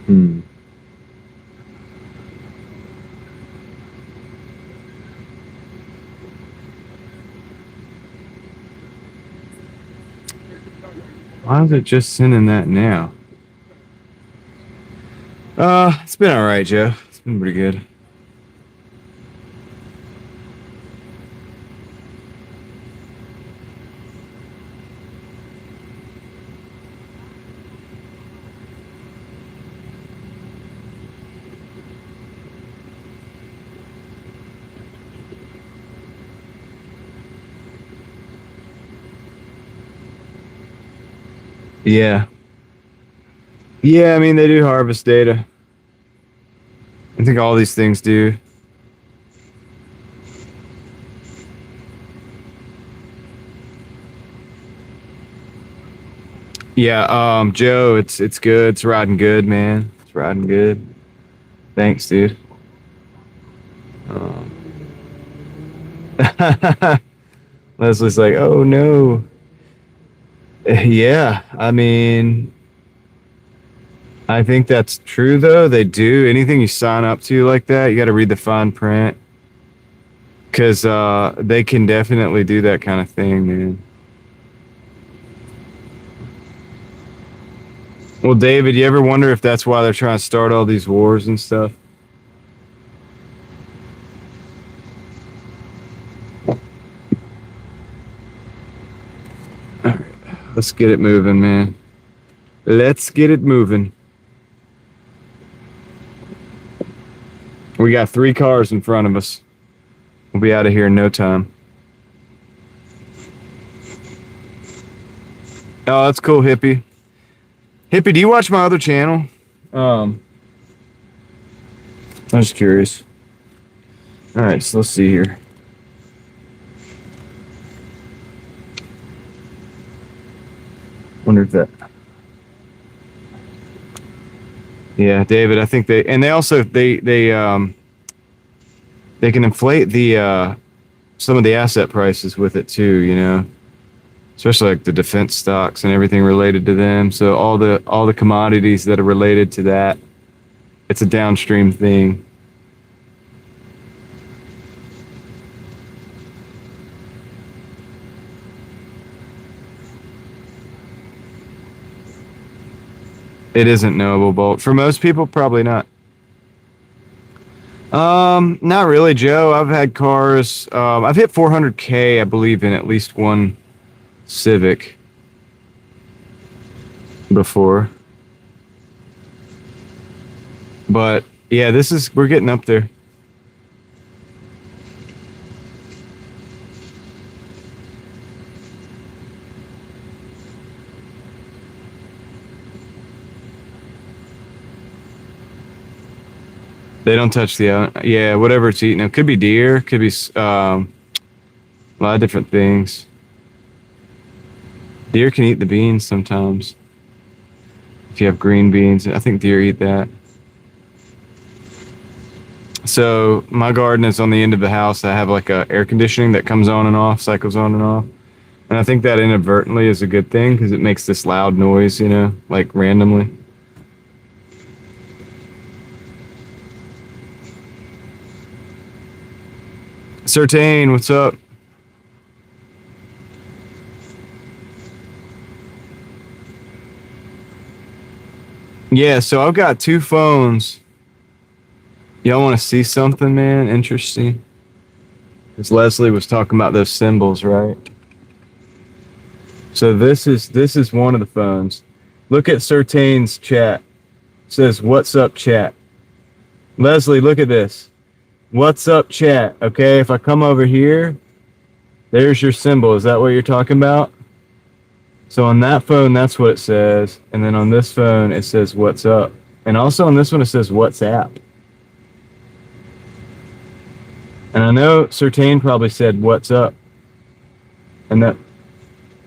Hmm. Why is it just sending that now? It's been all right, Joe. It's been pretty good. Yeah. Yeah, I mean, they do harvest data. I think all these things do. Yeah, Joe, it's good. It's riding good, man. It's riding good. Thanks, dude. Um, Leslie's like, oh no. Yeah, I mean, I think that's true though. They do anything you sign up to like that. You got to read the fine print because they can definitely do that kind of thing, man. Well, David, you ever wonder if that's why they're trying to start all these wars and stuff? All right, let's get it moving, man. Let's get it moving. We got 3 cars in front of us. We'll be out of here in no time. Oh, that's cool, Hippie. Hippie, do you watch my other channel? I'm just curious. All right, so let's see here. Wonder if that. Yeah, David, I think they also they can inflate the some of the asset prices with it too, you know. Especially like the defense stocks and everything related to them. So all the commodities that are related to that, it's a downstream thing. It isn't knowable, Bolt. For most people, probably not. Not really, Joe. I've had cars. I've hit 400K, I believe, in at least one Civic before. But yeah, we're getting up there. They don't touch yeah, whatever it's eating. It could be deer, could be a lot of different things. Deer can eat the beans sometimes. If you have green beans, I think deer eat that. So my garden is on the end of the house. I have like a air conditioning that comes on and off, cycles on and off. And I think that inadvertently is a good thing because it makes this loud noise, you know, like randomly. Certain, what's up? Yeah, so I've got 2 phones. Y'all want to see something, man? Interesting. Because Leslie was talking about those symbols, right? So this is one of the phones. Look at Certain's chat. It says, "What's up, chat?" Leslie, look at this. What's up, chat? Okay, if I come over here, there's your symbol. Is that what you're talking about? So on that phone, that's what it says. And then on this phone, it says what's up. And also on this one, it says WhatsApp. And I know Certain probably said what's up. And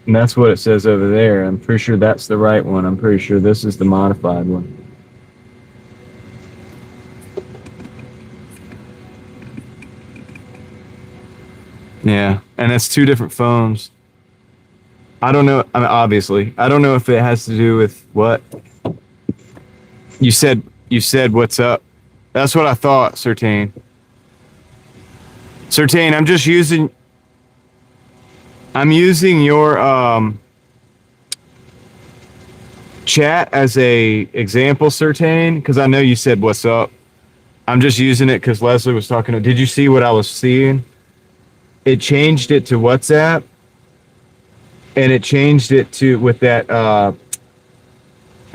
that's what it says over there. I'm pretty sure that's the right one. I'm pretty sure this is the modified one. Yeah, and it's two different phones. I don't know. I mean, obviously, I don't know if it has to do with what you said. You said what's up. That's what I thought, Certain. Certain, I'm using your chat as a example, Certain, because I know you said what's up. I'm just using it because Leslie was talking. Did you see what I was seeing? It changed it to WhatsApp, and it changed it to with that. I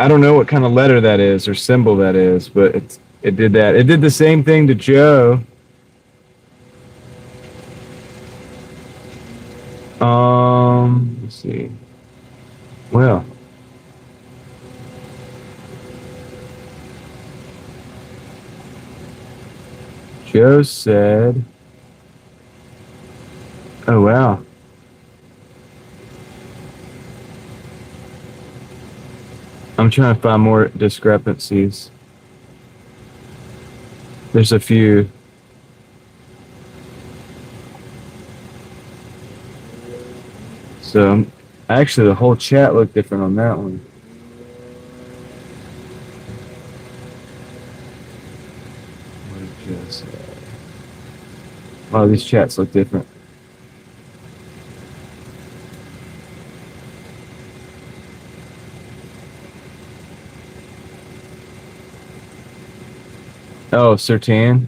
don't know what kind of letter that is or symbol that is, but it did that. It did the same thing to Joe. Let's see. Well, Joe said, "Oh wow." I'm trying to find more discrepancies. There's a few. So, actually, the whole chat looked different on that one. What did Joe say? Oh, these chats look different. Oh, Sertan.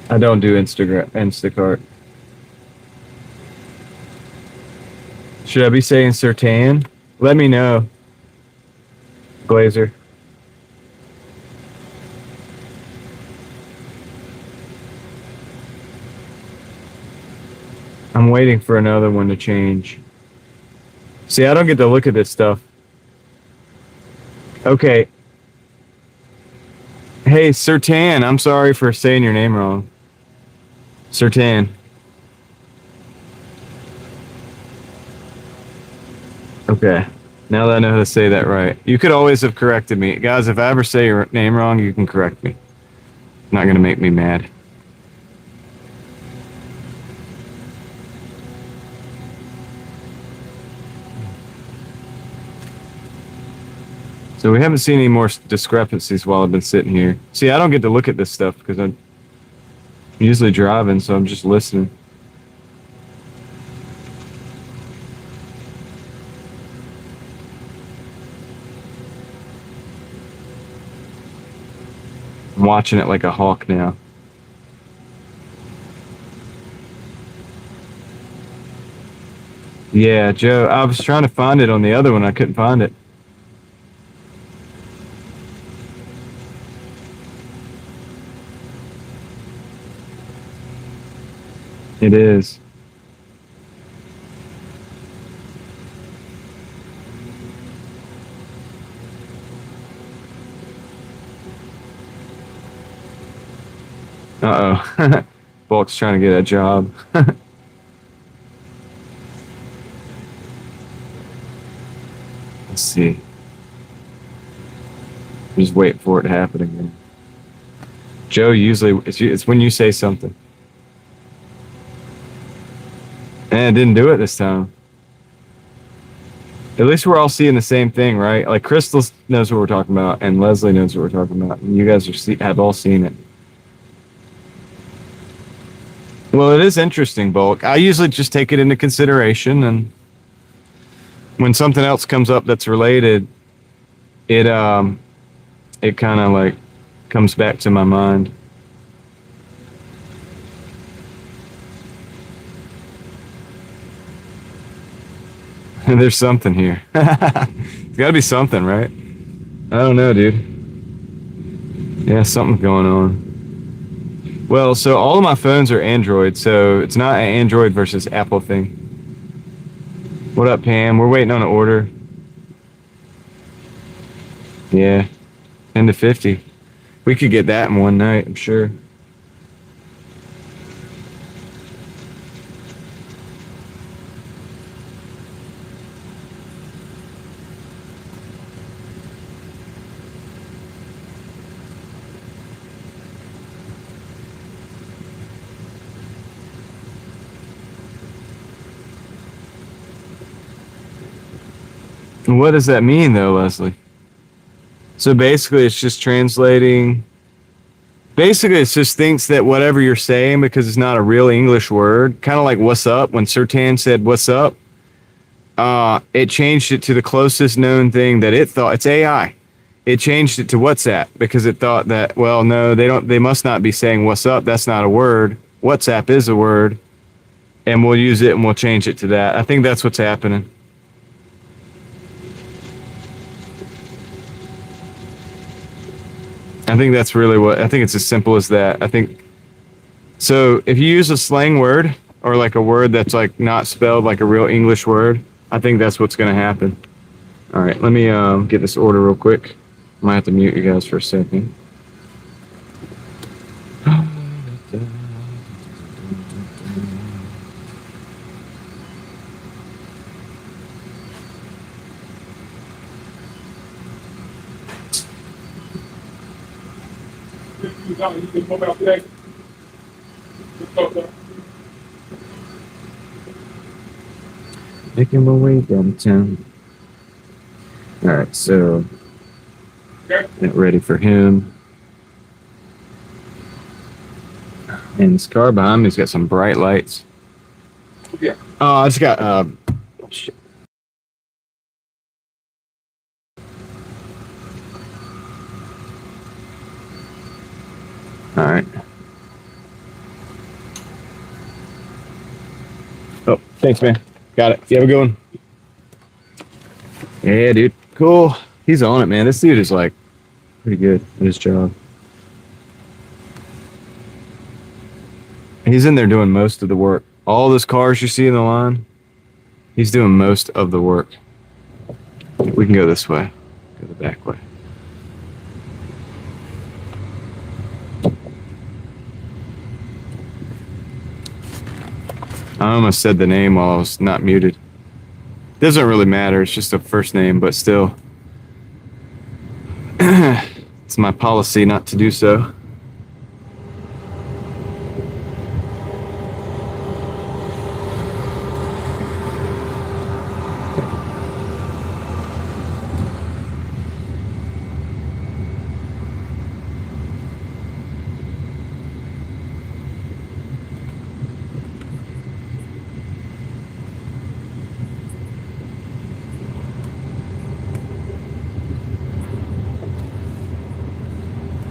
I don't do Instacart. Should I be saying Sertan? Let me know, Glazer. I'm waiting for another one to change. See, I don't get to look at this stuff. Okay. Hey, Sertan, I'm sorry for saying your name wrong. Sertan. Okay. Now that I know how to say that right. You could always have corrected me. Guys, if I ever say your name wrong, you can correct me. Not going to make me mad. So we haven't seen any more discrepancies while I've been sitting here. See, I don't get to look at this stuff because I'm usually driving, so I'm just listening. I'm watching it like a hawk now. Yeah, Joe, I was trying to find it on the other one. I couldn't find it. It is. Uh-oh. Bulk's trying to get a job. Let's see. Just wait for it to happen again. Joe, usually it's when you say something. And it didn't do it this time. At least we're all seeing the same thing, right? Like Crystal knows what we're talking about, and Leslie knows what we're talking about, and you guys have all seen it. Well, it is interesting, Bulk. I usually just take it into consideration, and when something else comes up that's related, it kind of like comes back to my mind. There's something here. There's got to be something, right? I don't know, dude. Yeah, something's going on. Well, so all of my phones are Android, so it's not an Android versus Apple thing. What up, Pam? We're waiting on an order. Yeah, 10 to 50. We could get that in one night, I'm sure. What does that mean, though, Leslie? So basically, it's just translating. Basically, it just thinks that whatever you're saying, because it's not a real English word, kind of like "what's up." When Sertan said "what's up," it changed it to the closest known thing that it thought. It's AI. It changed it to WhatsApp because it thought that, well, no, they don't. They must not be saying "what's up." That's not a word. WhatsApp is a word, and we'll use it and we'll change it to that. I think that's what's happening. I think that's really what, I think it's as simple as that. I think, so if you use a slang word or like a word that's like not spelled like a real English word, I think that's what's going to happen. All right, let me get this order real quick. I might have to mute you guys for a second.
You can move out there.
Making my way downtown. All right, so get ready for him. And this car behind me's got some bright lights.
Yeah.
Oh, I just got shit. All right. Oh, thanks, man. Got it. You have a good one. Yeah, dude. Cool. He's on it, man. This dude is like pretty good at his job. He's in there doing most of the work. All those cars you see in the line, he's doing most of the work. We can go this way. Go the back way. I almost said the name while I was not muted. Doesn't really matter. It's just a first name, but still. It's my policy not to do so.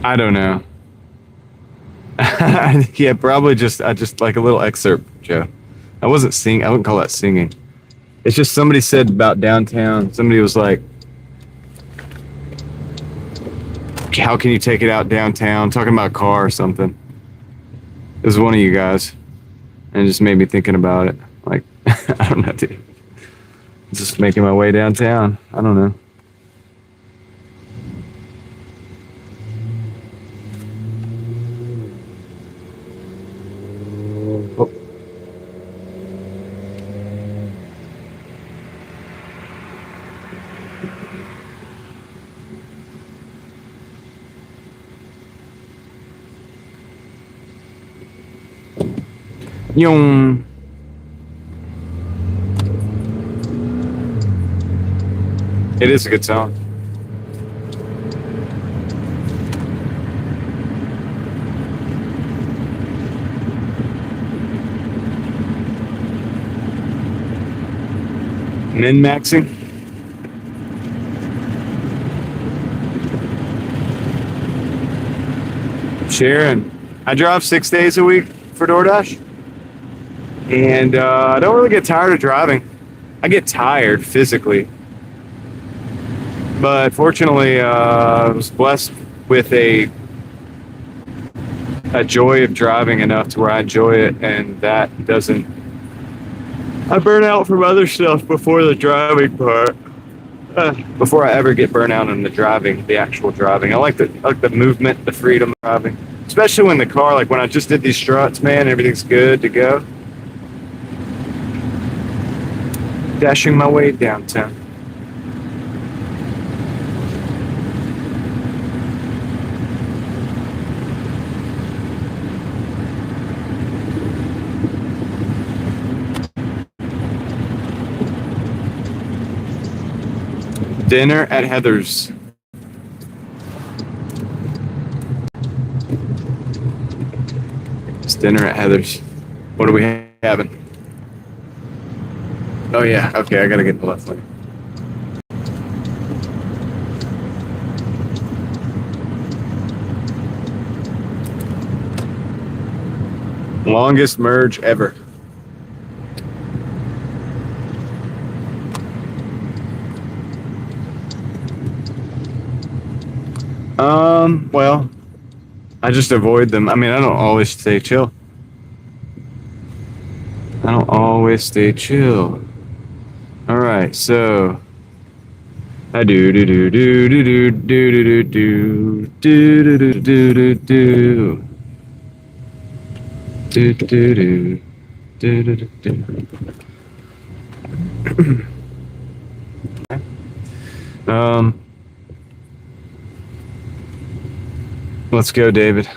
I don't know. Yeah, probably just like a little excerpt, Joe. I wasn't singing. I wouldn't call that singing. It's just somebody said about downtown. Somebody was like, "How can you take it out downtown?" Talking about a car or something. It was one of you guys, and it just made me thinking about it. Like, I don't know, dude. Just making my way downtown. I don't know. Oh. Yung. It is a good song. Min-maxing. Sharon, I drive 6 days a week for DoorDash, and I don't really get tired of driving. I get tired physically. But fortunately, I was blessed with a joy of driving enough to where I enjoy it, and that doesn't. I burn out from other stuff before the driving part. Before I ever get burnt out on the driving, the actual driving. I like the movement, the freedom of driving, especially when the car, like when I just did these struts, man, everything's good to go. Dashing my way downtown. Dinner at Heather's. It's dinner at Heather's. What are we having? Oh yeah, okay, I gotta get the left lane. Longest merge ever. Well, I just avoid them. I mean, I don't always stay chill. All right, so I do do do do do do do do do do do do do do do do do. Let's go, David.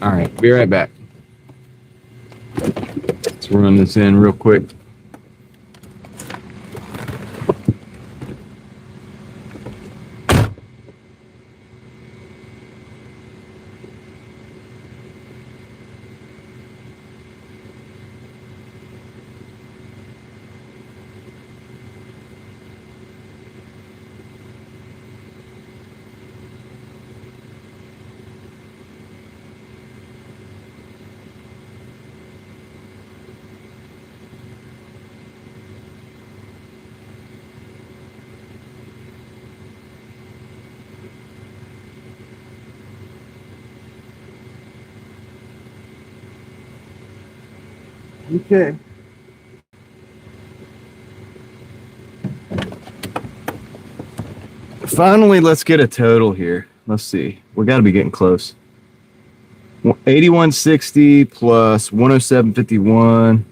All right, be right back. Let's run this in real quick. Okay. Finally, let's get a total here. Let's see. We got to be getting close. 8160 plus 10751.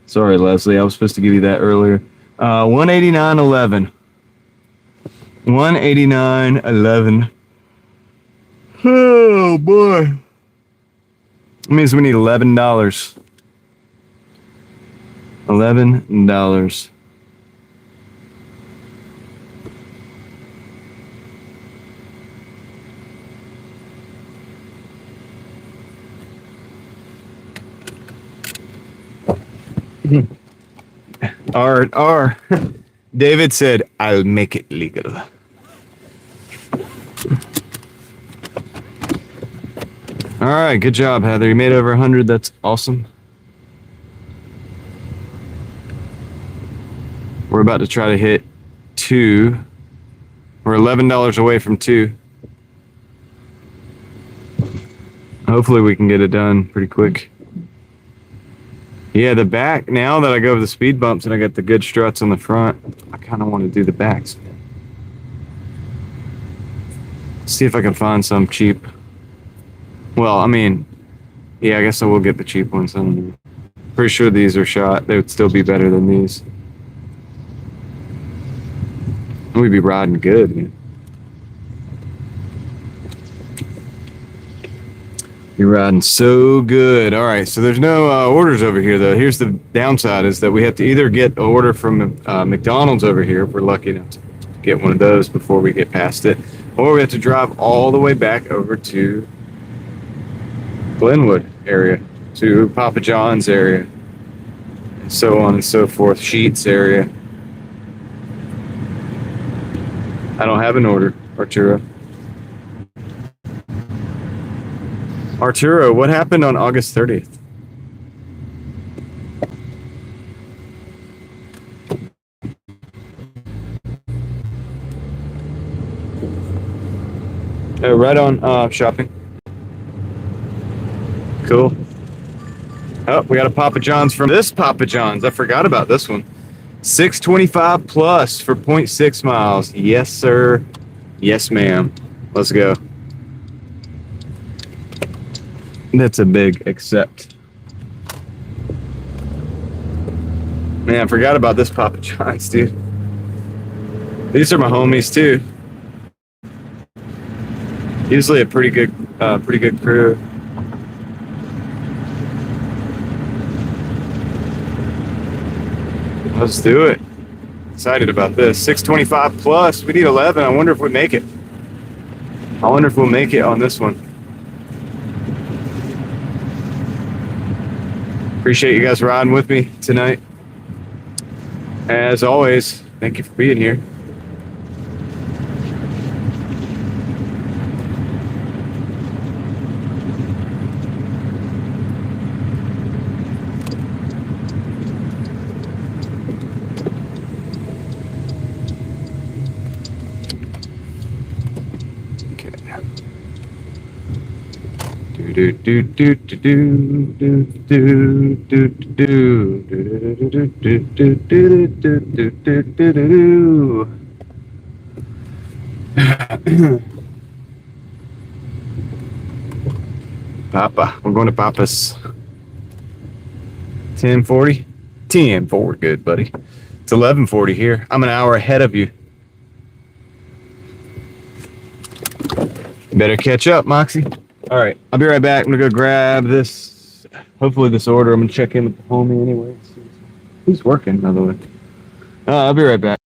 Sorry, Leslie. I was supposed to give you that earlier. 189.11. 189.11. Oh, boy. That means we need $11. $11. R. David said, I'll make it legal. All right, good job, Heather. You made over 100. That's awesome. We're about to try to hit 2. We're $11 away from 2. Hopefully we can get it done pretty quick. Yeah, the back, now that I go over the speed bumps and I got the good struts on the front, I kind of want to do the backs. See if I can find some cheap. Well, I mean, yeah, I guess I will get the cheap ones. I'm pretty sure these are shot. They would still be better than these. We'd be riding good, man. You're riding so good. All right, so there's no orders over here, though. Here's the downside is that we have to either get an order from McDonald's over here, if we're lucky enough to get one of those before we get past it, or we have to drive all the way back over to Glenwood area, to Papa John's area, and so on and so forth, Sheets area. I don't have an order, Arturo. Arturo, what happened on August 30th? Right on shopping. Cool. Oh, we got a Papa John's from this Papa John's. I forgot about this one. 625 plus for 0.6 miles. Yes, sir. Yes, ma'am. Let's go. That's a big accept. Man, I forgot about this Papa John's, dude. These are my homies too. Usually a pretty good crew. Let's do it. Excited about this. 625 plus. We need 11. I wonder if we make it. I wonder if we'll make it on this one. Appreciate you guys riding with me tonight. As always, thank you for being here. Papa, we're going to Papa's. 10:40. 10:4, we're good, buddy. It's 11:40 here. I'm an hour ahead of you. Better catch up, Moxie. All right, I'll be right back. I'm gonna go grab this. Hopefully, this order. I'm gonna check in with the homie anyway. Who's working, by the way? I'll be right back.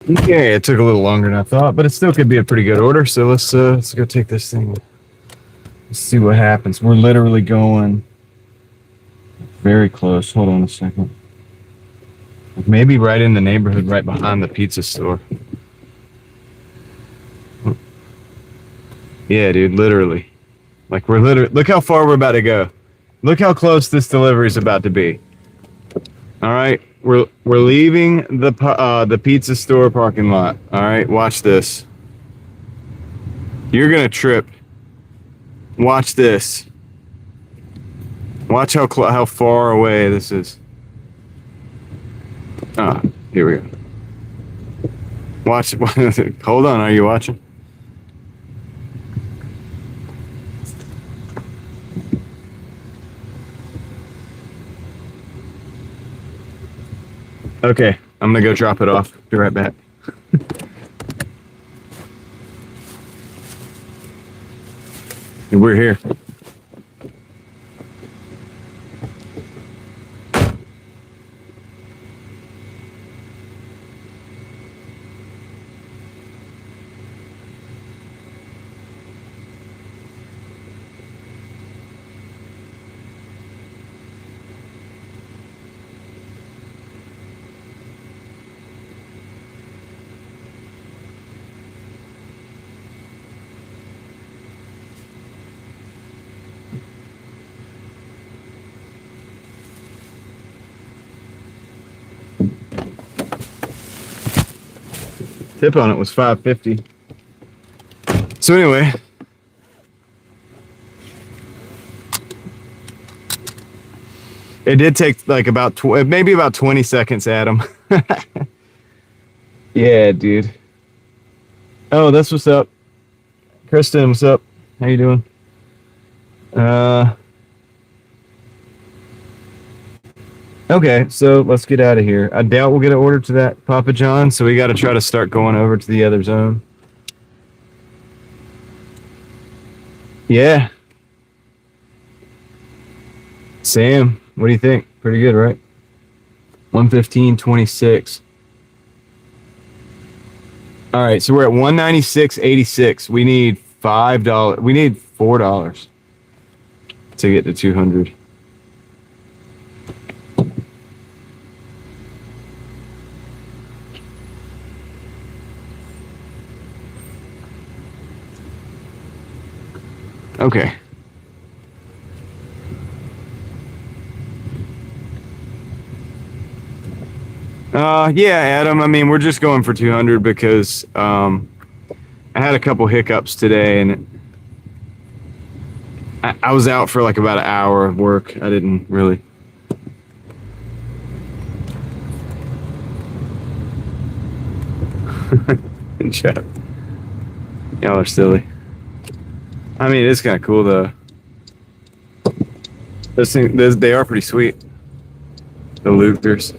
Okay, it took a little longer than I thought, but it still could be a pretty good order. So let's go take this thing. Let's see what happens. We're literally going very close. Hold on a second. Maybe right in the neighborhood, right behind the pizza store. Yeah, dude, literally. Like we're literally. Look how far we're about to go. Look how close this delivery is about to be. All right, we're leaving the pizza store parking lot. All right, watch this. You're gonna trip. Watch this. Watch how far away this is. Ah, here we go. Watch. Hold on. Are you watching? Okay, I'm gonna go drop it off. Be right back. And we're here. Tip on it was $5.50. So anyway, it did take like maybe about 20 seconds, Adam. Yeah, dude. Oh, that's what's up. Kristen, what's up? How you doing? Okay, so let's get out of here. I doubt we'll get an order to that Papa John, so we got to try to start going over to the other zone. Yeah. Sam, what do you think? Pretty good, right? 115.26. All right, so we're at 196.86. We need $5. We need $4 to get to 200. Okay. Yeah, Adam. I mean, we're just going for 200 because I had a couple hiccups today, and I was out for like about an hour of work. I didn't really. Chat. Y'all are silly. I mean, it's kind of cool though. They are pretty sweet. The Lukers.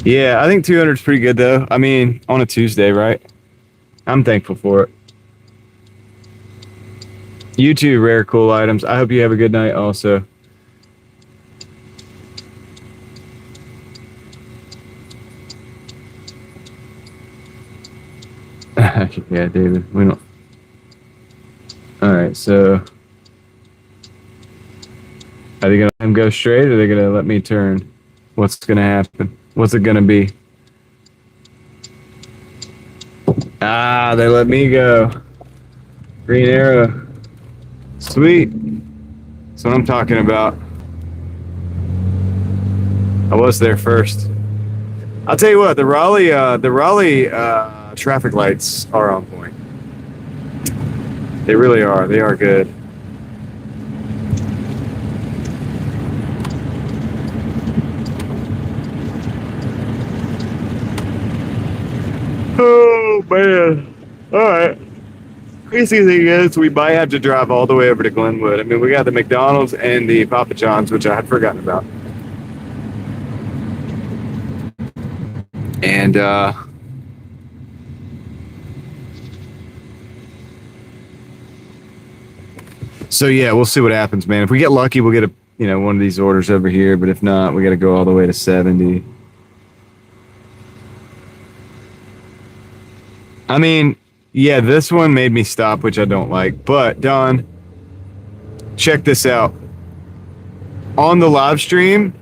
Yeah, I think 200 is pretty good though. I mean, on a Tuesday, right? I'm thankful for it. You too, rare cool items. I hope you have a good night also. Yeah, David. We don't. All right, so are they gonna let him go straight, or are they gonna let me turn? What's gonna happen? What's it gonna be? Ah, they let me go. Green arrow. Sweet. That's what I'm talking about. I was there first. I'll tell you what, the Raleigh traffic lights are on point. They really are. They are good. Oh man. All right. Crazy thing is, we might have to drive all the way over to Glenwood. I mean, we got the McDonald's and the Papa John's, which I had forgotten about. And so yeah, we'll see what happens, man. If we get lucky, we'll get one of these orders over here, but if not, we got to go all the way to 70. I mean, yeah, this one made me stop, which I don't like. But, Don, check this out. On the live stream,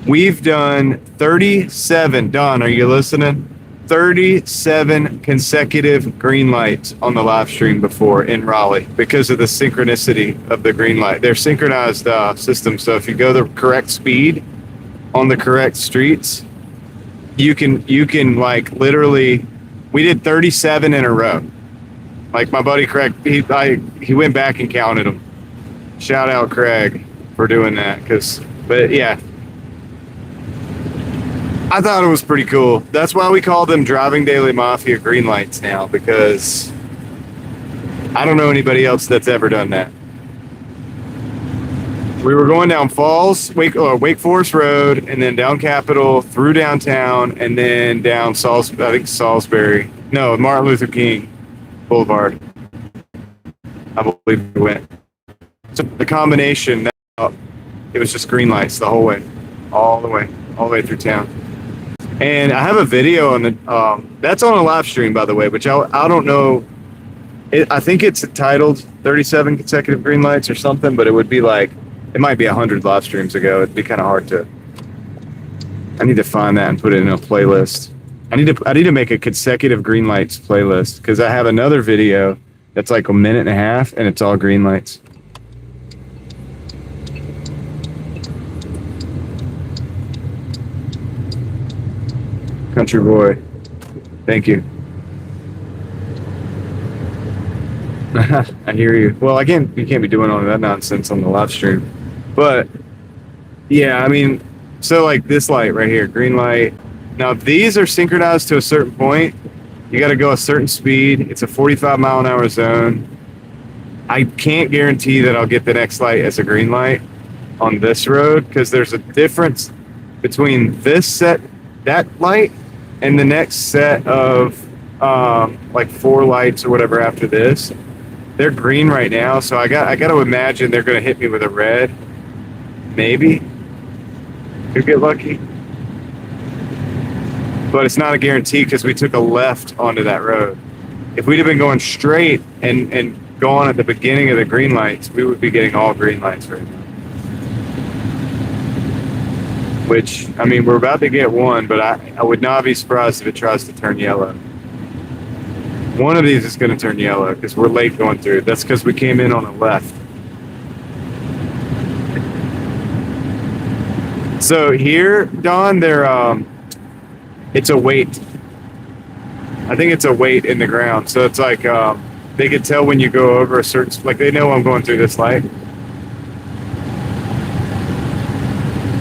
we've done 37. Don, are you listening? 37 consecutive green lights on the live stream before in Raleigh because of the synchronicity of the green light. They're synchronized systems, so if you go the correct speed on the correct streets, you can like literally. We did 37 in a row. Like my buddy Craig, he went back and counted them. Shout out Craig for doing that, but yeah. I thought it was pretty cool. That's why we call them Driving Daily Mafia green lights now, because I don't know anybody else that's ever done that. We were going down Falls, Wake Forest Road, and then down Capitol, through downtown, and then down Salisbury. No, Martin Luther King Boulevard. I believe we went. So the combination, it was just green lights the whole way, all the way through town. And I have a video on the that's on a live stream, by the way, which I don't know. I think it's titled 37 consecutive green lights or something, but it would be like, it might be 100 live streams ago. It'd be kind of hard to. I need to find that and put it in a playlist. I need to make a consecutive green lights playlist, because I have another video that's like a minute and a half and it's all green lights. Country boy, thank you. I hear you. Well, you can't be doing all of that nonsense on the live stream. But yeah, I mean, so like this light right here, green light. Now, if these are synchronized to a certain point, you got to go a certain speed. It's a 45-mile-an-hour zone. I can't guarantee that I'll get the next light as a green light on this road, because there's a difference between that light and the next set of like 4 lights or whatever after this. They're green right now, so I got to imagine they're going to hit me with a red. Maybe. Could get lucky. But it's not a guarantee, because we took a left onto that road. If we'd have been going straight and gone at the beginning of the green lights, we would be getting all green lights right now. Which, I mean, we're about to get one, but I would not be surprised if it tries to turn yellow. One of these is going to turn yellow, because we're late going through. That's because we came in on the left. So here, Don, it's a weight. I think it's a weight in the ground. So it's like they could tell when you go over a certain, like they know I'm going through this light.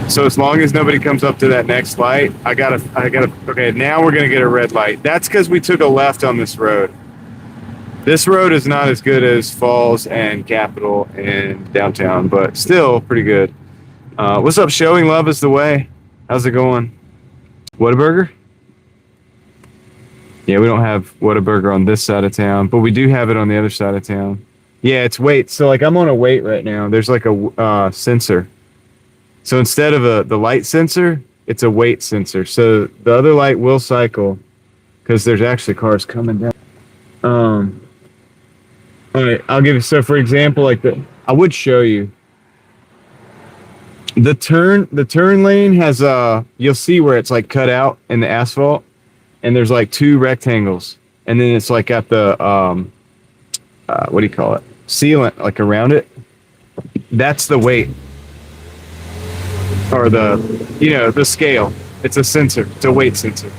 So as long as nobody comes up to that next light, I gotta, okay, now we're gonna get a red light. That's because we took a left on this road. This road is not as good as Falls and Capitol and downtown, but still pretty good. What's up, Showing Love is the Way? How's it going? Whataburger? Yeah, we don't have Whataburger on this side of town, but we do have it on the other side of town. Yeah, it's weight. So like I'm on a weight right now. There's like a sensor. So instead of the light sensor, it's a weight sensor. So the other light will cycle, because there's actually cars coming down. All right, I'll give you, so for example, like I would show you. The turn lane has you'll see where it's like cut out in the asphalt, and there's like 2 rectangles, and then it's like at the what do you call it? Sealant, like around it. That's the weight. Or the scale. It's a sensor. It's a weight sensor.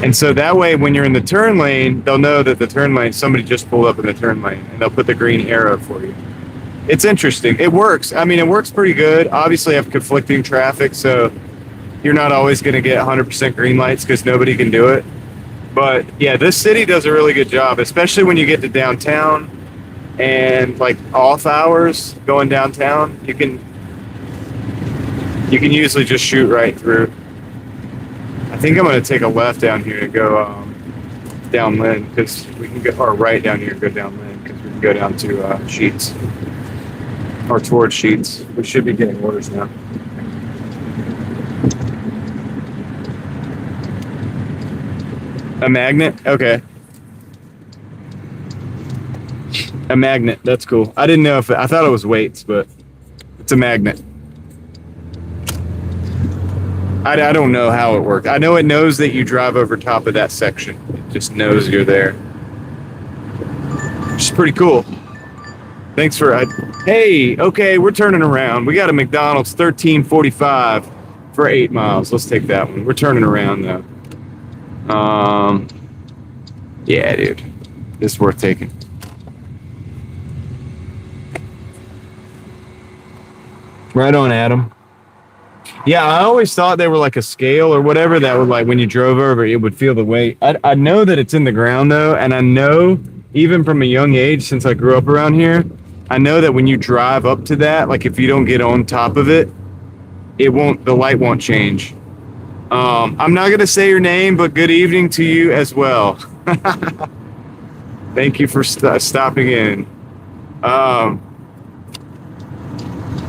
And so that way, when you're in the turn lane, they'll know that the turn lane, somebody just pulled up in the turn lane, and they'll put the green arrow for you. It's interesting. It works. I mean, it works pretty good. Obviously, I have conflicting traffic, so you're not always going to get 100% green lights, because nobody can do it. But yeah, this city does a really good job, especially when you get to downtown and like off hours going downtown. You can usually just shoot right through. I think I'm going to take a left down here and go down Lynn, because we can go, or right down here and go down Lynn, because we can go down to Sheets. Our toward sheets. We should be getting orders now. A magnet? Okay. A magnet. That's cool. I didn't know if I thought it was weights, but it's a magnet. I don't know how it works. I know it knows that you drive over top of that section. It just knows you're there. Which is pretty cool. Thanks for... hey, okay, we're turning around. We got a McDonald's 1345 for 8 miles. Let's take that one. We're turning around, though. Yeah, dude. This is worth taking. Right on, Adam. Yeah, I always thought they were like a scale or whatever that would, like, when you drove over, it would feel the weight. I know that it's in the ground, though, and I know, even from a young age, since I grew up around here, I know that when you drive up to that, like, if you don't get on top of it, the light won't change. I'm not going to say your name, but good evening to you as well. Thank you for stopping in.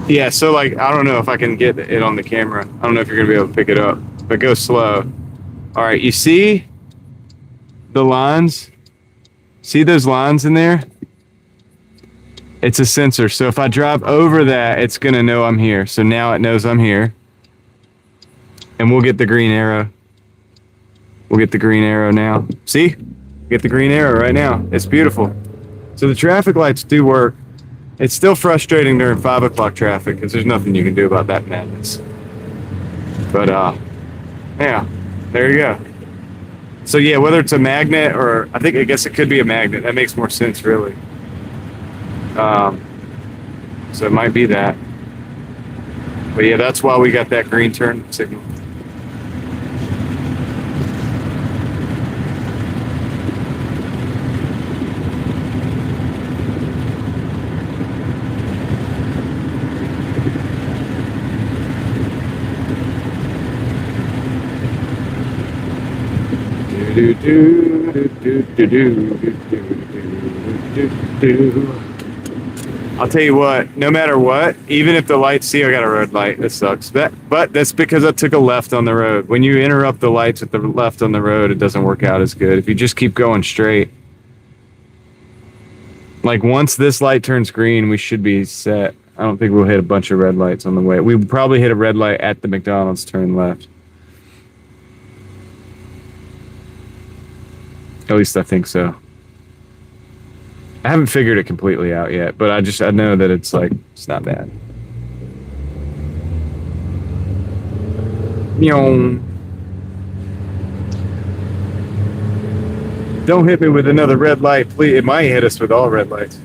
Yeah, so, like, I don't know if I can get it on the camera. I don't know if you're going to be able to pick it up, but go slow. All right, you see the lines? See those lines in there? It's a sensor, so if I drive over that, it's going to know I'm here. So now it knows I'm here. And we'll get the green arrow. We'll get the green arrow now. See? Get the green arrow right now. It's beautiful. So the traffic lights do work. It's still frustrating during 5 o'clock traffic because there's nothing you can do about that madness. But, yeah, there you go. So, yeah, whether it's a magnet or I guess it could be a magnet. That makes more sense, really. So it might be that. But, yeah, that's why we got that green turn signal. I'll tell you what, no matter what, even if the lights see I got a red light, it sucks. But that's because I took a left on the road. When you interrupt the lights with the left on the road, it doesn't work out as good. If you just keep going straight. Like once this light turns green, we should be set. I don't think we'll hit a bunch of red lights on the way. We would probably hit a red light at the McDonald's turn left. At least I think so. I haven't figured it completely out yet, but I know that it's not bad. Don't hit me with another red light, please. It might hit us with all red lights.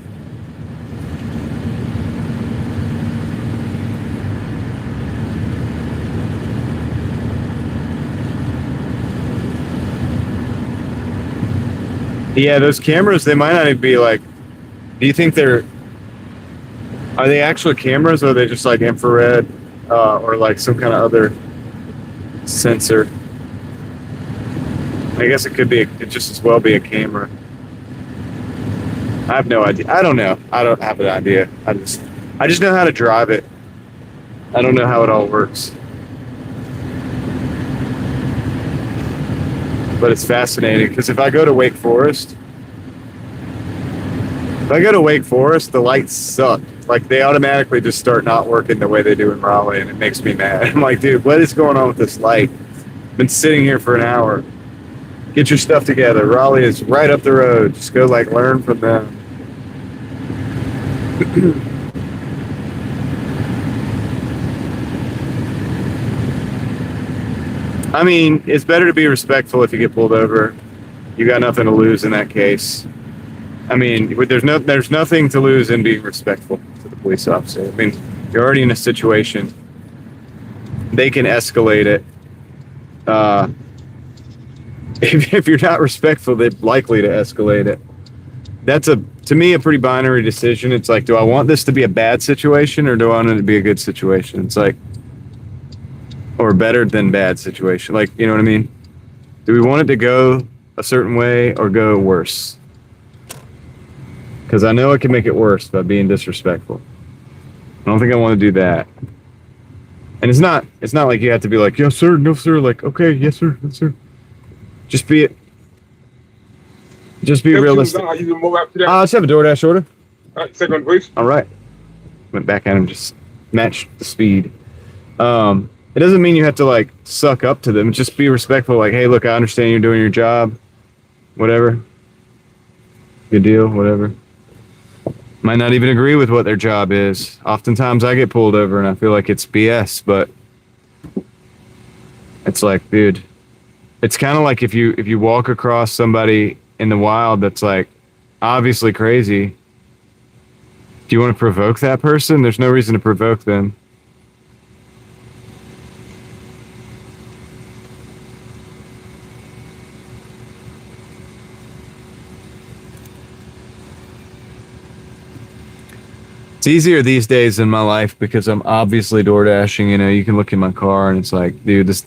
Yeah, those cameras, they might not even be like, do you think are they actual cameras or are they just like infrared or like some kind of other sensor? I guess it could just as well be a camera. I have no idea. I don't know. I don't have an idea. I just know how to drive it. I don't know how it all works. But it's fascinating because if I go to Wake Forest, the lights suck. Like they automatically just start not working the way they do in Raleigh, and it makes me mad. I'm like, dude, what is going on with this light? Been sitting here for an hour. Get your stuff together. Raleigh is right up the road. Just go learn from them. I mean, it's better to be respectful if you get pulled over. You got nothing to lose in that case. I mean, there's nothing to lose in being respectful to the police officer. I mean, you're already in a situation. They can escalate it. If you're not respectful, they're likely to escalate it. That's to me, a pretty binary decision. It's like, do I want this to be a bad situation or do I want it to be a good situation? It's like, or better than bad situation. Like, you know what I mean? Do we want it to go a certain way or go worse? Because I know it can make it worse by being disrespectful. I don't think I want to do that. And it's not like you have to be like, yes sir, no sir, like, okay, yes sir, yes sir. Just be realistic.
You can move up to that.
Let's have a DoorDash order.
All right, second, please.
All right. Went back at him, just matched the speed. It doesn't mean you have to like suck up to them. Just be respectful. Like, hey, look, I understand you're doing your job. Whatever. Good deal. Whatever. Might not even agree with what their job is. Oftentimes I get pulled over and I feel like it's BS, but it's like, dude, it's kind of like if you walk across somebody in the wild that's like obviously crazy, do you want to provoke that person? There's no reason to provoke them. It's easier these days in my life because I'm obviously DoorDashing. You know, you can look in my car and it's like, dude, this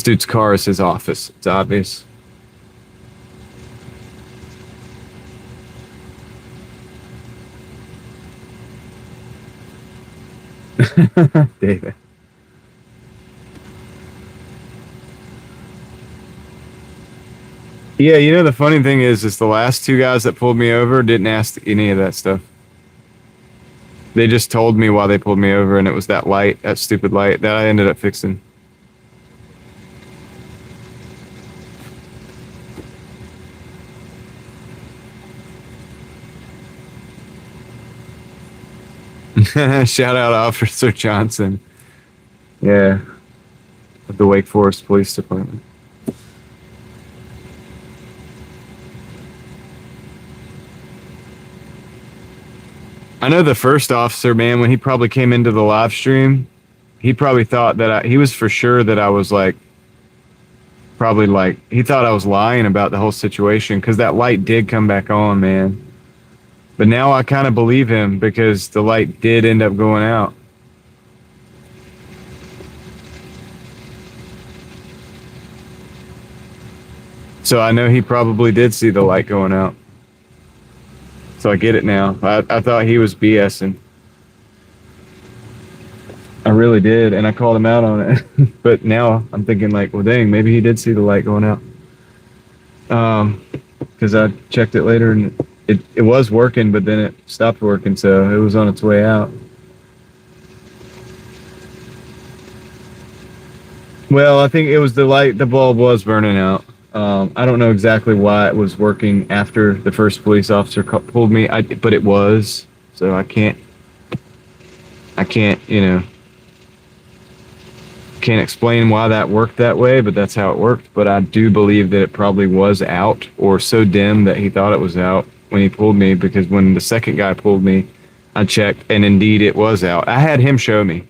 dude's car is his office. It's obvious. David. Yeah, you know, the funny thing is the last two guys that pulled me over didn't ask any of that stuff. They just told me why they pulled me over, and it was that light, that stupid light that I ended up fixing. Shout out Officer Johnson. Yeah. Of the Wake Forest Police Department. I know the first officer, man, when he probably came into the live stream, he probably thought that he was for sure that I was like, probably like, he thought I was lying about the whole situation because that light did come back on, man. But now I kind of believe him because the light did end up going out. So I know he probably did see the light going out. So I get it now. I thought he was BSing. I really did, and I called him out on it. But now I'm thinking like, well, dang, maybe he did see the light going out. Because I checked it later, and it was working, but then it stopped working, so it was on its way out. Well, I think it was the light, the bulb was burning out. I don't know exactly why it was working after the first police officer pulled me, but it was. So I can't, you know, can't explain why that worked that way, but that's how it worked. But I do believe that it probably was out or so dim that he thought it was out when he pulled me, because when the second guy pulled me, I checked and indeed it was out. I had him show me.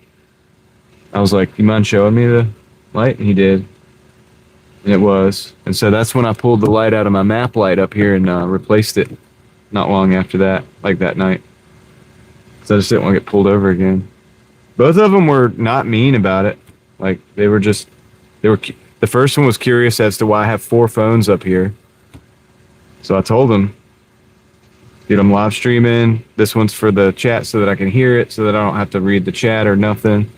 I was like, you mind showing me the light? And he did. And it was. And so that's when I pulled the light out of my map light up here and replaced it not long after that, like that night. Because I just didn't want to get pulled over again. Both of them were not mean about it. Like, the first one was curious as to why I have 4 phones up here. So I told him, dude, I'm live streaming. This one's for the chat so that I can hear it, so that I don't have to read the chat or nothing.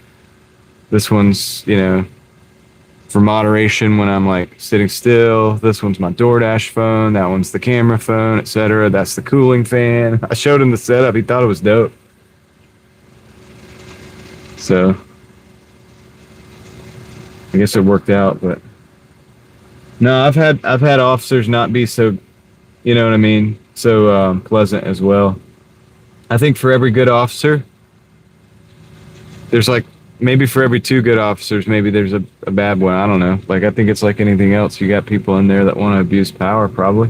This one's, you know, for moderation when I'm like sitting still. This one's my Doordash phone. That one's the camera phone, etc. That's the cooling fan. I showed him the setup. He thought it was dope. So I guess it worked out, but no, I've had officers not be so, you know what I mean, so pleasant as well. I think for every good officer, there's like, maybe for every 2 good officers, maybe there's a bad one. I don't know. Like, I think it's like anything else. You got people in there that want to abuse power, probably.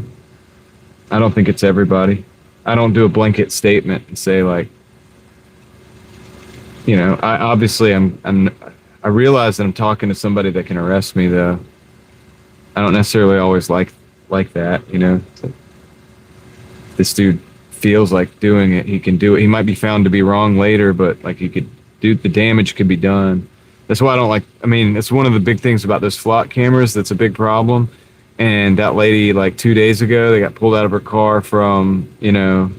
I don't think it's everybody. I don't do a blanket statement and say like, you know, I realize that I'm talking to somebody that can arrest me, though. I don't necessarily always like that, you know. Like, this dude feels like doing it. He can do it. He might be found to be wrong later, but like he could. Dude, the damage could be done. That's why I don't like, I mean, it's one of the big things about those flock cameras that's a big problem. And that lady, like 2 days ago, they got pulled out of her car from, you know,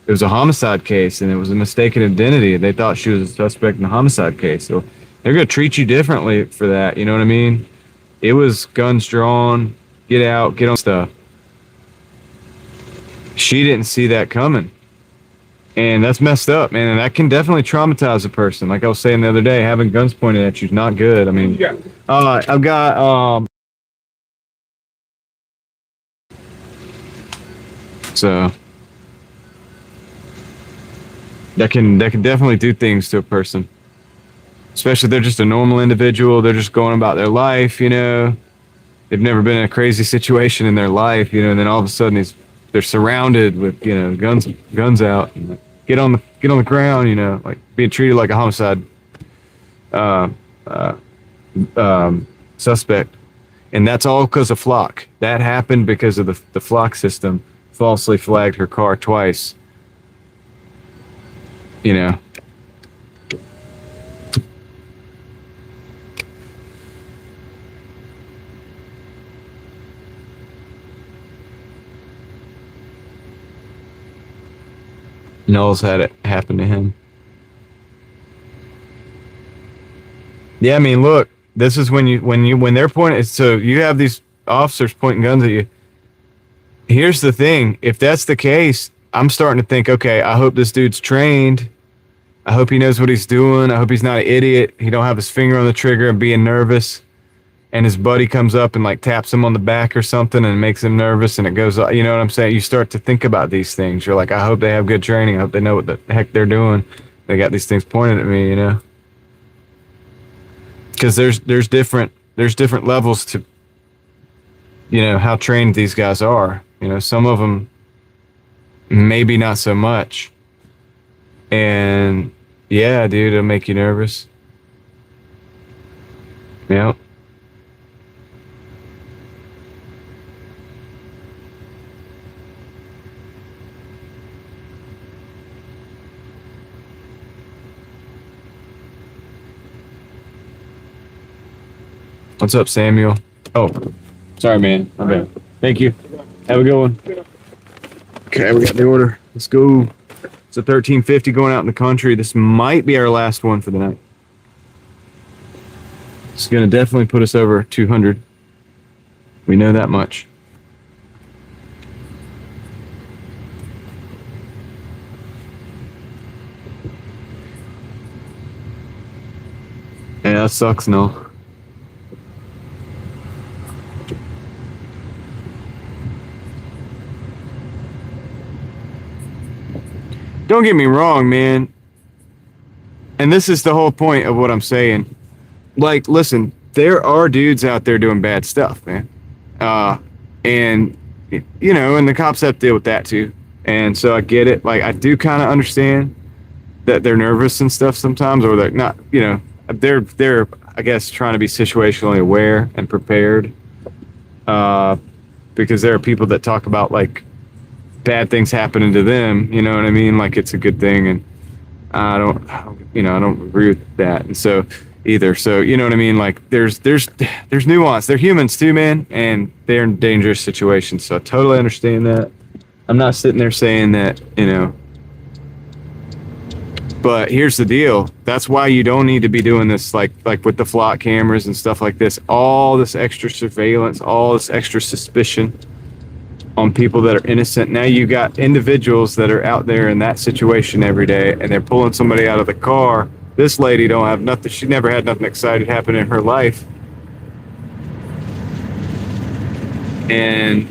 it was a homicide case and it was a mistaken identity. They thought she was a suspect in the homicide case. So they're going to treat you differently for that. You know what I mean? It was guns drawn, get out, get on stuff. She didn't see that coming. And that's messed up, man. And that can definitely traumatize a person. Like I was saying the other day, having guns pointed at you is not good. I mean,
Yeah.
I've got, so that can definitely do things to a person. Especially if they're just a normal individual. They're just going about their life, you know. They've never been in a crazy situation in their life, you know, and then all of a sudden they're surrounded with, you know, guns out, and get on the ground, you know, like being treated like a homicide suspect. And that's all because of Flock. That happened because of the Flock system falsely flagged her car twice. You know. Knowles had it happen to him. Yeah, I mean, look, this is when they're pointing. So you have these officers pointing guns at you. Here's the thing: if that's the case, I'm starting to think, okay, I hope this dude's trained. I hope he knows what he's doing. I hope he's not an idiot. He don't have his finger on the trigger and being nervous. And his buddy comes up and like taps him on the back or something and makes him nervous, and it goes, you know what I'm saying? You start to think about these things. You're like, I hope they have good training. I hope they know what the heck they're doing. They got these things pointed at me, you know? Because there's different levels to, you know, how trained these guys are. You know, some of them maybe not so much. And yeah, dude, it'll make you nervous. Yeah. What's up, Samuel? Oh, sorry, man. My bad. Thank you. Have a good one. Okay, we got the order. Let's go. It's a 1350 going out in the country. This might be our last one for the night. It's going to definitely put us over 200. We know that much. Yeah, that sucks, no. Don't get me wrong, man. And this is the whole point of what I'm saying. Like, listen, there are dudes out there doing bad stuff, man. And, you know, and the cops have to deal with that too. And so I get it. Like, I do kind of understand that they're nervous and stuff sometimes, or they're not, you know, they're, I guess, trying to be situationally aware and prepared. Because there are people that talk about, like, bad things happening to them, you know what I mean? Like it's a good thing, and I don't agree with that. And so either, so you know what I mean? Like there's nuance. They're humans too, man, and they're in dangerous situations. So I totally understand that. I'm not sitting there saying that, you know. But here's the deal. That's why you don't need to be doing this, like with the flock cameras and stuff like this. All this extra surveillance, all this extra suspicion on people that are innocent. Now you got individuals that are out there in that situation every day, and they're pulling somebody out of the car. This lady don't have nothing. She never had nothing exciting happen in her life, and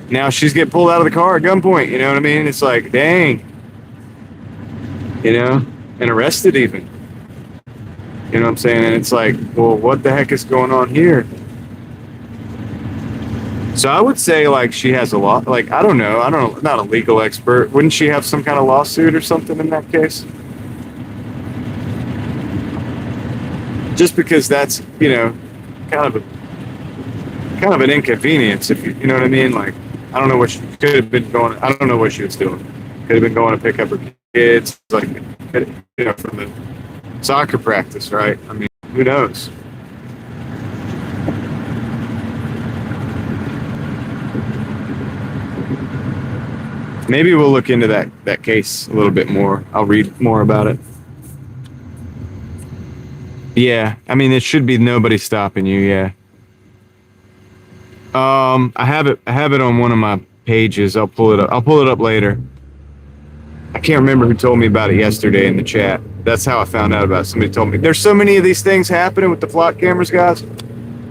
now she's getting pulled out of the car at gunpoint. You know what I mean? It's like, dang, you know, and arrested even. You know what I'm saying? And it's like, well, what the heck is going on here? So I would say, like, she has a lot, like, I don't know, not a legal expert. Wouldn't she have some kind of lawsuit or something in that case? Just because that's, you know, kind of an inconvenience, if you know what I mean? Like, I don't know what she could have been going, I don't know what she was doing. Could have been going to pick up her kids, like, you know, from the soccer practice, right? I mean, who knows? Maybe we'll look into that case a little bit more. I'll read more about it. Yeah, I mean, it should be nobody stopping you. Yeah. I have it on one of my pages. I'll pull it up. I'll pull it up later. I can't remember who told me about it yesterday in the chat. That's how I found out about it. Somebody told me. There's so many of these things happening with the flock cameras, guys,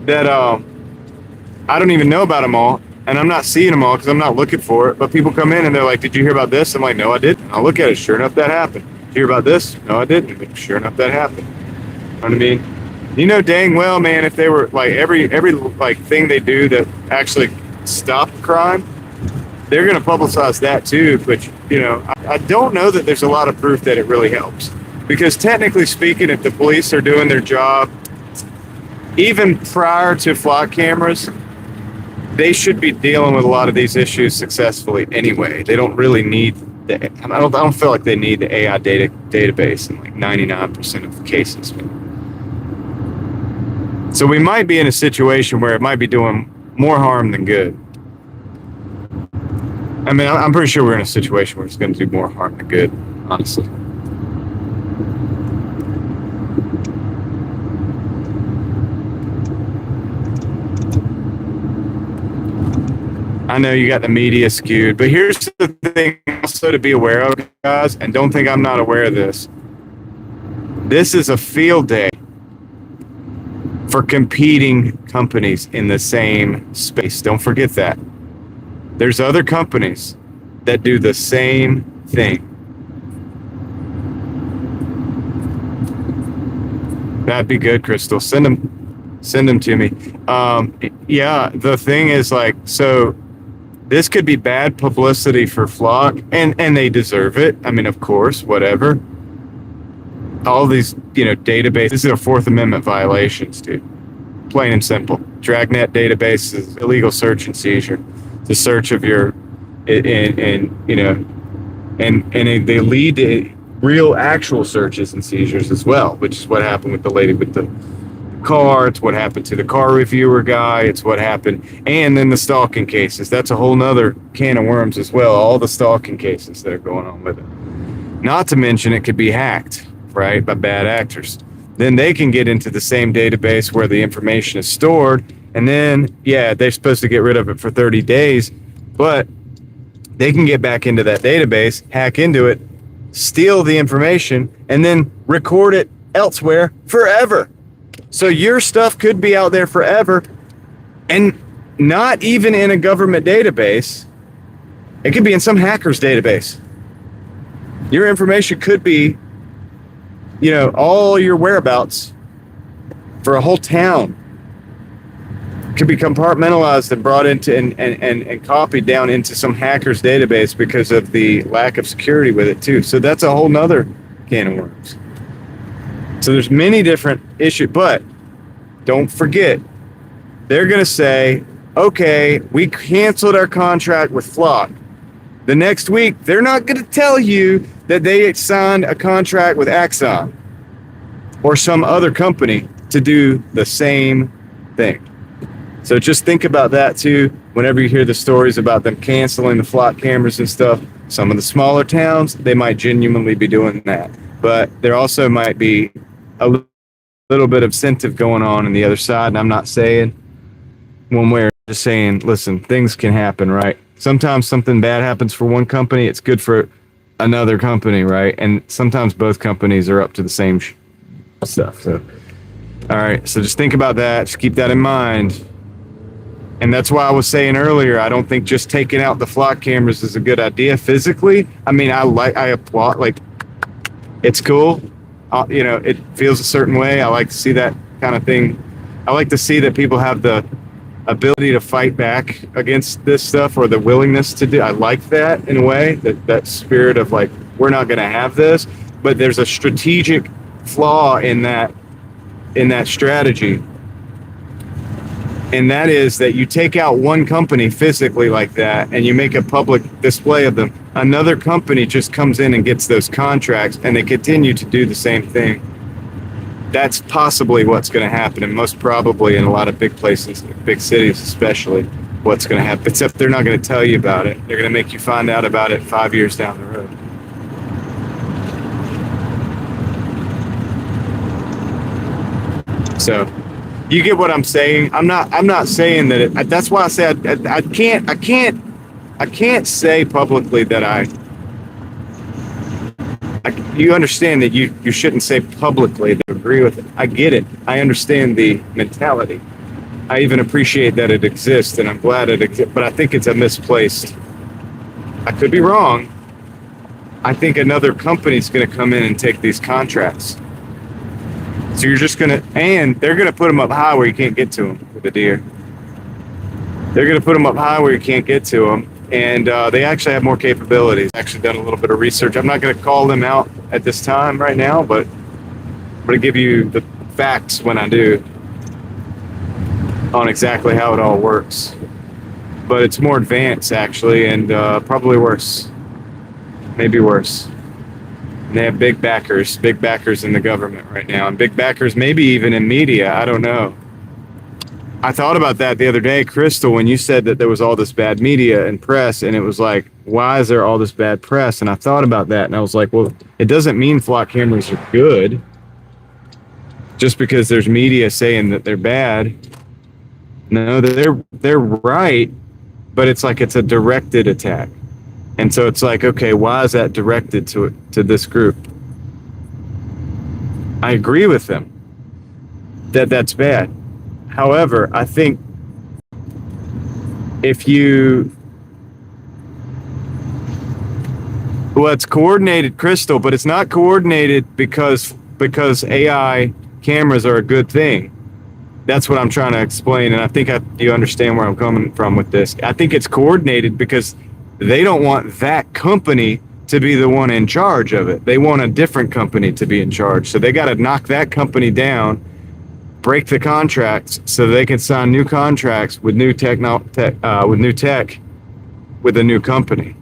that I don't even know about them all, and I'm not seeing them all because I'm not looking for it. But people come in and they're like, "Did you hear about this?" I'm like, "No, I didn't." I'll look at it. Sure enough, that happened. Did you hear about this? No, I didn't. Sure enough, that happened. You know what I mean? You know dang well, man, if they were like every like thing they do that actually stop crime, they're going to publicize that too. But you know, I don't know that there's a lot of proof that it really helps, because technically speaking, if the police are doing their job, even prior to flock cameras, they should be dealing with a lot of these issues successfully anyway. They don't really need I don't feel like they need the AI database in like 99% of the cases. So we might be in a situation where it might be doing more harm than good. I mean, I'm pretty sure we're in a situation where it's going to do more harm than good, honestly. I know you got the media skewed, but here's the thing also to be aware of, guys, and don't think I'm not aware of this. This is a field day for competing companies in the same space. Don't forget that. There's other companies that do the same thing. That'd be good, Crystal. Send them to me. Yeah, the thing is, like, so this could be bad publicity for Flock, and they deserve it. I mean, of course, whatever. All these, you know, databases, these are Fourth Amendment violations, dude. Plain and simple. Dragnet database is illegal search and seizure. The search of your, and you know, and they lead to real actual searches and seizures as well, which is what happened with the lady with the car. It's what happened to the car reviewer guy. It's what happened, and then the stalking cases. That's a whole nother can of worms as well. All the stalking cases that are going on with it. Not to mention it could be hacked, right, by bad actors. Then they can get into the same database where the information is stored, and then, yeah, they're supposed to get rid of it for 30 days, but they can get back into that database, hack into it, steal the information, and then record it elsewhere forever. So your stuff could be out there forever, and not even in a government database. It could be in some hacker's database. Your information could be, you know, all your whereabouts for a whole town could be compartmentalized and brought into and copied down into some hacker's database because of the lack of security with it too. So that's a whole nother can of worms. So there's many different issues, but don't forget, they're going to say, okay, we canceled our contract with Flock. The next week, they're not going to tell you that they signed a contract with Axon or some other company to do the same thing. So just think about that too. Whenever you hear the stories about them canceling the Flock cameras and stuff, some of the smaller towns, they might genuinely be doing that. But there also might be a little bit of incentive going on the other side. And I'm not saying one way or just saying, listen, things can happen, right? Sometimes something bad happens for one company, it's good for another company, right? And sometimes both companies are up to the same stuff. So, all right, so just think about that. Just keep that in mind. And that's why I was saying earlier, I don't think just taking out the Flock cameras is a good idea physically. I mean, I applaud, like, it's cool. You know, it feels a certain way. I like to see that kind of thing. I like to see that people have the ability to fight back against this stuff, or the willingness to do. I like that in a way, that spirit of like, we're not going to have this. But there's a strategic flaw in that strategy, and that is that you take out one company physically like that and you make a public display of them. Another company just comes in and gets those contracts, and they continue to do the same thing. That's possibly what's going to happen, and most probably in a lot of big places, big cities especially. what's going to happen, except they're not going to tell you about it. They're going to make you find out about it 5 years down the road. So you get what I'm saying. I'm not saying that that's why I said I can't say publicly that you understand that you shouldn't say publicly that I agree with it. I get it. I understand the mentality. I even appreciate that it exists, and I'm glad it exists, but I think it's a misplaced. I could be wrong. I think another company's going to come in and take these contracts. So you're just going to, and they're going to put them up high where you can't get to them with a deer. They're going to put them up high where you can't get to them. And they actually have more capabilities. Actually done a little bit of research. I'm not going to call them out at this time right now, but I'm going to give you the facts when I do on exactly how it all works. But it's more advanced, actually, and probably worse. Maybe worse. And they have big backers in the government right now, and big backers maybe even in media. I don't know. I thought about that the other day, Crystal, when you said that there was all this bad media and press, and it was like, why is there all this bad press? And I thought about that, and I was like, well, it doesn't mean flock cameras are good just because there's media saying that they're bad. No, they're right, but it's like it's a directed attack. And so it's like, okay, why is that directed to this group? I agree with them that that's bad. However, I think it's coordinated, Crystal, but it's not coordinated because AI cameras are a good thing. That's what I'm trying to explain, and I think you understand where I'm coming from with this. I think it's coordinated because they don't want that company to be the one in charge of it. They want a different company to be in charge. So they got to knock that company down, break the contracts so they can sign new contracts with new tech with a new company.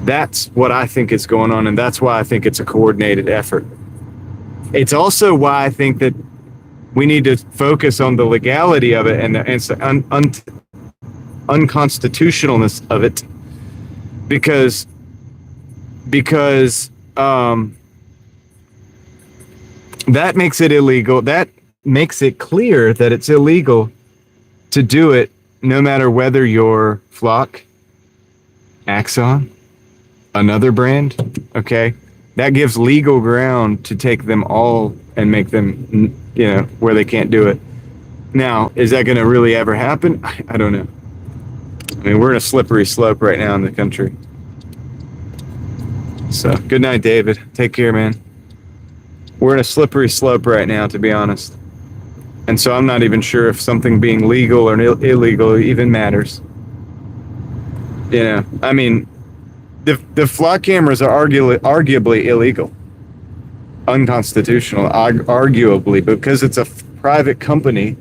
That's what I think is going on, and that's why I think it's a coordinated effort. It's also why I think that we need to focus on the legality of it and the unconstitutionalness of it, because that makes it illegal. That makes it clear that it's illegal to do it, no matter whether you're Flock, Axon, another brand. Okay, that gives legal ground to take them all and make them, where they can't do it. Now, is that going to really ever happen? I don't know. I mean, we're in a slippery slope right now in the country. So, good night, David. Take care, man. We're in a slippery slope right now, to be honest. And so I'm not even sure if something being legal or illegal even matters. I mean, the flock cameras are arguably illegal. Unconstitutional, arguably, because it's a private company.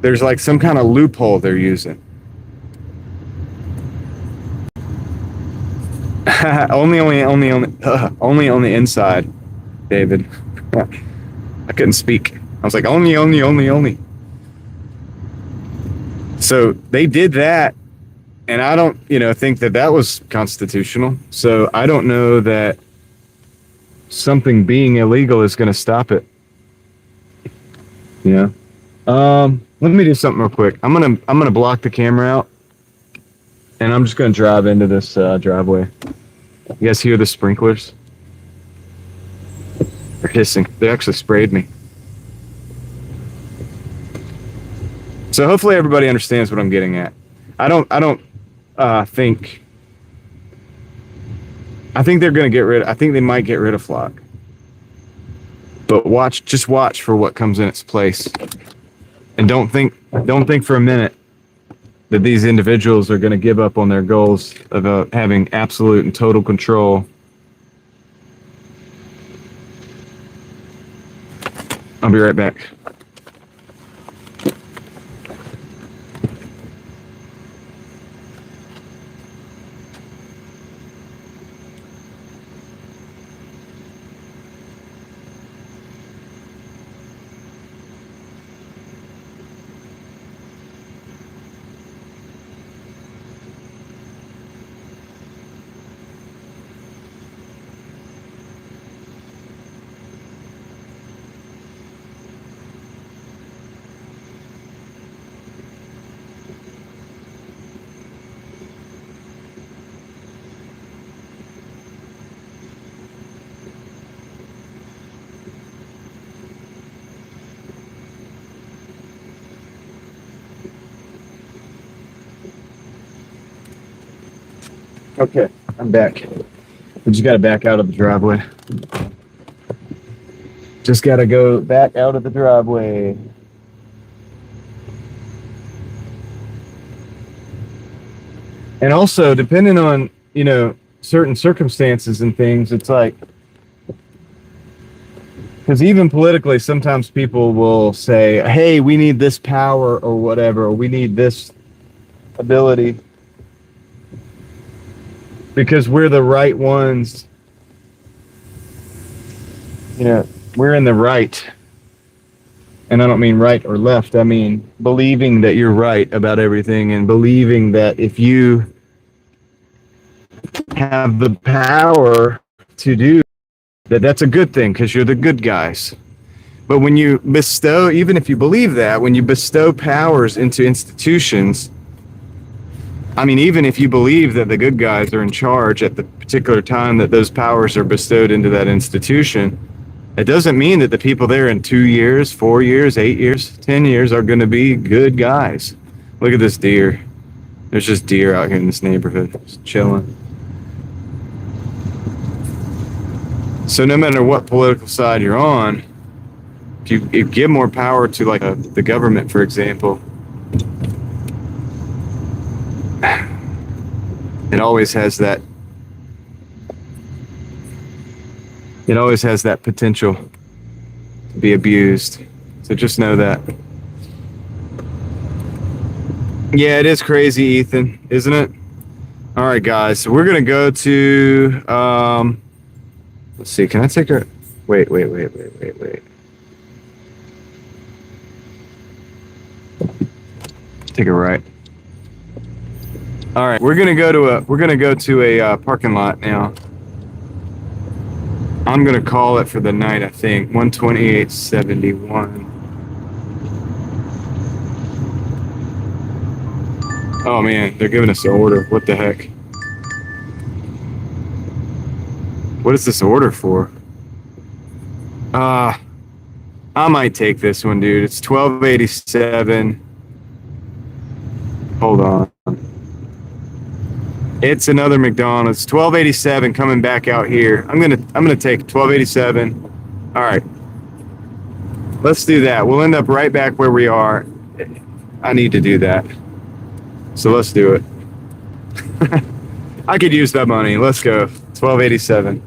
There's like some kind of loophole they're using. only on the inside, David. I couldn't speak. I was like, only. So they did that, and I don't, think that was constitutional. So I don't know that something being illegal is going to stop it. Yeah. Let me do something real quick. I'm gonna block the camera out, and I'm just gonna drive into this driveway. You guys hear the sprinklers? They're hissing. They actually sprayed me. So hopefully everybody understands what I'm getting at. I think they're gonna get rid. I think they might get rid of Flock. But just watch for what comes in its place, and don't think for a minute that these individuals are going to give up on their goals of having absolute and total control. I'll be right back. Okay, I'm back. We just gotta back out of the driveway. Just gotta go back out of the driveway. And also, depending on, certain circumstances and things, it's like, because even politically, sometimes people will say, hey, we need this power or whatever, or we need this ability because we're the right ones. We're in the right. And I don't mean right or left. I mean believing that you're right about everything and believing that if you have the power to do that, that's a good thing because you're the good guys. But when you bestow, even if you believe that, when you bestow powers into institutions, I mean, even if you believe that the good guys are in charge at the particular time that those powers are bestowed into that institution, it doesn't mean that the people there in 2 years, 4 years, 8 years, 10 years are going to be good guys. Look at this deer. There's just deer out here in this neighborhood, just chilling. So no matter what political side you're on, if you give more power to like the government, for example, it always has that potential to be abused. So just know that. Yeah, it is crazy, Ethan, isn't it? All right, guys. So we're gonna go to let's see. Can I take a wait. Take a right. All right, we're gonna go to a parking lot now. I'm gonna call it for the night. I think 128.71. Oh man, they're giving us an order. What the heck? What is this order for? I might take this one, dude. It's 12.87. Hold on. It's another McDonald's. 12.87 coming back out here. I'm gonna take 12.87. All right. Let's do that. We'll end up right back where we are. I need to do that. So let's do it. I could use that money. Let's go. 12.87.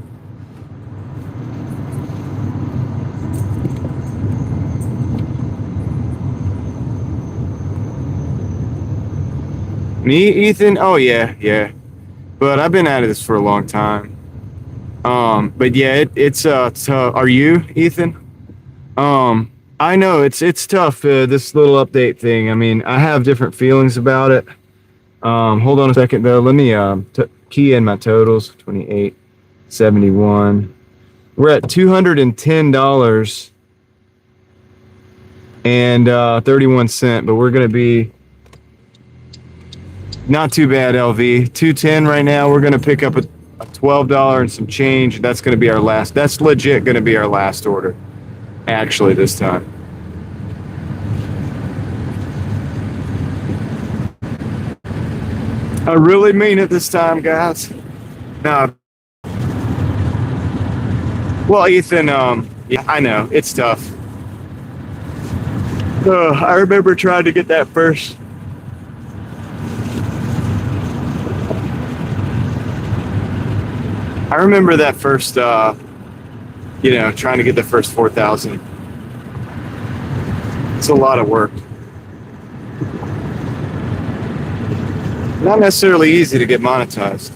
Me, Ethan? Oh yeah. But I've been at this for a long time. But yeah, it's tough. Are you, Ethan? I know it's tough. This little update thing. I mean, I have different feelings about it. Hold on a second though. Let me key in my totals. 28.71. We're at $210 and 31 cents. But we're gonna be not too bad. LV 210 right now. We're gonna pick up a $12 and some change. That's gonna be our last. That's legit gonna be our last order. Actually, this time. I really mean it this time, guys. No. Well, Ethan, yeah, I know. It's tough. I remember trying to get that first. I remember that first, trying to get the first 4,000. It's a lot of work. Not necessarily easy to get monetized.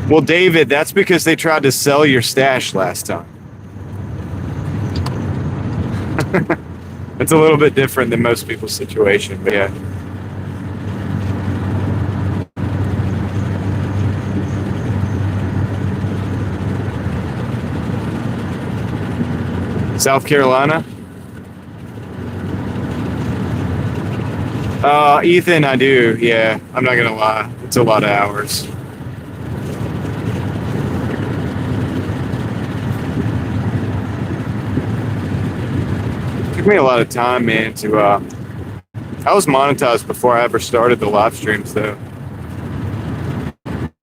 Well, David, that's because they tried to sell your stash last time. It's a little bit different than most people's situation, but yeah. South Carolina? Ethan, I do, yeah. I'm not gonna lie. It's a lot of hours. Took me a lot of time, man, to I was monetized before I ever started the live streams, though.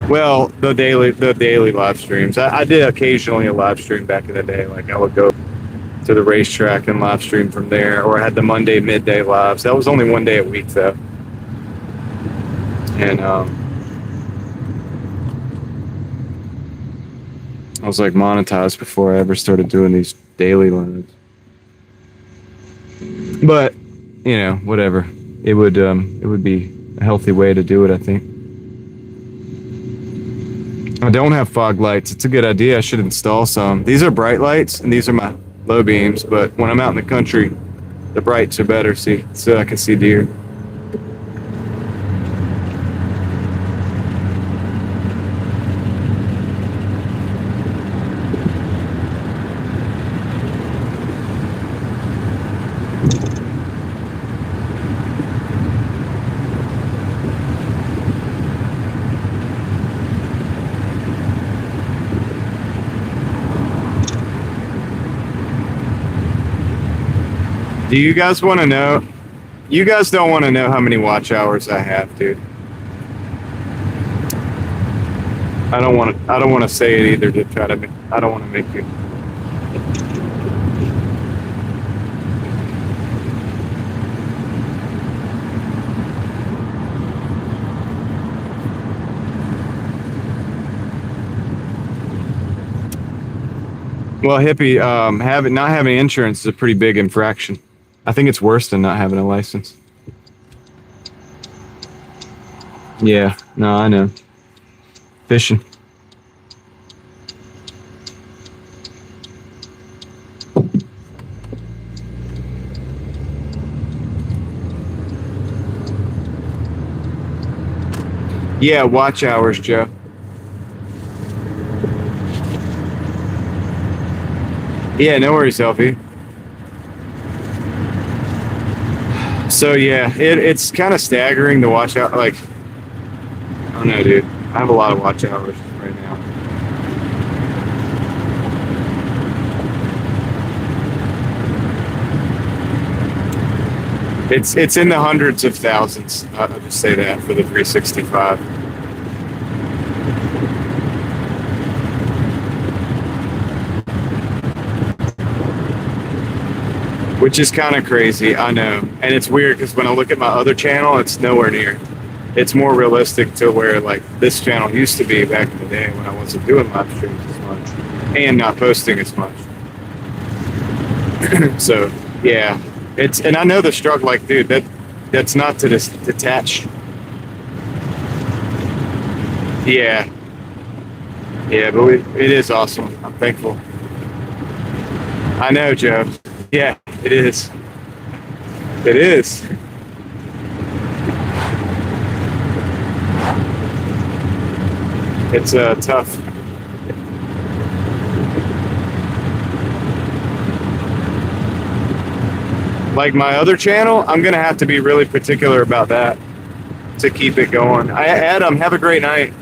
Well, the daily live streams. I did occasionally a live stream back in the day. Like I would go to the racetrack and live stream from there, or I had the Monday midday lives. That was only one day a week, though. And I was like monetized before I ever started doing these daily lives. But you know, whatever. It would be a healthy way to do it, I think. I don't have fog lights. It's a good idea. I should install some. These are bright lights, and these are my low beams. But when I'm out in the country, the brights are better, so I can see deer. Do you guys want to know? You guys don't want to know how many watch hours I have, dude. I don't want to say it either to try to. I don't want to make you. Well, hippie, not having insurance is a pretty big infraction. I think it's worse than not having a license. Yeah, no, I know. Fishing. Yeah, watch hours, Joe. Yeah, no worries, Selfie. So yeah, it's kind of staggering to watch out. Like, I don't know, dude. I have a lot of watch hours right now. It's in the hundreds of thousands. I'll just say that for the 365. Which is kind of crazy, I know. And it's weird because when I look at my other channel, it's nowhere near. It's more realistic to where like this channel used to be back in the day when I wasn't doing live streams as much and not posting as much. So yeah, and I know the struggle. Like, dude, that's not to detach. Yeah, but it is awesome. I'm thankful. I know, Joe. Yeah, it is. It is. It's tough. Like my other channel, I'm going to have to be really particular about that to keep it going. Adam, have a great night.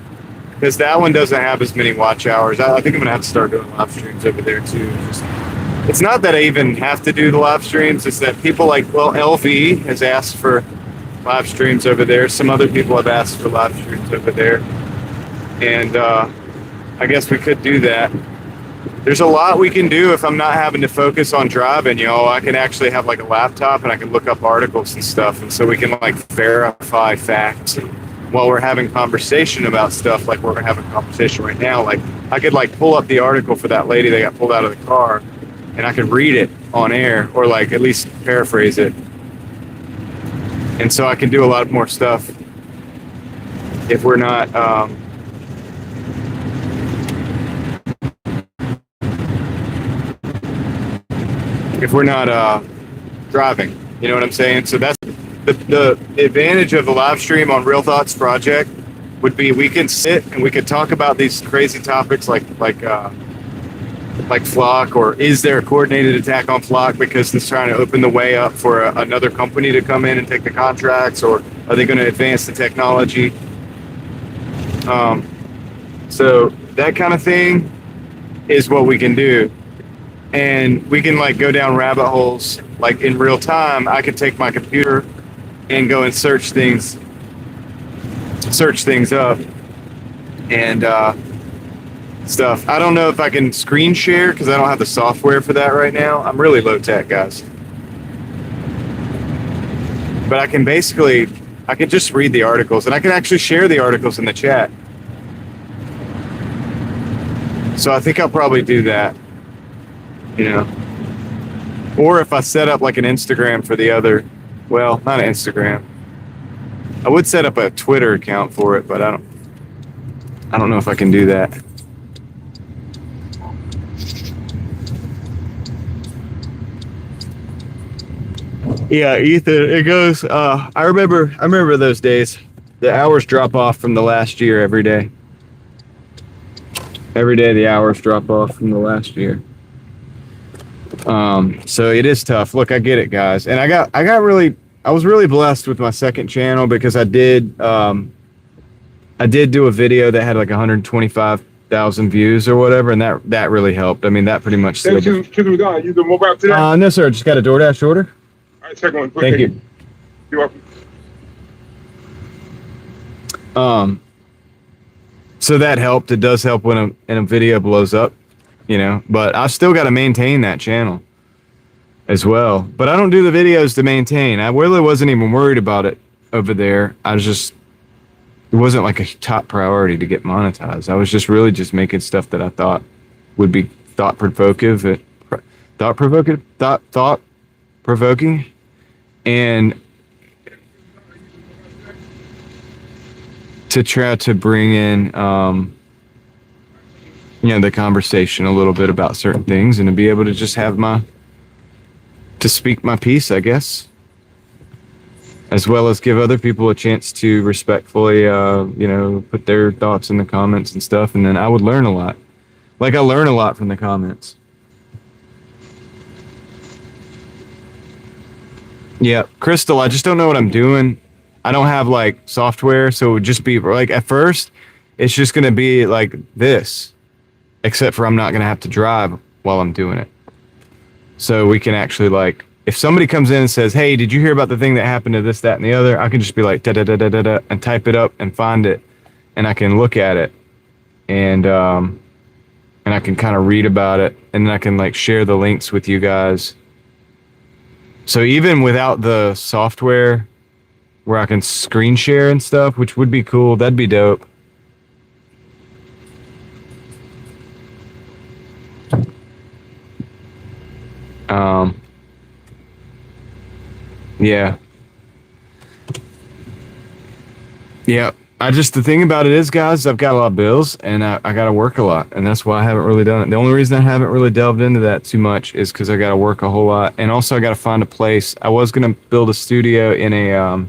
Because that one doesn't have as many watch hours. I think I'm going to have to start doing live streams over there too. It's not that I even have to do the live streams. It's that people like, well, LV has asked for live streams over there. Some other people have asked for live streams over there. And I guess we could do that. There's a lot we can do if I'm not having to focus on driving, I can actually have like a laptop and I can look up articles and stuff. And so we can like verify facts while we're having conversation about stuff like we're having a conversation right now. Like I could like pull up the article for that lady that got pulled out of the car and I could read it on air or like at least paraphrase it. And so I can do a lot more stuff if we're not driving. You know what I'm saying? So that's the advantage of the live stream on Real Thoughts Project would be we can sit and we could talk about these crazy topics like Flock, or is there a coordinated attack on Flock because it's trying to open the way up for another company to come in and take the contracts, or are they going to advance the technology? So that kind of thing is what we can do. And we can like go down rabbit holes like in real time. I could take my computer and go and search things up and stuff. I don't know if I can screen share because I don't have the software for that right now. I'm really low tech, guys. But I can just read the articles, and I can actually share the articles in the chat. So I think I'll probably do that, Or if I set up like an Instagram for the other, well, not an Instagram. I would set up a Twitter account for it, but I don't know if I can do that. Yeah, Ethan, it goes, I remember those days. The hours drop off from the last year every day. Every day the hours drop off from the last year. So it is tough. Look, I get it, guys. And I was really blessed with my second channel because I did do a video that had like 125,000 views or whatever, and that really helped. I mean, that pretty much
Hey,
saved it.
you the mobile today?
No, sir. Just got a Doordash order.
All right, second one.
Thank you.
You're welcome.
So that helped. It does help when a video blows up, but I've still got to maintain that channel as well. But I don't do the videos to maintain. I really wasn't even worried about it over there. it wasn't like a top priority to get monetized. I was just really just making stuff that I thought would be thought provoking, and to try to bring in, the conversation a little bit about certain things, and to be able to just to speak my piece, I guess, as well as give other people a chance to respectfully, put their thoughts in the comments and stuff. And then I would learn a lot. Like I learn a lot from the comments. Yeah, Crystal, I just don't know what I'm doing. I don't have like software, so it would just be like at first, it's just gonna be like this, except for I'm not gonna have to drive while I'm doing it. So we can actually like, if somebody comes in and says, "Hey, did you hear about the thing that happened to this, that, and the other?" I can just be like da da da da da da and type it up and find it, and I can look at it, and I can kind of read about it, and then I can like share the links with you guys. So even without the software where I can screen share and stuff, which would be cool, that'd be dope. Yeah. Yeah. The thing about it is, guys, I've got a lot of bills and I got to work a lot, and that's why I haven't really done it. The only reason I haven't really delved into that too much is because I got to work a whole lot, and also I got to find a place. I was going to build a studio in a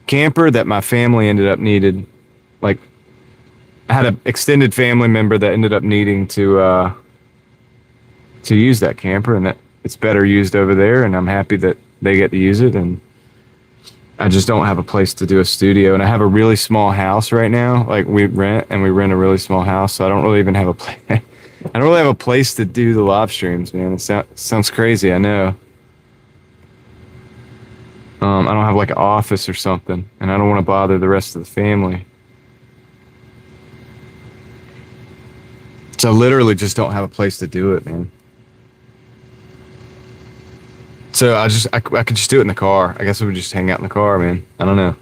camper that my family ended up needed. Like, I had an extended family member that ended up needing to use that camper, and that it's better used over there, and I'm happy that they get to use it. And I just don't have a place to do a studio, and I have a really small house right now. Like we rent a really small house, so I don't really even have a place. I don't really have a place to do the live streams, man. It sounds crazy, I know. I don't have like an office or something, and I don't want to bother the rest of the family. So I literally just don't have a place to do it, man. So I could just do it in the car. I guess we would just hang out in the car, man. I don't know.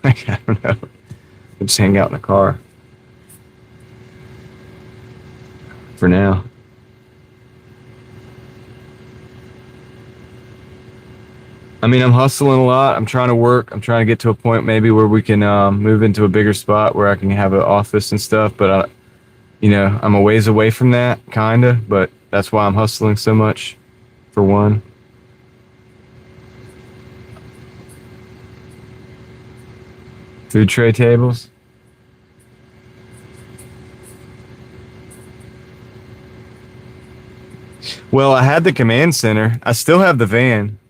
I don't know. We'll just hang out in the car for now. I mean, I'm hustling a lot. I'm trying to work. I'm trying to get to a point maybe where we can move into a bigger spot where I can have an office and stuff. But I'm a ways away from that, kinda. But that's why I'm hustling so much. For one. Food tray tables. Well, I had the command center. I still have the van.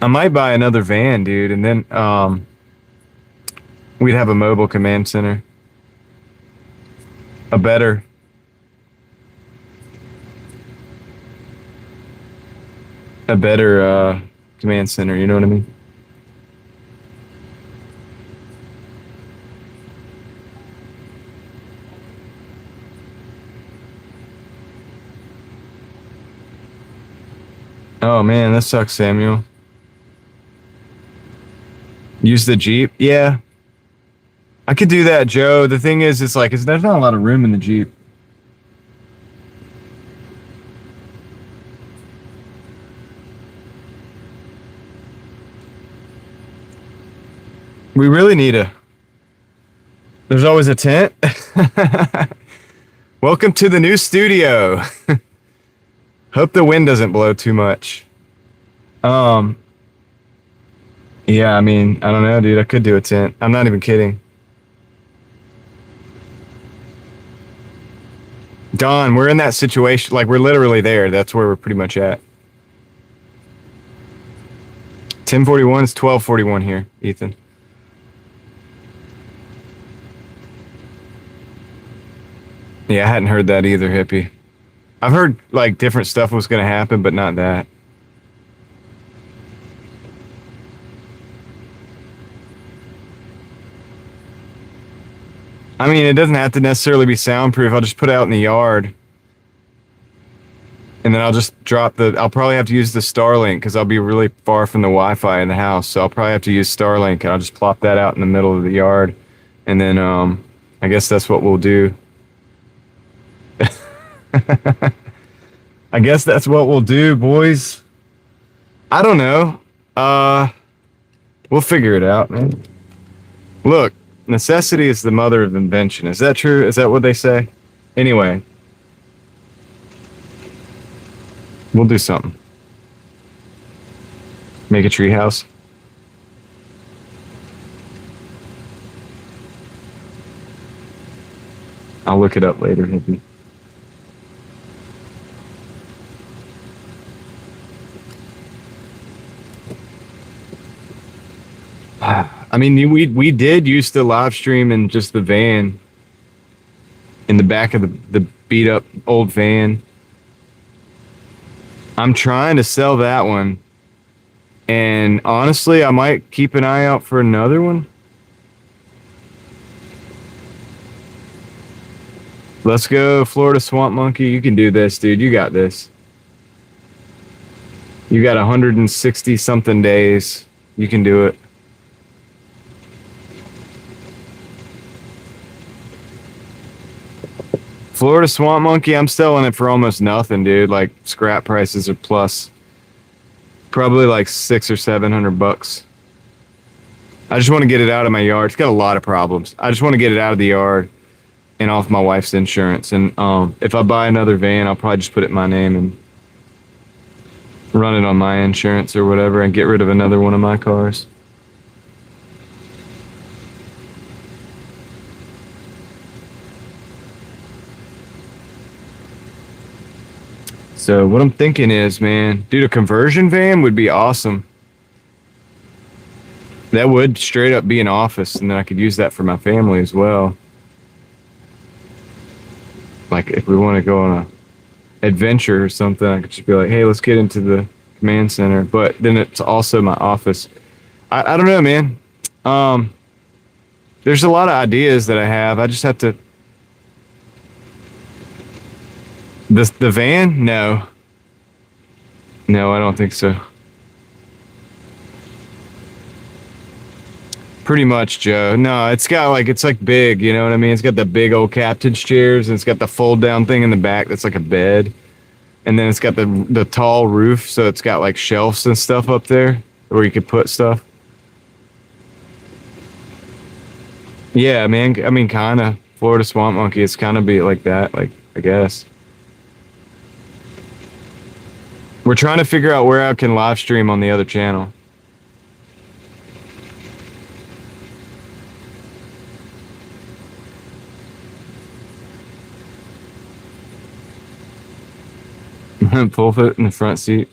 I might buy another van, dude, and then we'd have a mobile command center. A better command center. You know what I mean? Oh man, that sucks, Samuel. Use the Jeep? Yeah. I could do that, Joe. The thing is, it's like, there's not a lot of room in the Jeep. We really need a... There's always a tent. Welcome to the new studio. Hope the wind doesn't blow too much. Yeah, I mean, I don't know, dude. I could do a tent. I'm not even kidding. Don, we're in that situation. Like, we're literally there. That's where we're pretty much at. 10:41 is 12:41 here, Ethan. Yeah, I hadn't heard that either, hippie. I've heard, like, different stuff was going to happen, but not that. I mean, it doesn't have to necessarily be soundproof. I'll just put it out in the yard. And then I'll just drop I'll probably have to use the Starlink because I'll be really far from the Wi-Fi in the house. So I'll probably have to use Starlink, and I'll just plop that out in the middle of the yard. And then I guess that's what we'll do. I guess that's what we'll do, boys. I don't know. We'll figure it out, man. Look. Necessity is the mother of invention. Is that true? Is that what they say? Anyway. We'll do something. Make a treehouse. I'll look it up later, hippie. I mean, we did used to live stream in just the van, in the back of the beat up old van. I'm trying to sell that one, and honestly, I might keep an eye out for another one. Let's go, Florida Swamp Monkey. You can do this, dude. You got this. You got 160 something days. You can do it. Florida Swamp Monkey, I'm selling it for almost nothing, dude. Like, scrap prices are plus probably like $600 or $700. I just want to get it out of my yard. It's got a lot of problems. I just want to get it out of the yard and off my wife's insurance. And if I buy another van, I'll probably just put it in my name and run it on my insurance or whatever and get rid of another one of my cars. So what I'm thinking is, man, dude, a conversion van would be awesome. That would straight up be an office, and then I could use that for my family as well. Like, if we want to go on a adventure or something, I could just be like, hey, let's get into the command center. But then it's also my office. I don't know, man. There's a lot of ideas that I have. I just have to... The van? No. No, I don't think so. Pretty much, Joe. No, it's like big, you know what I mean? It's got the big old captain's chairs, and it's got the fold down thing in the back that's like a bed. And then it's got the tall roof, so it's got like shelves and stuff up there where you could put stuff. Yeah, man. I mean, kind of. Florida Swamp Monkey, it's kind of be like that, like, I guess. We're trying to figure out where I can live stream on the other channel. Full foot in the front seat.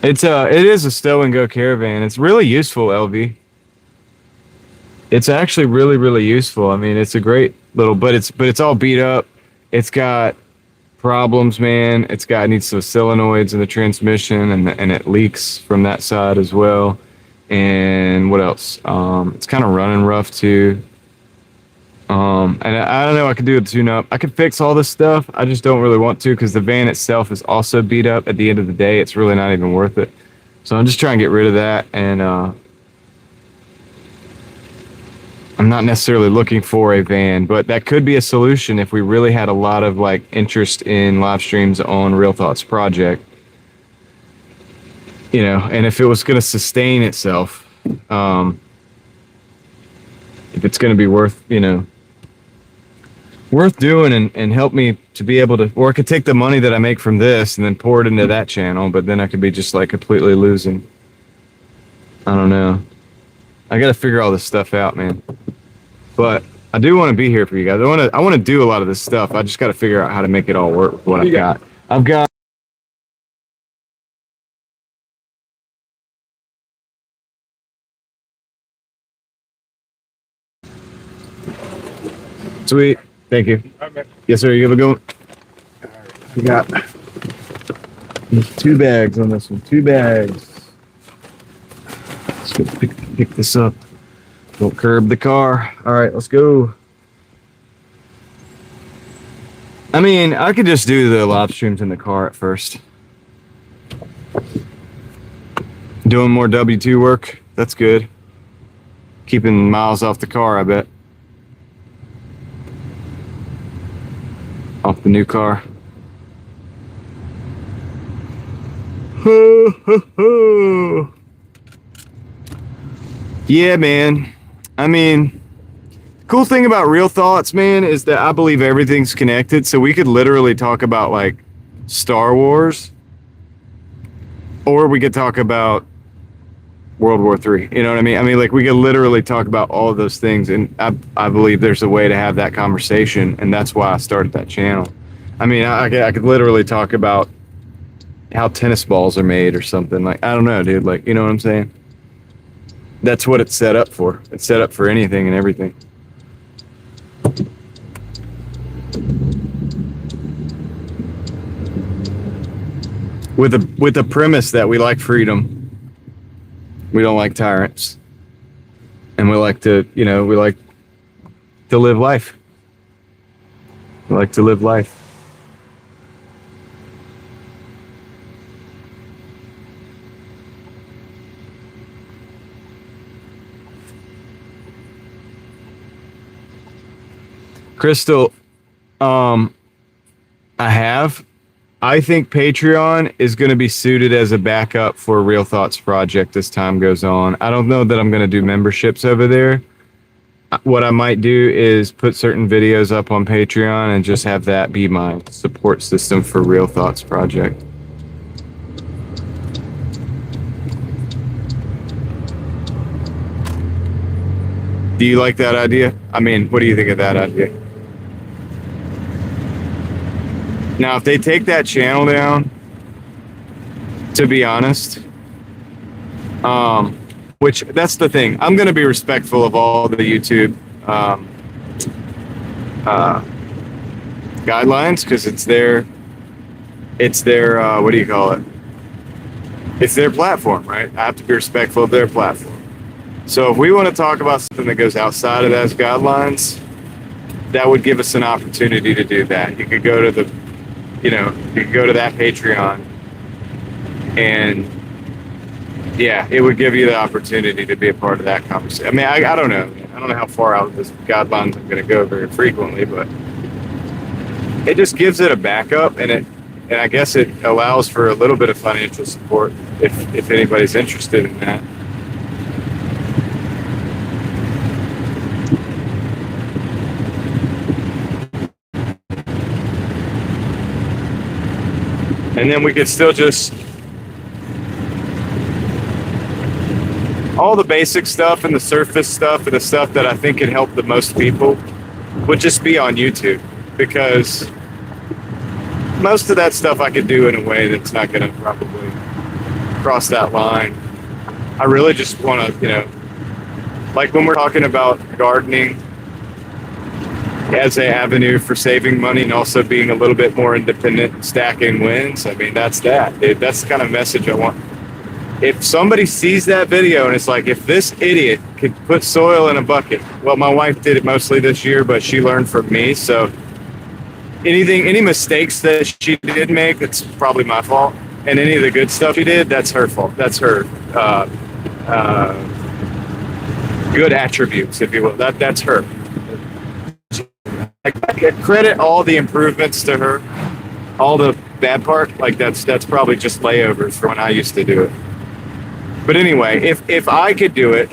It is a stow and go caravan. It's really useful, LV. It's actually really, really useful. I mean, it's a great little, but it's all beat up. It's got problems, man. It needs some solenoids in the transmission, and it leaks from that side as well. And what else? It's kind of running rough too. And I don't know. I could do a tune-up. I could fix all this stuff. I just don't really want to because the van itself is also beat up. At the end of the day, it's really not even worth it. So I'm just trying to get rid of that, and I'm not necessarily looking for a van, but that could be a solution if we really had a lot of like interest in live streams on Real Thoughts Project. You know, and if it was going to sustain itself, if it's going to be worth, you know, worth doing and help me to be able to, or I could take the money that I make from this and then pour it into that channel, but then I could be just like completely losing. I don't know. I got to figure all this stuff out, man. But I do want to be here for you guys. I want to do a lot of this stuff. I just got to figure out how to make it all work with what I've got. I've got Sweet. Thank you. Yes, sir. You have a good one. We got 2 bags on this one. 2 bags. Let's go pick this up. Don't curb the car. All right, let's go. I mean, I could just do the live streams in the car at first. Doing more W2 work. That's good. Keeping miles off the car, I bet. Off the new car. Yeah, man. I mean, cool thing about Real Thoughts, man, is that I believe everything's connected. So we could literally talk about like Star Wars, or we could talk about World War III. You know what I mean? I mean, like we could literally talk about all of those things, and I believe there's a way to have that conversation, and that's why I started that channel. I mean, I could literally talk about how tennis balls are made or something. Like, I don't know, dude. Like, you know what I'm saying? That's what it's set up for. It's set up for anything and everything. With the premise that we like freedom. We don't like tyrants. And we like to, you know, we like to live life. We like to live life. Crystal, I think Patreon is going to be suited as a backup for Real Thoughts Project as time goes on. I don't know that I'm going to do memberships over there. What I might do is put certain videos up on Patreon and just have that be my support system for Real Thoughts Project. Do you like that idea? I mean, what do you think of that idea? Now, if they take that channel down, to be honest, which that's the thing. I'm going to be respectful of all the YouTube guidelines because it's their what do you call it? It's their platform, right? I have to be respectful of their platform. So if we want to talk about something that goes outside of those guidelines, that would give us an opportunity to do that. You could go to the you could go to that Patreon and yeah, it would give you the opportunity to be a part of that conversation. I mean, I don't know. I don't know how far out of this guidelines I'm going to go very frequently, but it just gives it a backup and I guess it allows for a little bit of financial support if anybody's interested in that. And then we could still just, all the basic stuff and the surface stuff and the stuff that I think can help the most people would just be on YouTube, because most of that stuff I could do in a way that's not going to probably cross that line. I really just want to, like when we're talking about gardening as an avenue for saving money and also being a little bit more independent, stacking wins. I mean, that's that, dude. That's the kind of message I want. If somebody sees that video and it's like, if this idiot could put soil in a bucket, well, my wife did it mostly this year, but she learned from me. So any mistakes that she did make, it's probably my fault. And any of the good stuff she did, that's her fault. That's her good attributes, if you will. That's her. I credit all the improvements to her. All the bad part, like that's probably just layovers for when I used to do it. But anyway, if I could do it,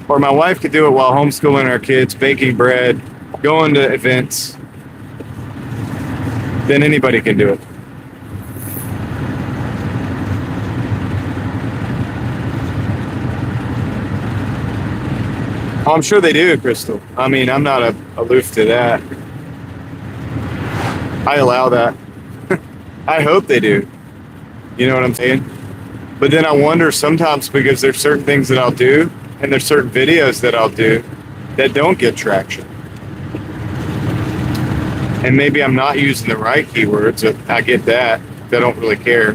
or my wife could do it while homeschooling our kids, baking bread, going to events, then anybody can do it. Oh, I'm sure they do, Crystal. I mean, I'm not aloof to that. I allow that. I hope they do. You know what I'm saying? But then I wonder sometimes, because there's certain things that I'll do and there's certain videos that I'll do that don't get traction. And maybe I'm not using the right keywords. I get that. I don't really care.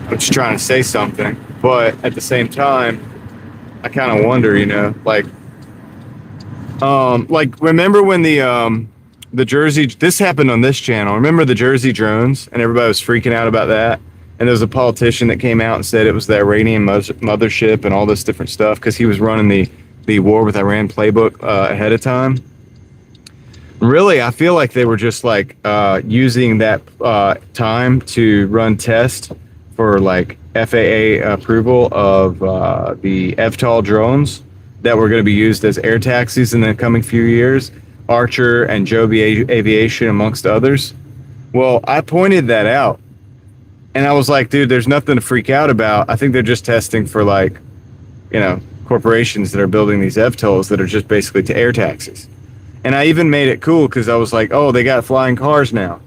I'm just trying to say something. But at the same time, I kind of wonder, you know, like remember when the Jersey, this happened on this channel. Remember the Jersey drones, and everybody was freaking out about that? And there was a politician that came out and said it was the Iranian mothership and all this different stuff because he was running the war with Iran playbook ahead of time. Really, I feel like they were just like using that time to run tests for like FAA approval of the EVTOL drones that were going to be used as air taxis in the coming few years, Archer and Joby Aviation amongst others. Well, I pointed that out. And I was like, dude, there's nothing to freak out about. I think they're just testing for, like, you know, corporations that are building these EVTOLs that are just basically to air taxis. And I even made it cool because I was like, oh, they got flying cars now.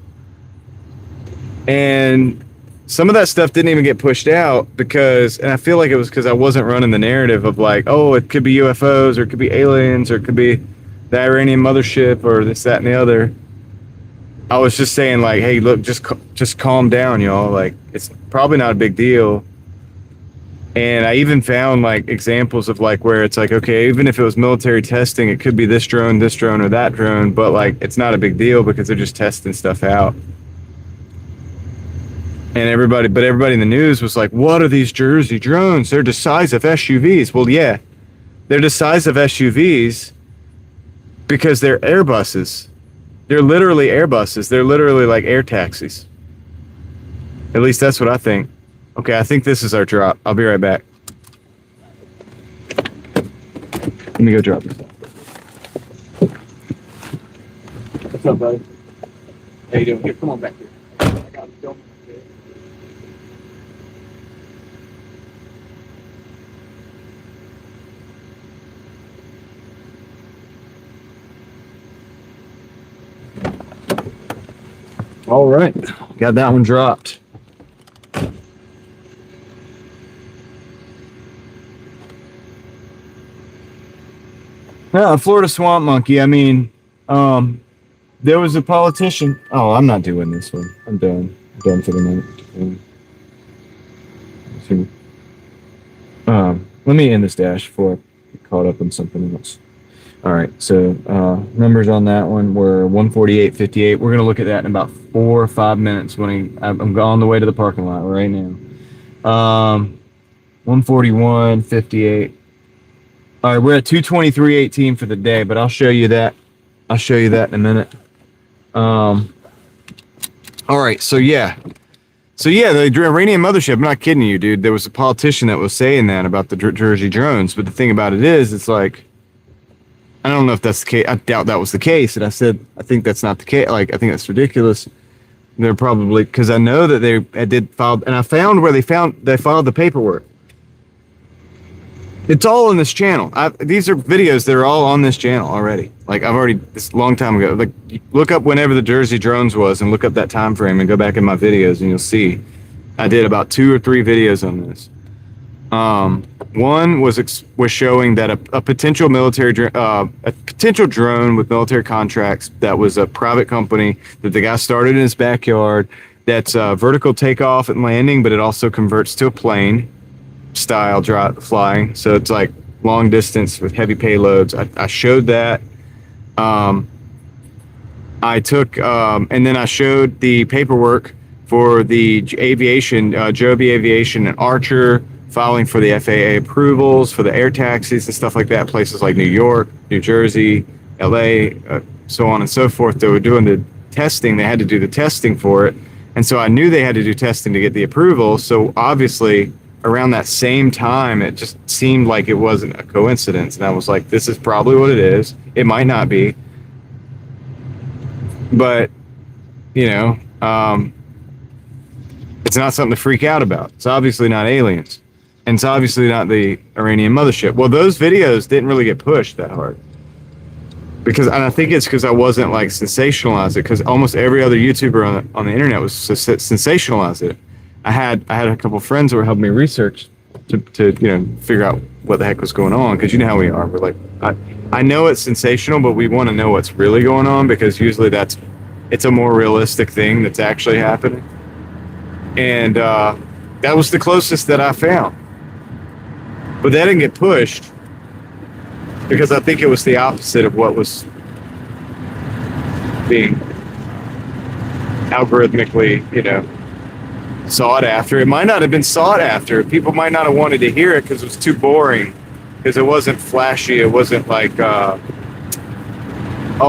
And some of that stuff didn't even get pushed out because, and I feel like it was because I wasn't running the narrative of like, oh, it could be UFOs or it could be aliens or it could be the Iranian mothership or this, that, and the other. I was just saying like, hey, look, just calm down, y'all. Like, it's probably not a big deal. And I even found like examples of like where it's like, okay, even if it was military testing, it could be this drone, or that drone, but like it's not a big deal because they're just testing stuff out. And everybody in the news was like, what are these Jersey drones? They're the size of SUVs. Well, yeah, they're the size of SUVs because they're Airbuses. They're literally Airbuses. They're literally like air taxis. At least that's what I think. Okay, I think this is our drop. I'll be right back. Let me go drop this. What's up, buddy? How you doing? Here, come on back here. I got it. Don't. All right, got that one dropped. Florida swamp monkey. I mean, there was a politician. Oh, I'm not doing this one. I'm done. I'm done for the minute. Let me end this dash before I get caught up on something else. All right, so numbers on that one were 148.58. We're gonna look at that in about 4 or 5 minutes when I'm on the way to the parking lot right now. 141.58. All right, we're at 223.18 for the day, but I'll show you that. I'll show you that in a minute. All right, so yeah, the Iranian mothership. I'm not kidding you, dude. There was a politician that was saying that about the Jersey drones, but the thing about it is, it's like, I don't know if that's the case. I doubt that was the case. And I said, I think that's not the case. Like, I think that's ridiculous. They're probably, because I know that they did file, and I found where they filed the paperwork. It's all on this channel. These are videos that are all on this channel already. Like, I've already, this long time ago. Like, look up whenever the Jersey drones was and look up that time frame and go back in my videos and you'll see I did about 2 or 3 videos on this. One was showing that a potential a potential drone with military contracts that was a private company that the guy started in his backyard. That's vertical takeoff and landing, but it also converts to a plane style flying. So it's like long distance with heavy payloads. I showed that. I took and then I showed the paperwork for the aviation, Joby Aviation and Archer, filing for the FAA approvals for the air taxis and stuff like that. Places like New York, New Jersey, LA, so on and so forth. They were doing the testing. They had to do the testing for it. And so I knew they had to do testing to get the approval. So obviously around that same time, it just seemed like it wasn't a coincidence. And I was like, this is probably what it is. It might not be. But, you know, it's not something to freak out about. It's obviously not aliens. And it's obviously not the Iranian mothership. Well, those videos didn't really get pushed that hard. And I think it's because I wasn't like sensationalizing it, because almost every other YouTuber on the internet was sensationalizing it. I had a couple of friends who were helping me research to you know, figure out what the heck was going on, because you know how we are. We're like, I know it's sensational, but we want to know what's really going on, because usually it's a more realistic thing that's actually happening. And that was the closest that I found. But that didn't get pushed, because I think it was the opposite of what was being algorithmically, you know, sought after. It might not have been sought after. People might not have wanted to hear it because it was too boring, because it wasn't flashy. It wasn't like, oh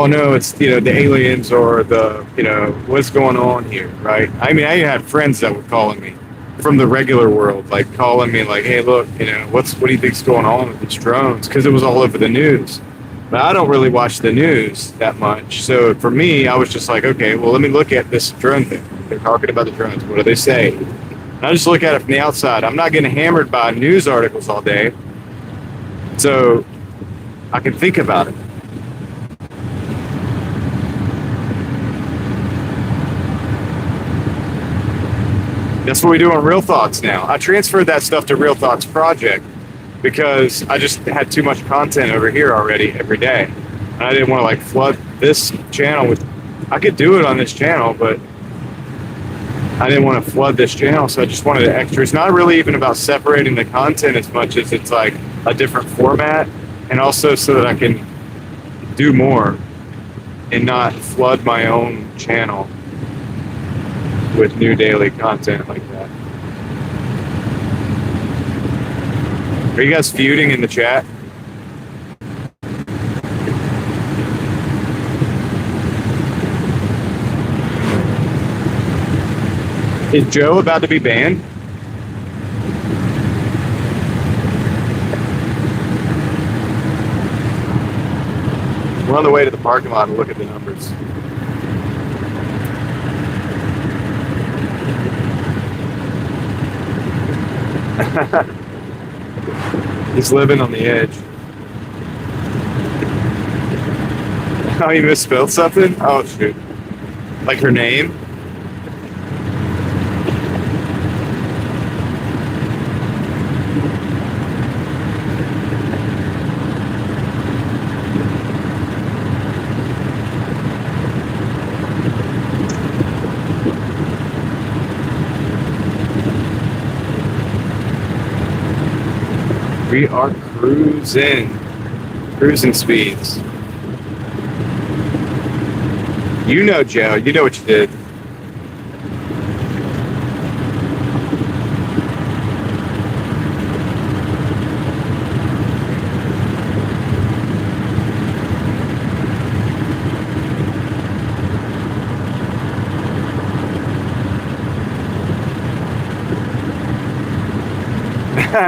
no, it's, you know, the aliens or the, you know, what's going on here, right? I mean, I had friends that were calling me from the regular world, like calling me like, hey, look, you know, what do you think's going on with these drones? Because it was all over the news. But I don't really watch the news that much. So for me, I was just like, okay, well, let me look at this drone thing. They're talking about the drones. What do they say? And I just look at it from the outside. I'm not getting hammered by news articles all day. So I can think about it. That's what we do on Real Thoughts now. I transferred that stuff to Real Thoughts Project because I just had too much content over here already every day. And I didn't want to like flood this channel with, I could do it on this channel, but I didn't want to flood this channel. So I just wanted an extra. It's not really even about separating the content as much as it's like a different format, and also so that I can do more and not flood my own channel with new daily content like that. Are you guys feuding in the chat? Is Joe about to be banned? We're on the way to the parking lot to look at the numbers. He's living on the edge. Oh, you misspelled something? Oh, shoot. Like her name? We are cruising speeds. You know, Joe, you know what you did.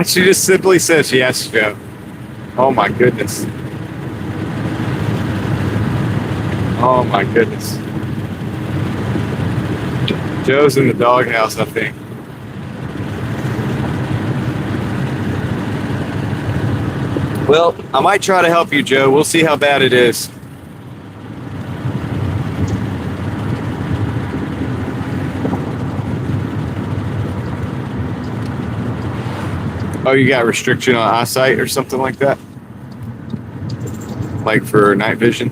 She just simply says yes, Joe. Oh my goodness. Oh my goodness. Joe's in the doghouse, I think. Well, I might try to help you, Joe. We'll see how bad it is. Oh, you got restriction on eyesight or something like that? Like for night vision?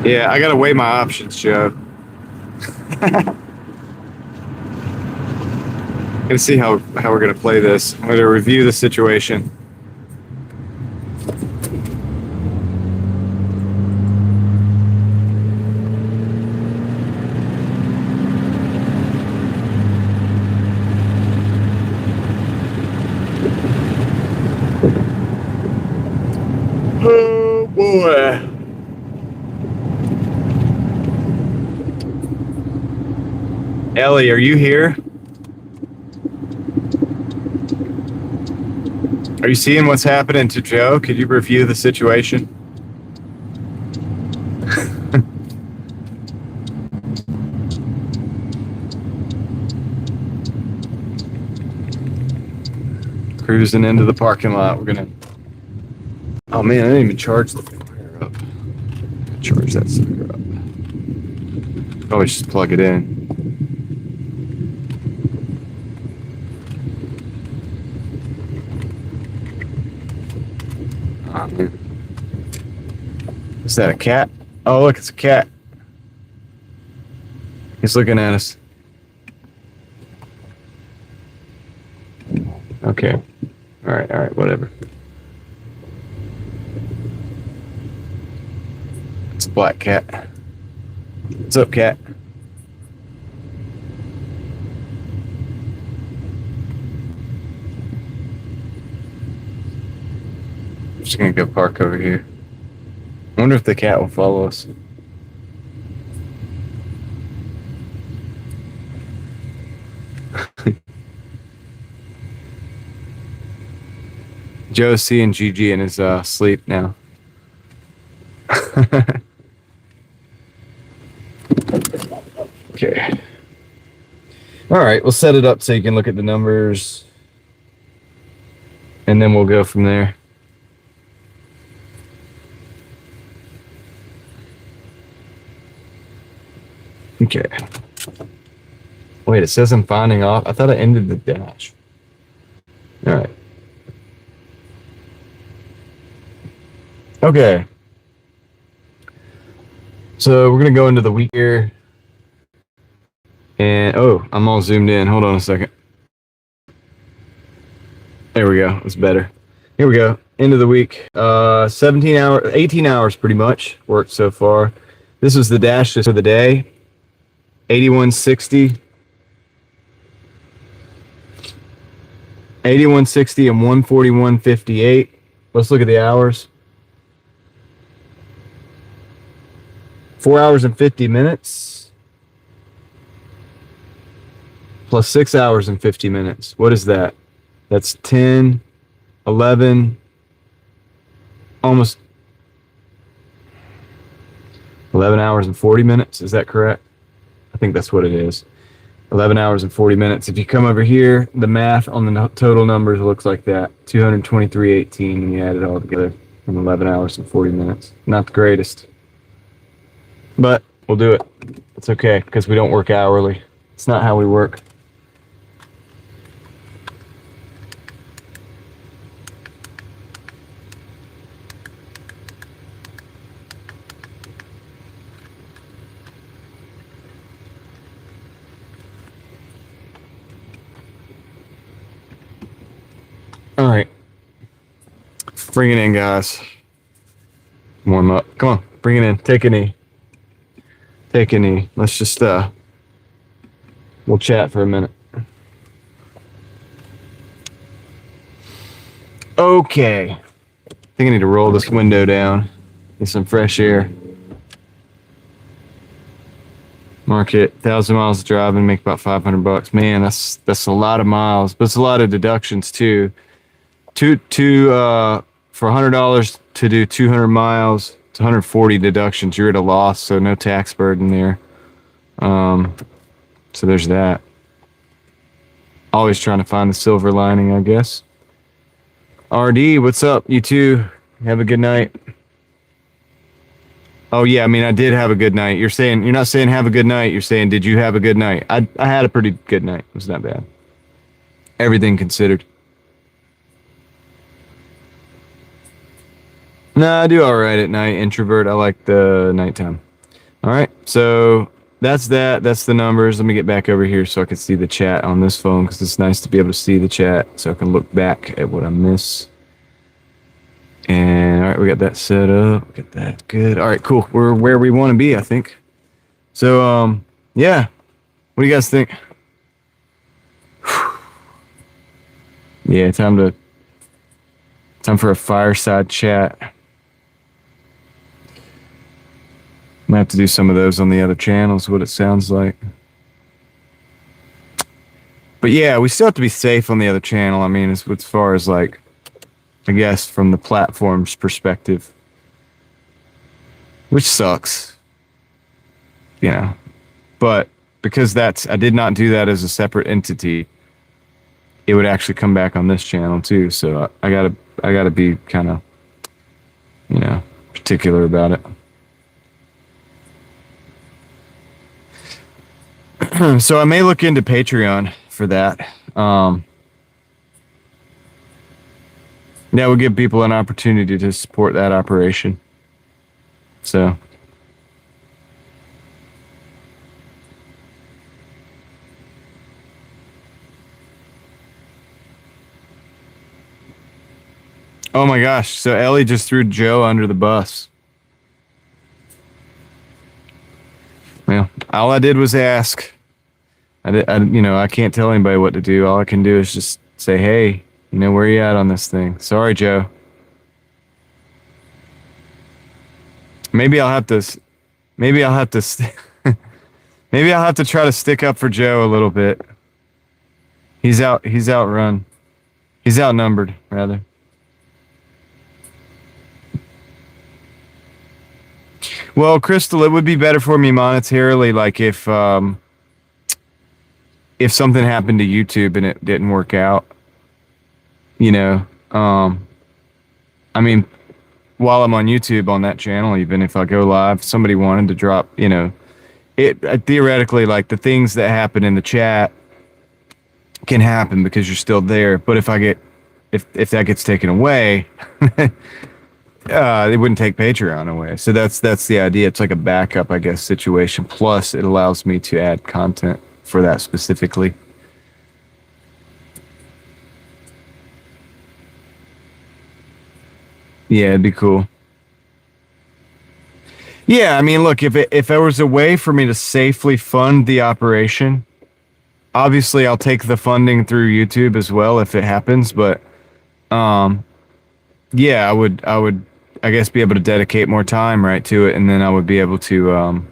Yeah, I gotta weigh my options, Joe. Gonna see how we're gonna play this. I'm gonna review the situation. Oh boy. Ellie, are you here? Are you seeing what's happening to Joe? Could you review the situation? Cruising into the parking lot. We're gonna. Oh man, I didn't even charge the fire up. Charge that sucker up. Probably just plug it in. Oh man. Is that a cat? Oh look, it's a cat. He's looking at us. Okay. All right, whatever. It's a black cat. What's up, cat? I'm just gonna go park over here. I wonder if the cat will follow us. Joe's seeing Gigi in his sleep now. Okay. All right, we'll set it up so you can look at the numbers, and then we'll go from there. Okay. Wait, it says I'm finding off. I thought I ended the dash. All right. Okay. So we're going to go into the week here. And, oh, I'm all zoomed in. Hold on a second. There we go. It's better. Here we go. End of the week. 17 hours, 18 hours pretty much worked so far. This was the dash for the day. 8160. 8160 and 141.58. Let's look at the hours. 4 hours and 50 minutes. Plus 6 hours and 50 minutes. What is that? That's 10, 11, almost 11 hours and 40 minutes. Is that correct? I think that's what it is. 11 hours and 40 minutes. If you come over here, the math on the total numbers looks like that. 223.18 when you add it all together in 11 hours and 40 minutes. Not the greatest. But we'll do it. It's okay because we don't work hourly. It's not how we work. All right. Bring it in, guys. Warm up. Come on. Bring it in. Take a knee. Take a knee. Let's just, we'll chat for a minute. Okay. I think I need to roll this window down. Get some fresh air. Market 1,000 miles of driving, make about $500. Man, that's a lot of miles, but it's a lot of deductions too. For $100 to do 200 miles, it's 140 deductions. You're at a loss, so no tax burden there. So there's that. Always trying to find the silver lining, I guess. RD, what's up? You too. Have a good night. Oh yeah, I mean, I did have a good night. You're not saying have a good night. You're saying, did you have a good night? I had a pretty good night. It was not bad. Everything considered. No, I do all right at night. Introvert. I like the nighttime. All right, so that's that. That's the numbers. Let me get back over here so I can see the chat on this phone because it's nice to be able to see the chat so I can look back at what I miss. And all right, we got that set up. Get that good. All right, cool. We're where we want to be, I think. So, yeah. What do you guys think? Yeah, time for a fireside chat. I'm gonna have to do some of those on the other channels, what it sounds like. But yeah, we still have to be safe on the other channel. I mean, as far as like, I guess from the platform's perspective, which sucks, you know. But because I did not do that as a separate entity, it would actually come back on this channel too. So I gotta be kind of, you know, particular about it. So I may look into Patreon for that. That would give people an opportunity to support that operation. So. Oh my gosh. So Ellie just threw Joe under the bus. Well, all I did was ask. I can't tell anybody what to do. All I can do is just say, hey, where you at on this thing? Sorry, Joe. Maybe I'll have to maybe I'll have to try to stick up for Joe a little bit. He's outnumbered, rather. Well, Crystal, it would be better for me monetarily, like if something happened to YouTube and it didn't work out. I mean, while I'm on YouTube on that channel, even if I go live, somebody wanted to drop, it theoretically, like the things that happen in the chat can happen because you're still there. But if that gets taken away, it wouldn't take Patreon away. So that's the idea. It's like a backup, I guess, situation. Plus, it allows me to add content for that specifically. Yeah, it'd be cool. Yeah, I mean, look, if there was a way for me to safely fund the operation, obviously I'll take the funding through YouTube as well if it happens, but yeah, I would I guess be able to dedicate more time right to it, and then I would be able to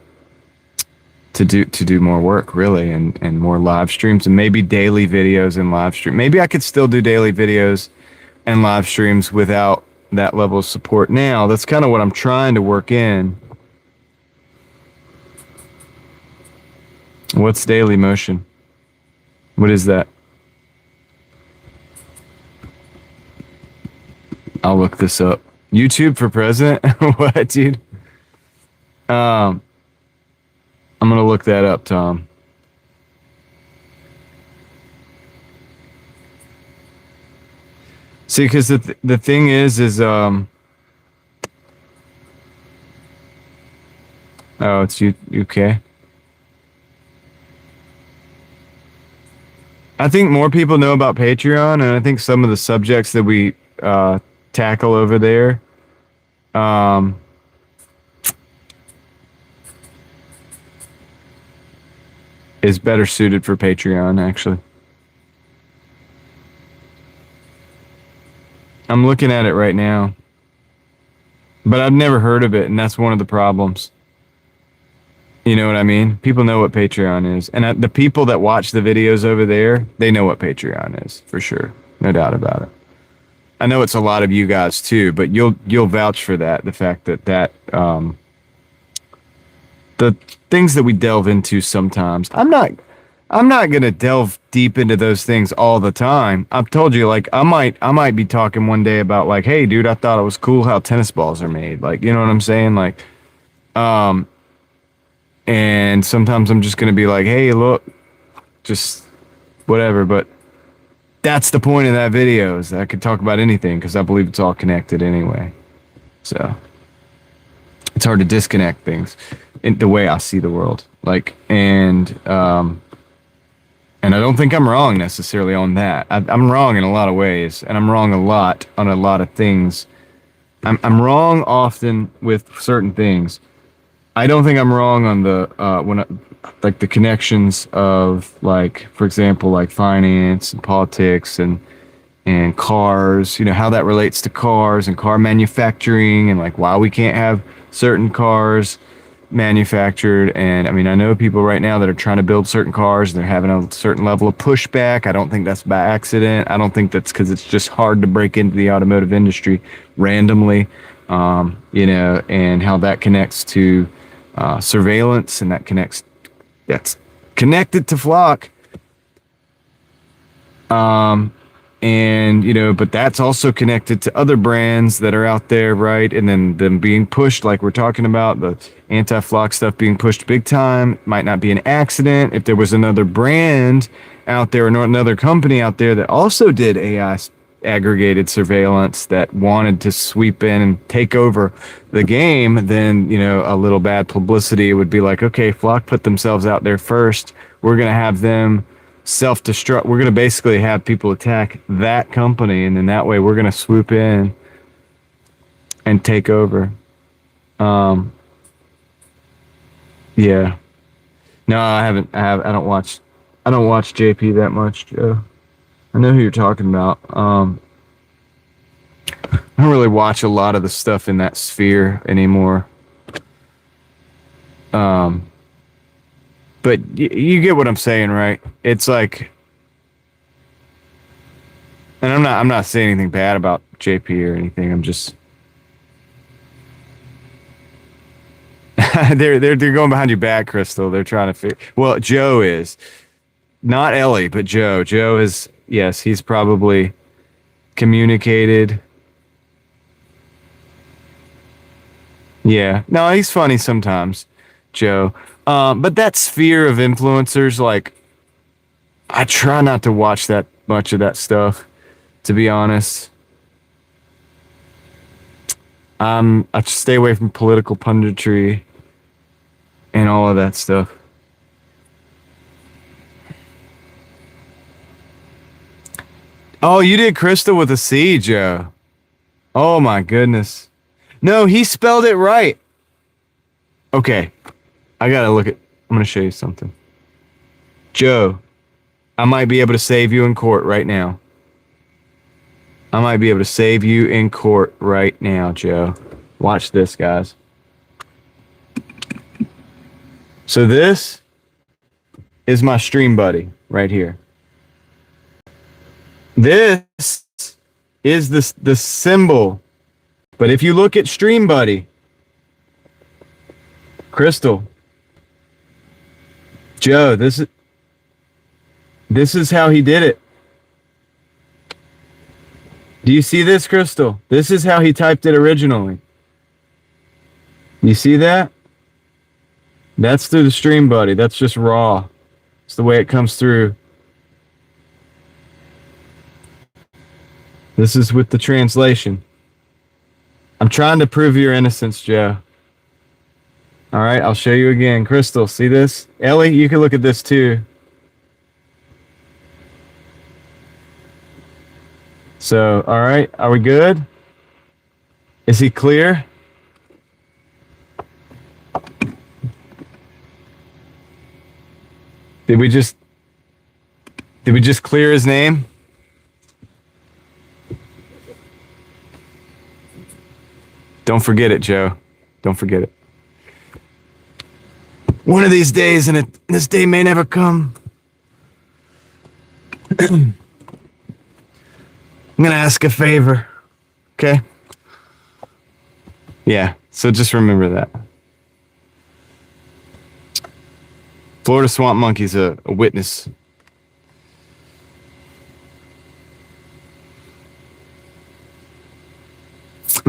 do more work really and more live streams and maybe daily videos and live stream. Maybe I could still do daily videos and live streams without that level of support now. That's kind of what I'm trying to work in. What's Daily Motion? What is that? I'll look this up. YouTube for president? What, dude? I'm gonna look that up, Tom. See, because the thing is oh, it's UK. I think more people know about Patreon, and I think some of the subjects that we tackle over there is better suited for Patreon, actually. I'm looking at it right now, but I've never heard of it, and that's one of the problems. You know what I mean? People know what Patreon is, and the people that watch the videos over there, they know what Patreon is for sure, no doubt about it. I know it's a lot of you guys too, but you'll vouch for that. The fact that the things that we delve into sometimes, I'm not gonna delve deep into those things all the time. I've told you, like I might be talking one day about like, hey, dude, I thought it was cool how tennis balls are made. Like, you know what I'm saying? Like, And sometimes I'm just going to be like, hey, look, just whatever. But that's the point of that video, is that I could talk about anything because I believe it's all connected anyway. So it's hard to disconnect things in the way I see the world. Like, and I don't think I'm wrong necessarily on that. I'm wrong in a lot of ways, and I'm wrong a lot on a lot of things. I'm wrong often with certain things. I don't think I'm wrong on the like the connections of, like, for example, like finance and politics and cars, you know, how that relates to cars and car manufacturing, and like why we can't have certain cars manufactured. And I mean, I know people right now that are trying to build certain cars and they're having a certain level of pushback. I don't think that's by accident. I don't think that's because it's just hard to break into the automotive industry randomly, you know, and how that connects to surveillance, and that's connected to Flock. And, you know, but that's also connected to other brands that are out there, right? And then them being pushed, like we're talking about, the anti-Flock stuff being pushed big time. Might not be an accident. If there was another brand out there or another company out there that also did AI aggregated surveillance that wanted to sweep in and take over the game, then, you know, a little bad publicity would be like, okay, Flock put themselves out there first. We're going to have them self-destruct. We're going to basically have people attack that company, and then that way we're going to swoop in and take over. Yeah. No, I don't watch JP that much, Joe. I know who you're talking about. I don't really watch a lot of the stuff in that sphere anymore. But you get what I'm saying, right? It's like, and I'm not saying anything bad about JP or anything. I'm just they're going behind your back, Crystal. They're trying to figure. Well, Joe is not Ellie, but Joe. Joe is, yes, he's probably communicated. Yeah, no, he's funny sometimes, Joe. But that sphere of influencers, like, I try not to watch that much of that stuff, to be honest. I stay away from political punditry and all of that stuff. Oh, you did Crystal with a C, Joe. Oh my goodness. No, he spelled it right. Okay. I gotta look at, I'm gonna show you something. Joe, I might be able to save you in court right now. I might be able to save you in court right now, Joe. Watch this, guys. So this is my stream buddy right here. This is the symbol. But if you look at Stream Buddy, Crystal, Joe, this is how he did it. Do you see this, Crystal? This is how he typed it originally. You see that? That's through the Stream Buddy. That's just raw. It's the way it comes through. This is with the translation. I'm trying to prove your innocence, Joe. All right, I'll show you again. Crystal, see this? Ellie, you can look at this too. So, all right, are we good? Is he clear? Did we just clear his name? Don't forget it, Joe. Don't forget it. One of these days, and this day may never come, I'm going to ask a favor. Okay? Yeah, so just remember that. Florida Swamp Monkey's a witness.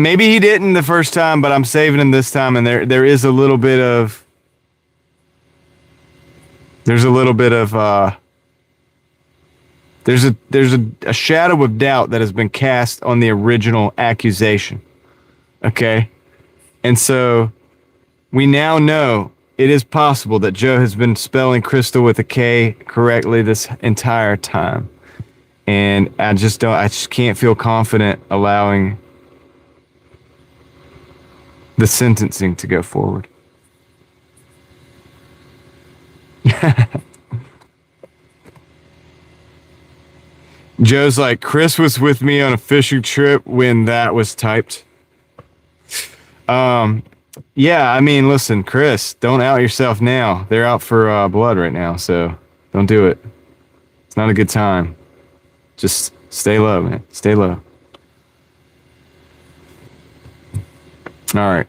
Maybe he didn't the first time, but I'm saving him this time, and there is a little bit of there's a shadow of doubt that has been cast on the original accusation. Okay? And so we now know it is possible that Joe has been spelling crystal with a K correctly this entire time. And I just can't feel confident allowing the sentencing to go forward. Joe's like, Chris was with me on a fishing trip when that was typed. Yeah, I mean, listen, Chris, don't out yourself now. They're out for blood right now, so don't do it. It's not a good time. Just stay low, man. Stay low. All right.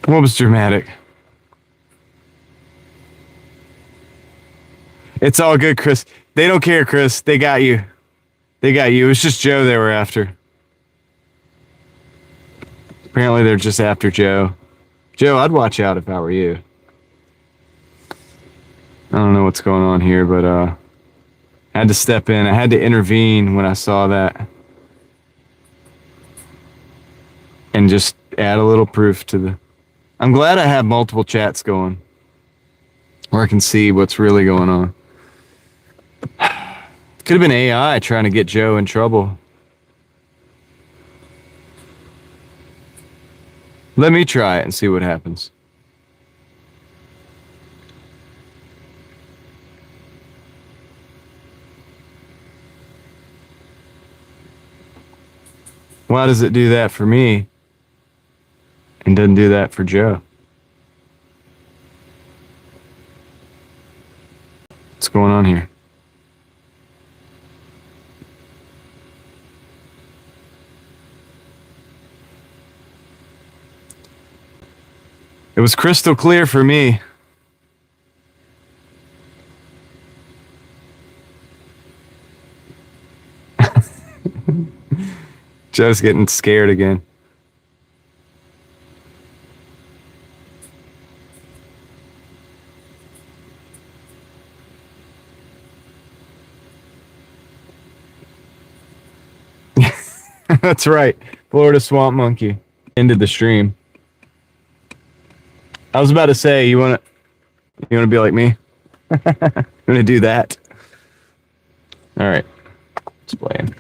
What was dramatic? It's all good, Chris. They don't care, Chris. They got you. They got you. It was just Joe they were after. Apparently they're just after Joe. Joe, I'd watch out if I were you. I don't know what's going on here, but I had to step in. I had to intervene when I saw that. And just add a little proof to the... I'm glad I have multiple chats going where I can see what's really going on. Could have been AI trying to get Joe in trouble. Let me try it and see what happens. Why does it do that for me and doesn't do that for Joe? What's going on here? It was crystal clear for me. Joe's getting scared again. That's right. Florida Swamp Monkey ended the stream. I was about to say, you wanna be like me? You wanna do that? All right, just playing,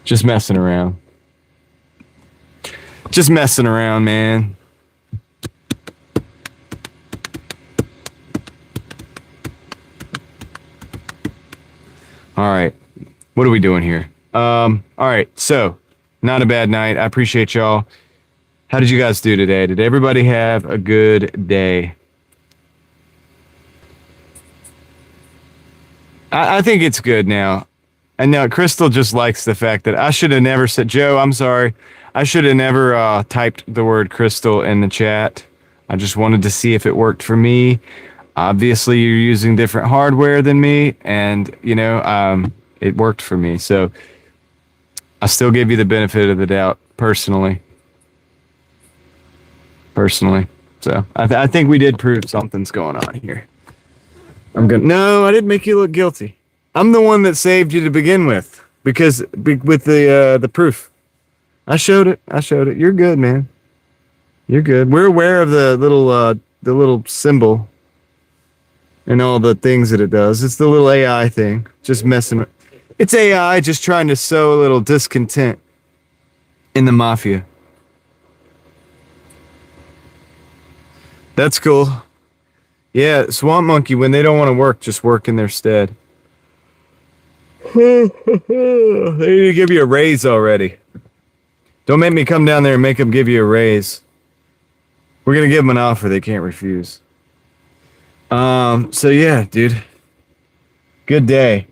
just messing around, man. All right, what are we doing here? All right, so not a bad night. I appreciate y'all. How did you guys do today? Did everybody have a good day? I think it's good now. And now Crystal just likes the fact that I should have never said, Joe, I'm sorry. I should have never typed the word crystal in the chat. I just wanted to see if it worked for me. Obviously, you're using different hardware than me, and, it worked for me. So I still give you the benefit of the doubt, personally. So I think we did prove something's going on here. No, I didn't make you look guilty. I'm the one that saved you to begin with, because with the proof. I showed it. You're good, man. You're good. We're aware of the little symbol and all the things that it does. It's the little AI thing, just messing with. It's AI just trying to sow a little discontent in the mafia. That's cool. Yeah, Swamp Monkey, when they don't want to work, just work in their stead. They need to give you a raise already. Don't make me come down there and make them give you a raise. We're going to give them an offer they can't refuse. So yeah, dude. Good day.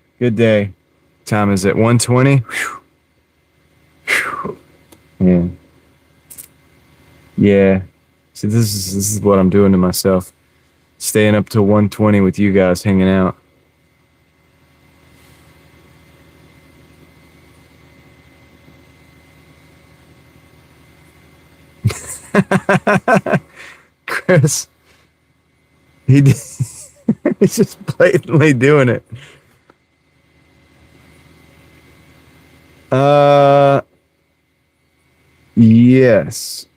Time is it? 1:20? Man. Yeah. See, this is what I'm doing to myself. Staying up till 1:20 with you guys hanging out. Chris, he did, he's just blatantly doing it. Yes.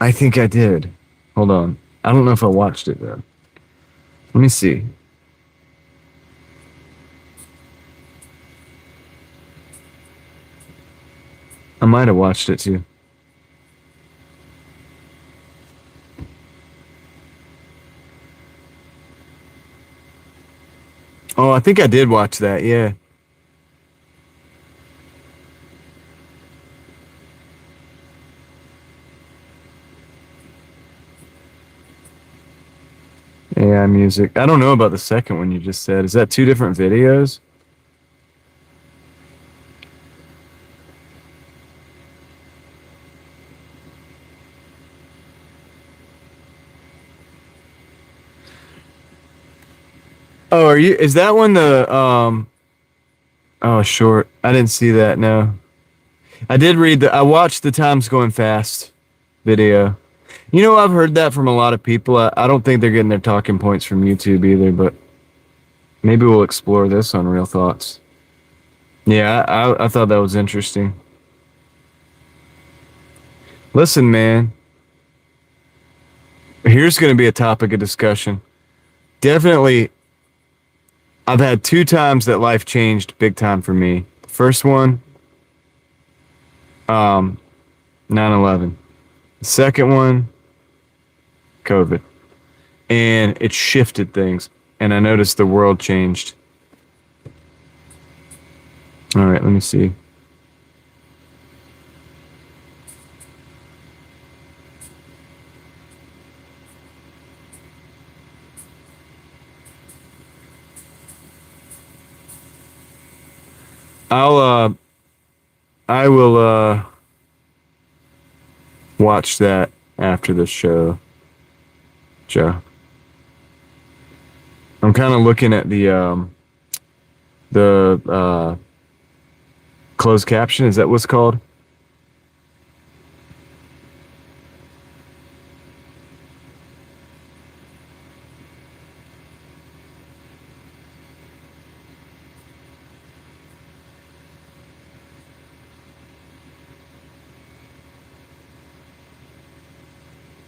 I think I did. Hold on. I don't know if I watched it though. Let me see. I might have watched it too. Oh, I think I did watch that. Yeah. AI music. I don't know about the second one you just said. Is that two different videos? Oh, is that one oh, short. I didn't see that, no. I watched the Time's Going Fast video. You know, I've heard that from a lot of people. I don't think they're getting their talking points from YouTube either, but maybe we'll explore this on Real Thoughts. Yeah, I thought that was interesting. Listen, man. Here's going to be a topic of discussion. Definitely, I've had two times that life changed big time for me. The first one, 9/11. The second one, COVID. And it shifted things. And I noticed the world changed. All right, let me see. I will watch that after the show, Joe. I'm kind of looking at the closed caption. Is that what's called?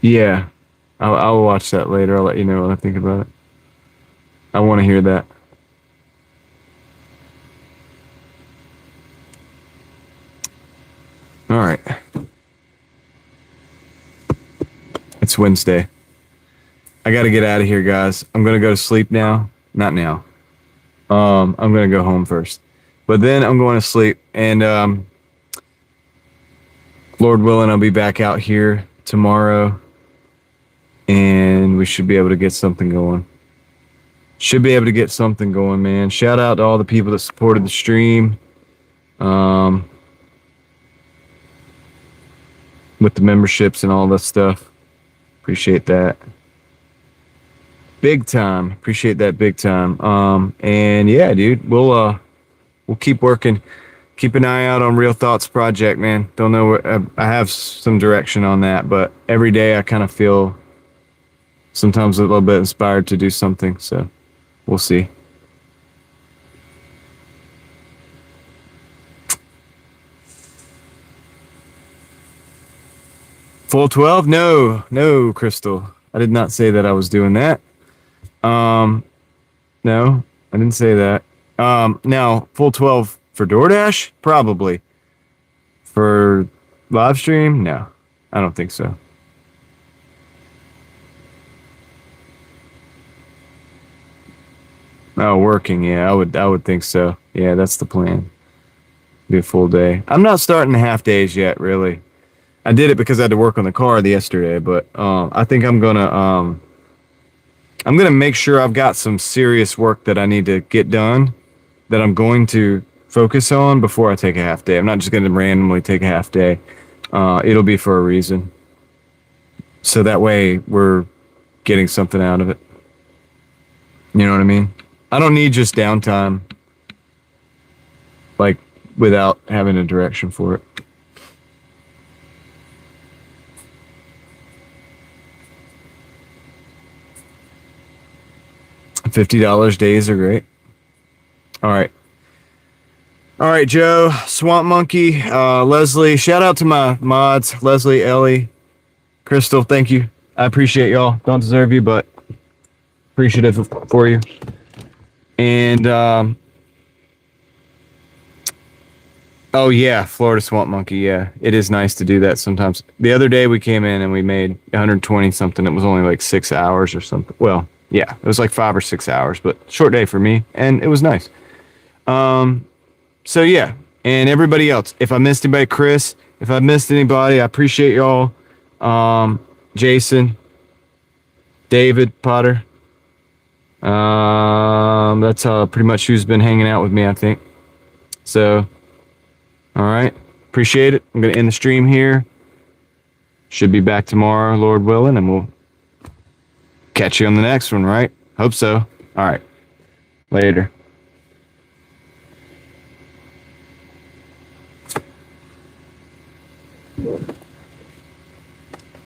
Yeah, I'll watch that later. I'll let you know what I think about it. I want to hear that. All right. It's Wednesday. I got to get out of here, guys. I'm going to go to sleep now. Not now. I'm going to go home first. But then I'm going to sleep. And Lord willing, I'll be back out here tomorrow. And we should be able to get something going. Should be able to get something going, man. Shout out to all the people that supported the stream. With the memberships and all that stuff. Appreciate that. Big time. Appreciate that big time. And yeah, dude, we'll keep working. Keep an eye out on Real Thoughts Project, man. Don't know where, I have some direction on that, but every day I kind of feel sometimes a little bit inspired to do something, so we'll see. Full 12? No, Crystal. I did not say that I was doing that. No, I didn't say that. Now, full 12 for Doordash? Probably. For live stream? No, I don't think so. Oh, working, yeah, I would think so. Yeah, that's the plan. Be a full day. I'm not starting half days yet, really. I did it because I had to work on the car yesterday, but I think I'm gonna make sure I've got some serious work that I need to get done that I'm going to focus on before I take a half day. I'm not just gonna randomly take a half day. It'll be for a reason. So that way we're getting something out of it. You know what I mean? I don't need just downtime, like, without having a direction for it. $50 days are great. All right. All right, Joe, Swamp Monkey, Leslie. Shout out to my mods, Leslie, Ellie, Crystal. Thank you. I appreciate y'all. Don't deserve you, but appreciative for you. And oh yeah, Florida Swamp Monkey. Yeah, it is nice to do that sometimes. The other day we came in and we made 120 something. It was only like 6 hours or something. Well, yeah, it was like 5 or 6 hours, but short day for me, and it was nice. So yeah, and everybody else. If I missed anybody, Chris. If I missed anybody, I appreciate y'all. Jason, David Potter. That's pretty much who's been hanging out with me, I think. So, all right, appreciate it. I'm gonna end the stream here. Should be back tomorrow, Lord willing, and we'll catch you on the next one, right? Hope so. All right, later.